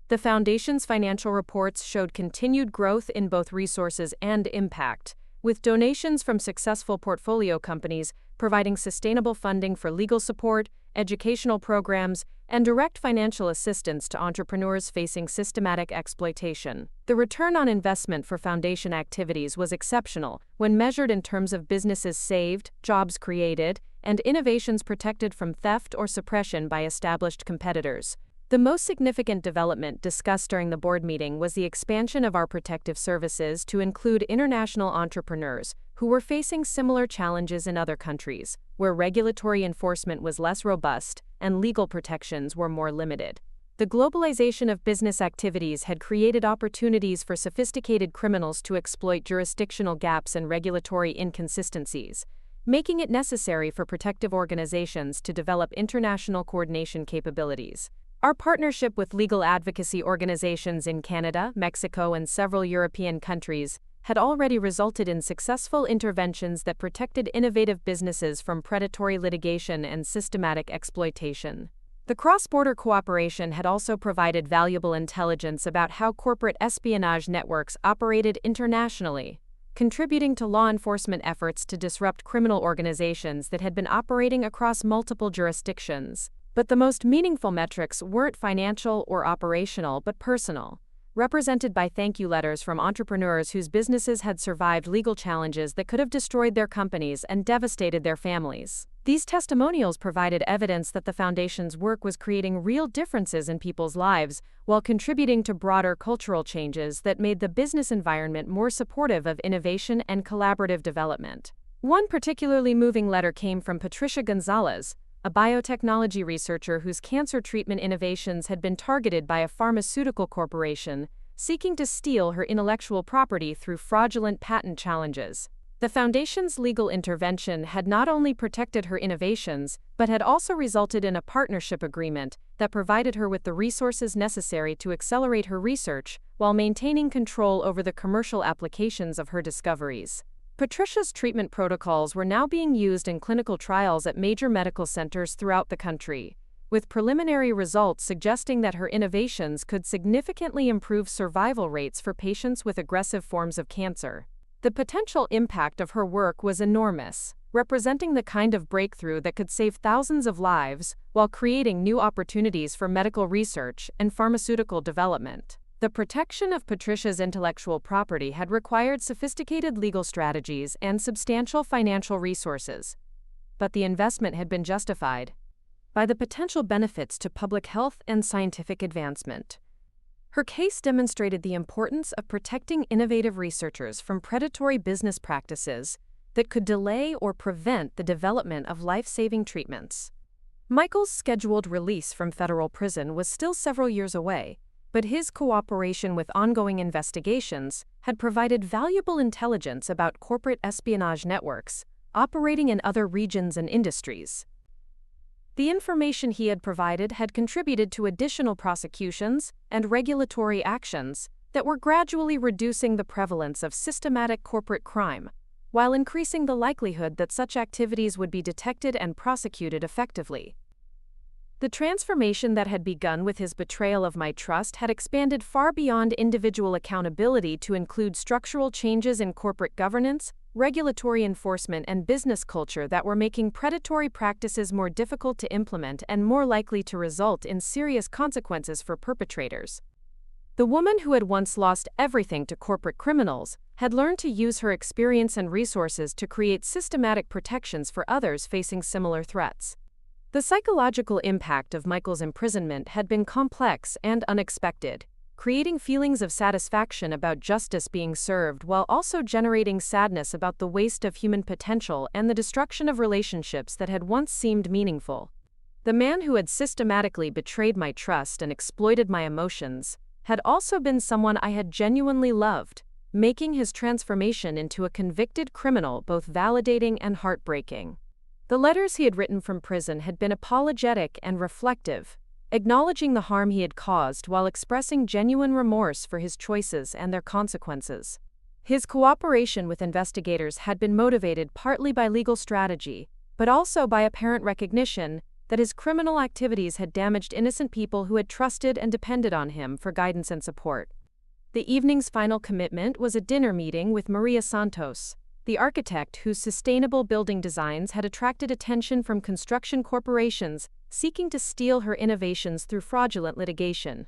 The Foundation's financial reports showed continued growth in both resources and impact, with donations from successful portfolio companies providing sustainable funding for legal support, educational programs, and direct financial assistance to entrepreneurs facing systematic exploitation. The return on investment for Foundation activities was exceptional when measured in terms of businesses saved, jobs created, and innovations protected from theft or suppression by established competitors. The most significant development discussed during the board meeting was the expansion of our protective services to include international entrepreneurs who were facing similar challenges in other countries, where regulatory enforcement was less robust and legal protections were more limited. The globalization of business activities had created opportunities for sophisticated criminals to exploit jurisdictional gaps and regulatory inconsistencies, making it necessary for protective organizations to develop international coordination capabilities. Our partnership with legal advocacy organizations in Canada, Mexico, and several European countries had already resulted in successful interventions that protected innovative businesses from predatory litigation and systematic exploitation. The cross-border cooperation had also provided valuable intelligence about how corporate espionage networks operated internationally, contributing to law enforcement efforts to disrupt criminal organizations that had been operating across multiple jurisdictions. But the most meaningful metrics weren't financial or operational but personal, represented by thank you letters from entrepreneurs whose businesses had survived legal challenges that could have destroyed their companies and devastated their families. These testimonials provided evidence that the Foundation's work was creating real differences in people's lives while contributing to broader cultural changes that made the business environment more supportive of innovation and collaborative development. One particularly moving letter came from Patricia Gonzalez, a biotechnology researcher whose cancer treatment innovations had been targeted by a pharmaceutical corporation seeking to steal her intellectual property through fraudulent patent challenges. The Foundation's legal intervention had not only protected her innovations, but had also resulted in a partnership agreement that provided her with the resources necessary to accelerate her research while maintaining control over the commercial applications of her discoveries. Patricia's treatment protocols were now being used in clinical trials at major medical centers throughout the country, with preliminary results suggesting that her innovations could significantly improve survival rates for patients with aggressive forms of cancer. The potential impact of her work was enormous, representing the kind of breakthrough that could save thousands of lives while creating new opportunities for medical research and pharmaceutical development. The protection of Patricia's intellectual property had required sophisticated legal strategies and substantial financial resources, but the investment had been justified by the potential benefits to public health and scientific advancement. Her case demonstrated the importance of protecting innovative researchers from predatory business practices that could delay or prevent the development of life-saving treatments. Michael's scheduled release from federal prison was still several years away, but his cooperation with ongoing investigations had provided valuable intelligence about corporate espionage networks operating in other regions and industries. The information he had provided had contributed to additional prosecutions and regulatory actions that were gradually reducing the prevalence of systematic corporate crime, while increasing the likelihood that such activities would be detected and prosecuted effectively. The transformation that had begun with his betrayal of my trust had expanded far beyond individual accountability to include structural changes in corporate governance, regulatory enforcement, and business culture that were making predatory practices more difficult to implement and more likely to result in serious consequences for perpetrators. The woman who had once lost everything to corporate criminals had learned to use her experience and resources to create systematic protections for others facing similar threats. The psychological impact of Michael's imprisonment had been complex and unexpected, creating feelings of satisfaction about justice being served while also generating sadness about the waste of human potential and the destruction of relationships that had once seemed meaningful. The man who had systematically betrayed my trust and exploited my emotions had also been someone I had genuinely loved, making his transformation into a convicted criminal both validating and heartbreaking. The letters he had written from prison had been apologetic and reflective, acknowledging the harm he had caused while expressing genuine remorse for his choices and their consequences. His cooperation with investigators had been motivated partly by legal strategy, but also by apparent recognition that his criminal activities had damaged innocent people who had trusted and depended on him for guidance and support. The evening's final commitment was a dinner meeting with Maria Santos, the architect whose sustainable building designs had attracted attention from construction corporations seeking to steal her innovations through fraudulent litigation.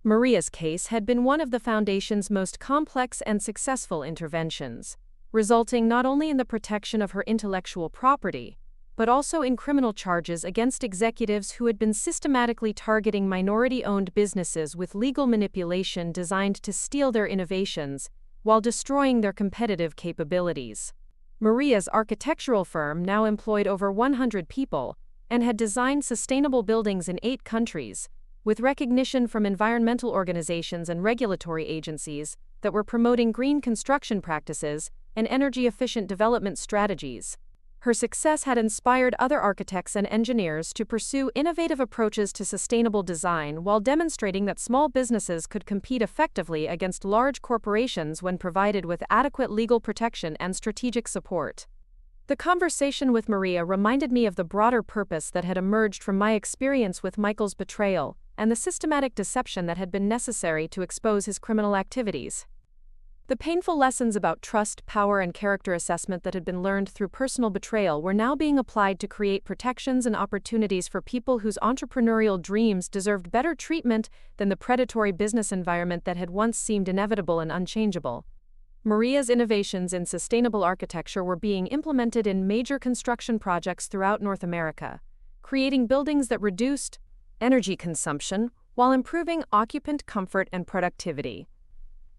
Maria's case had been one of the Foundation's most complex and successful interventions, resulting not only in the protection of her intellectual property, but also in criminal charges against executives who had been systematically targeting minority-owned businesses with legal manipulation designed to steal their innovations while destroying their competitive capabilities. Maria's architectural firm now employed over 100 people and had designed sustainable buildings in 8 countries, with recognition from environmental organizations and regulatory agencies that were promoting green construction practices and energy-efficient development strategies. Her success had inspired other architects and engineers to pursue innovative approaches to sustainable design while demonstrating that small businesses could compete effectively against large corporations when provided with adequate legal protection and strategic support. The conversation with Maria reminded me of the broader purpose that had emerged from my experience with Michael's betrayal and the systematic deception that had been necessary to expose his criminal activities. The painful lessons about trust, power, and character assessment that had been learned through personal betrayal were now being applied to create protections and opportunities for people whose entrepreneurial dreams deserved better treatment than the predatory business environment that had once seemed inevitable and unchangeable. Maria's innovations in sustainable architecture were being implemented in major construction projects throughout North America, creating buildings that reduced energy consumption while improving occupant comfort and productivity.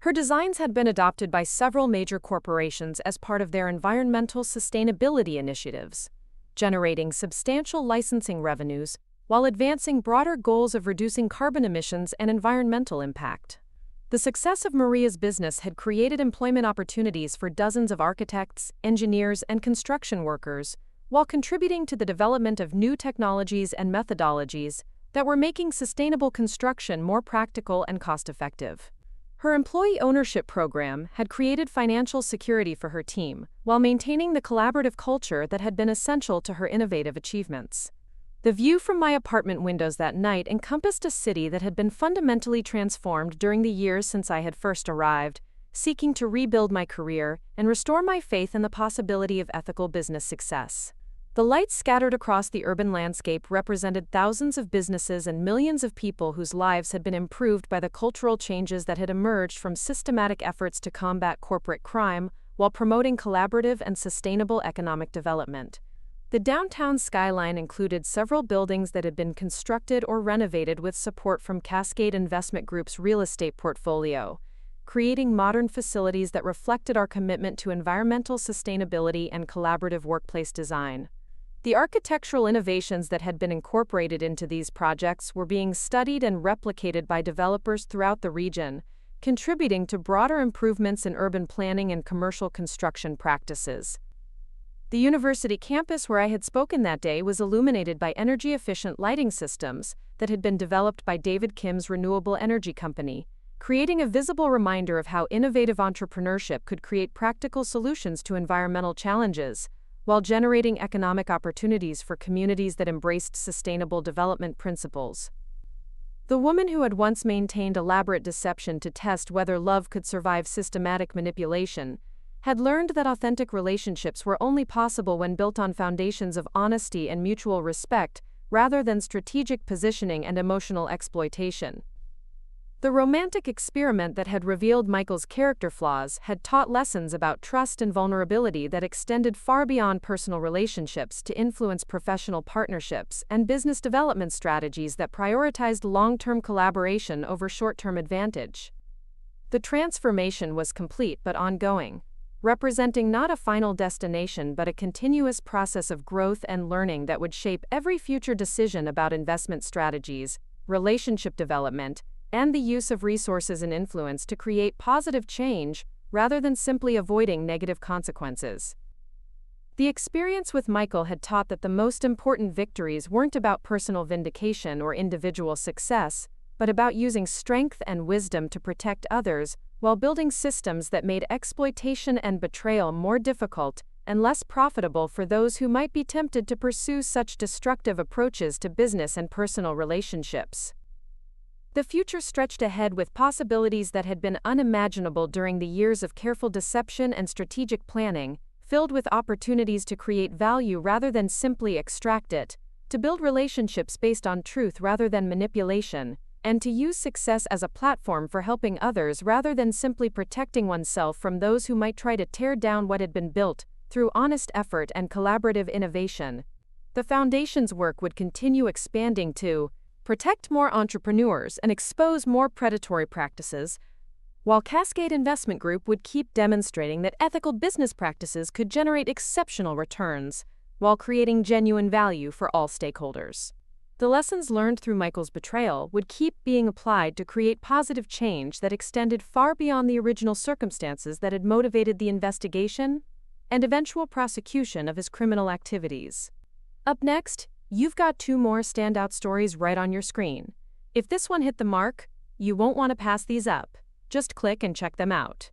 Her designs had been adopted by several major corporations as part of their environmental sustainability initiatives, generating substantial licensing revenues while advancing broader goals of reducing carbon emissions and environmental impact. The success of Maria's business had created employment opportunities for dozens of architects, engineers, and construction workers, while contributing to the development of new technologies and methodologies that were making sustainable construction more practical and cost-effective. Her employee ownership program had created financial security for her team, while maintaining the collaborative culture that had been essential to her innovative achievements. The view from my apartment windows that night encompassed a city that had been fundamentally transformed during the years since I had first arrived, seeking to rebuild my career and restore my faith in the possibility of ethical business success. The lights scattered across the urban landscape represented thousands of businesses and millions of people whose lives had been improved by the cultural changes that had emerged from systematic efforts to combat corporate crime while promoting collaborative and sustainable economic development. The downtown skyline included several buildings that had been constructed or renovated with support from Cascade Investment Group's real estate portfolio, creating modern facilities that reflected our commitment to environmental sustainability and collaborative workplace design. The architectural innovations that had been incorporated into these projects were being studied and replicated by developers throughout the region, contributing to broader improvements in urban planning and commercial construction practices. The university campus where I had spoken that day was illuminated by energy-efficient lighting systems that had been developed by David Kim's renewable energy company, creating a visible reminder of how innovative entrepreneurship could create practical solutions to environmental challenges, while generating economic opportunities for communities that embraced sustainable development principles. The woman who had once maintained elaborate deception to test whether love could survive systematic manipulation had learned that authentic relationships were only possible when built on foundations of honesty and mutual respect rather than strategic positioning and emotional exploitation. The romantic experiment that had revealed Michael's character flaws had taught lessons about trust and vulnerability that extended far beyond personal relationships to influence professional partnerships and business development strategies that prioritized long-term collaboration over short-term advantage. The transformation was complete but ongoing. representing not a final destination but a continuous process of growth and learning that would shape every future decision about investment strategies, relationship development, and the use of resources and influence to create positive change rather than simply avoiding negative consequences. The experience with Michael had taught that the most important victories weren't about personal vindication or individual success, but about using strength and wisdom to protect others while building systems that made exploitation and betrayal more difficult and less profitable for those who might be tempted to pursue such destructive approaches to business and personal relationships. The future stretched ahead with possibilities that had been unimaginable during the years of careful deception and strategic planning, filled with opportunities to create value rather than simply extract it, to build relationships based on truth rather than manipulation, and to use success as a platform for helping others rather than simply protecting oneself from those who might try to tear down what had been built through honest effort and collaborative innovation. The Foundation's work would continue expanding to protect more entrepreneurs and expose more predatory practices, while Cascade Investment Group would keep demonstrating that ethical business practices could generate exceptional returns while creating genuine value for all stakeholders. The lessons learned through Michael's betrayal would keep being applied to create positive change that extended far beyond the original circumstances that had motivated the investigation and eventual prosecution of his criminal activities. Up next, you've got 2 more standout stories right on your screen. If this one hit the mark, you won't want to pass these up. Just click and check them out.